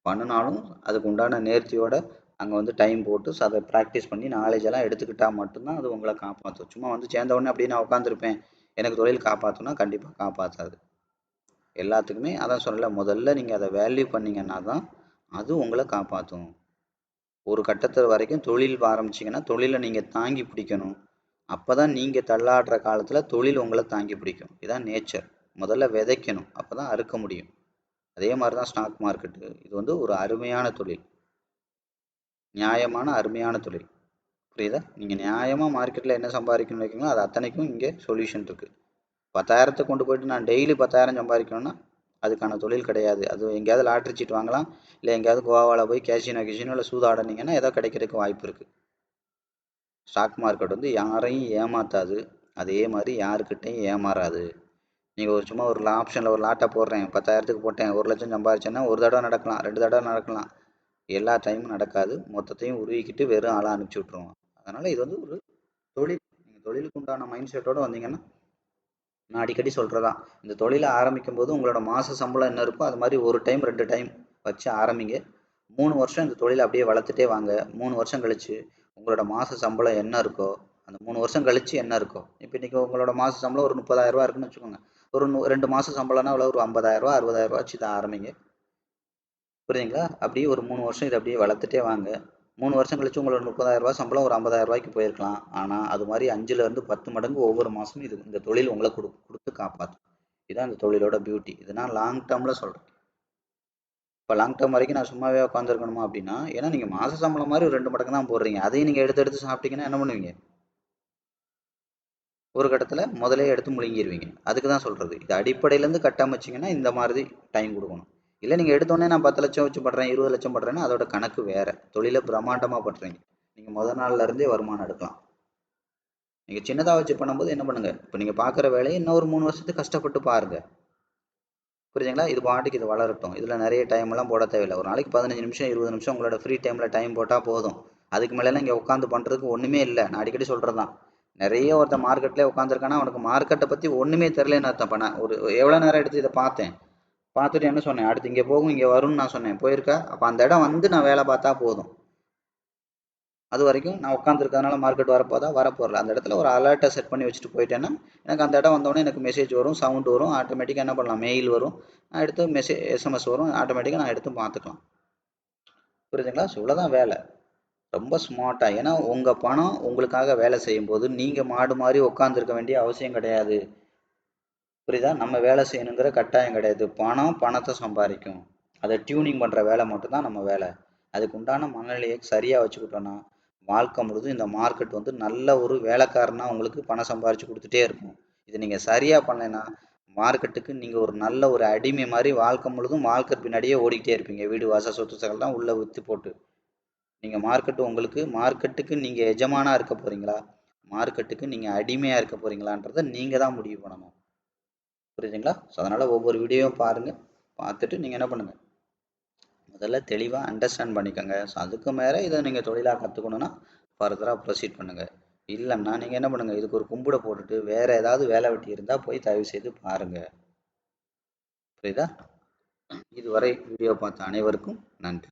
பண்ணினாலும் அதுக்கு உண்டான நேர்த்தியோட அங்கே வந்து டைம் போட்டு அதை ப்ராக்டிஸ் பண்ணி நாலேஜெல்லாம் எடுத்துக்கிட்டால் மட்டும்தான் அது உங்களை காப்பாற்றும். சும்மா வந்து சேர்ந்த உடனே அப்படியே நான் உட்காந்துருப்பேன், எனக்கு தொழில் காப்பாற்றுனா கண்டிப்பாக காப்பாற்றாது. எல்லாத்துக்குமே அதான் சொல்லலை, முதல்ல நீங்கள் அதை வேல்யூ பண்ணிங்கன்னா தான் அது உங்களை காப்பாற்றும். ஒரு கட்டத்து வரைக்கும் தொழில் ஆரம்பிச்சிங்கன்னா தொழிலை நீங்கள் தாங்கி பிடிக்கணும். அப்போ தான் நீங்கள் தள்ளாடுற காலத்தில் தொழில் உங்களை தாங்கி பிடிக்கும். இதுதான் நேச்சர். முதல்ல விதைக்கணும், அப்போ தான் அறுக்க முடியும். அதே மாதிரி தான் ஸ்டாக் மார்க்கெட்டு. இது வந்து ஒரு அருமையான தொழில், நியாயமான அருமையான தொழில். புரியுதா? நீங்கள் நியாயமாக மார்க்கெட்டில் என்ன சம்பாதிக்கணும்னு வைக்கீங்களோ அது அத்தனைக்கும் இங்கே சொல்யூஷன் இருக்குது. 10,000 கொண்டு போயிட்டு நான் டெய்லி 10,000 சம்பாதிக்கணும்னா அதுக்கான தொழில் கிடையாது. அது எங்கேயாவது லாட்ரி சீட் வாங்கலாம், இல்லை எங்கேயாவது கோவாவில் போய் கேசினோவில் சூதாடினீங்கன்னா ஏதோ கிடைக்கிறதுக்கு வாய்ப்பு இருக்குது. ஸ்டாக் மார்க்கெட் வந்து யாரையும் ஏமாற்றாது, அதே மாதிரி யாருக்கிட்டையும் ஏமாறாது. நீங்கள் சும்மா ஒரு ஆப்ஷனில் ஒரு லாட்டை போடுறேன், 10,000க்கு போட்டேன், 1 லட்சம் சம்பாதிச்சேன்னா ஒரு தடவை நடக்கலாம், 2 தடவை நடக்கலாம், எல்லா டைமும் நடக்காது. மொத்தத்தையும் உருவிக்கிட்டு வெறும் ஆளாக அனுப்பிச்சி விட்ருவோம். அதனால் இது வந்து ஒரு தொழில். நீங்கள் தொழிலுக்கு உண்டான மைண்ட் செட்டோடு வந்தீங்கன்னா, நான் அடிக்கடி சொல்கிறதான், இந்த தொழிலை ஆரம்பிக்கும் போது உங்களோட மாத சம்பளம் என்ன இருக்கோ அது மாதிரி 1 டைம் 2 டைம் வச்சு ஆரம்பிங்க. 3 வருஷம் இந்த தொழிலை அப்படியே வளர்த்துட்டே வாங்க. 3 வருஷம் கழித்து உங்களோட மாத சம்பளம் என்ன இருக்கோ, அந்த 3 வருஷம் கழித்து என்ன இருக்கோ, இப்போ இன்றைக்கி உங்களோட மாத சம்பளம் ஒரு 30,000 இருக்குன்னு வச்சுக்கோங்க, ஒரு 2 மாதம் சம்பளம்னா அவ்வளோ ஒரு 50,000 60,000 வச்சு இதை ஆரம்பிங்க. புரியுதுங்களா? அப்படியே ஒரு 3 வருஷம் இதை அப்படியே வளர்த்துட்டே வாங்க. 3 வருஷம் கழிச்சு உங்களோட 30,000 சம்பளம் ஒரு 50,000 போயிருக்கலாம். ஆனால் அது மாதிரி 5லேருந்து 10 மடங்கு ஒவ்வொரு மாதமும் இந்த தொழில் உங்களை கொடுத்து காப்பாற்றும். இதுதான் இந்த தொழிலோட பியூட்டி. இது நான் லாங் டேர்மில் சொல்கிறேன். இப்போ லாங் டேர்ம் வரைக்கும் நான் சும்மாவே உட்காந்துருக்கணுமா அப்படின்னா, ஏன்னா நீங்கள் மாத சம்பளம் மாதிரி ஒரு 2 மடங்கு தான் போடுறீங்க. அதையும் நீங்கள் எடுத்து எடுத்து சாப்பிட்டீங்கன்னா என்ன பண்ணுவீங்க? ஒரு கட்டத்தில் முதலே எடுத்து முழுங்கிடுவீங்க. அதுக்கு தான் சொல்கிறது. இது அடிப்படையிலேருந்து கட்டமைச்சிங்கன்னா இந்த மாதிரி டைம் கொடுக்கணும். இல்லை நீங்கள் எடுத்தோடனே நான் 10 லட்சம் வச்சு படுறேன், 20 லட்சம் படுறேன்னா அதோட கணக்கு வேறு. தொழிலை பிரம்மாண்டமாக படுறீங்க. நீங்கள் முதல் நாள்லேருந்தே வருமானம் எடுக்கலாம். நீங்கள் சின்னதாக வச்சு பண்ணும்போது என்ன பண்ணுங்கள், இப்போ நீங்கள் பார்க்குற வேலையை இன்னும் ஒரு 3 வருஷத்துக்கு கஷ்டப்பட்டு பாருங்கள். புரியுதுங்களா? இது பாட்டுக்கு இது வளரட்டும். இதில் நிறைய டைம்லாம் போட தேவையில்லை. ஒரு நாளைக்கு 15 நிமிஷம் 20 நிமிஷம் உங்களோட ஃப்ரீ டைமில் டைம் போட்டால் போதும். அதுக்கு மேலெல்லாம் இங்கே உட்காந்து பண்ணுறதுக்கு ஒன்றுமே இல்லை. நான் அடிக்கடி சொல்கிறது தான். நிறைய ஒருத்தன் மார்க்கெட்லேயே உட்காந்துருக்கானா அவனுக்கு மார்க்கெட்டை பற்றி ஒன்றுமே தெரிலன்னு அர்த்தம். பண்ண ஒரு எவ்வளோ நேரம் எடுத்து இதை பார்த்தேன். பார்த்துட்டு என்ன சொன்னேன், அடுத்து இங்கே போகும் இங்கே வரும்னு நான் சொன்னேன். போயிருக்கா? அப்போ அந்த இடம் வந்து நான் வேலை பார்த்தா போதும். அது வரைக்கும் நான் உட்காந்துருக்கறதுனால மார்க்கெட் வரப்போதா வரப்போறல. அந்த இடத்துல ஒரு அலர்ட்டை செட் பண்ணி வச்சுட்டு போயிட்டேன்னா எனக்கு அந்த இடம் வந்தோடனே எனக்கு மெசேஜ் வரும், சவுண்ட் வரும், ஆட்டோமேட்டிக்காக என்ன பண்ணலாம், மெயில் வரும், நான் எடுத்து எஸ்எம்எஸ் வரும், ஆட்டோமேட்டிக்காக நான் எடுத்து பார்த்துக்கலாம். புரியுதுங்களா? ஸோ இவ்வளோதான் வேலை. ரொம்ப ஸ்மார்ட்டாக. ஏன்னா உங்கள் பணம் உங்களுக்காக வேலை செய்யும்போது நீங்கள் மாடு மாதிரி உட்காந்துருக்க வேண்டிய அவசியம் கிடையாது. புரியுதா? நம்ம வேலை செய்யணுங்கிற கட்டாயம் கிடையாது. பணம் பணத்தை சம்பாதிக்கும். அதை டியூனிங் பண்ணுற வேலை மட்டும்தான் நம்ம வேலை. அதுக்கு உண்டான மனநிலையை சரியாக வச்சுக்கிட்டோன்னா வாழ்க்கை முழுதும் இந்த மார்க்கெட் வந்து நல்ல ஒரு வேலைக்காரனா உங்களுக்கு பணம் சம்பாரித்து கொடுத்துட்டே இருக்கும். இதை நீங்கள் சரியாக பண்ணலைன்னா மார்க்கெட்டுக்கு நீங்கள் ஒரு நல்ல ஒரு அடிமை மாதிரி வாழ்க்கை முழுதும் மார்க்கெட் பின்னாடியே ஓடிக்கிட்டே இருப்பீங்க. வீடு வாசல் சொத்து சகல் தான் உள்ளே விற்று போட்டு. நீங்கள் மார்க்கெட்டுக்கு நீங்கள் எஜமானாக இருக்க போகிறீங்களா, மார்க்கெட்டுக்கு நீங்கள் அடிமையாக இருக்க போகிறீங்களான்றதை நீங்கள் தான் முடிவு பண்ணணும். புரியுதுங்களா? ஸோ அதனால் ஒவ்வொரு வீடியோவும் பாருங்கள். பார்த்துட்டு நீங்கள் என்ன பண்ணுங்கள், முதல்ல தெளிவாக அண்டர்ஸ்டாண்ட் பண்ணிக்கோங்க. ஸோ அதுக்கு மேலே இதை நீங்கள் தொழிலாக கற்றுக்கணுன்னா ஃபர்தராக ப்ரொசீட் பண்ணுங்கள். இல்லைன்னா நீங்கள் என்ன பண்ணுங்கள், இதுக்கு ஒரு கும்பிட போட்டுட்டு வேறு ஏதாவது வேலை வெட்டி இருந்தால் போய் தயவு செய்து பாருங்கள். புரியுதா? இதுவரை வீடியோ பார்த்த அனைவருக்கும் நன்றி.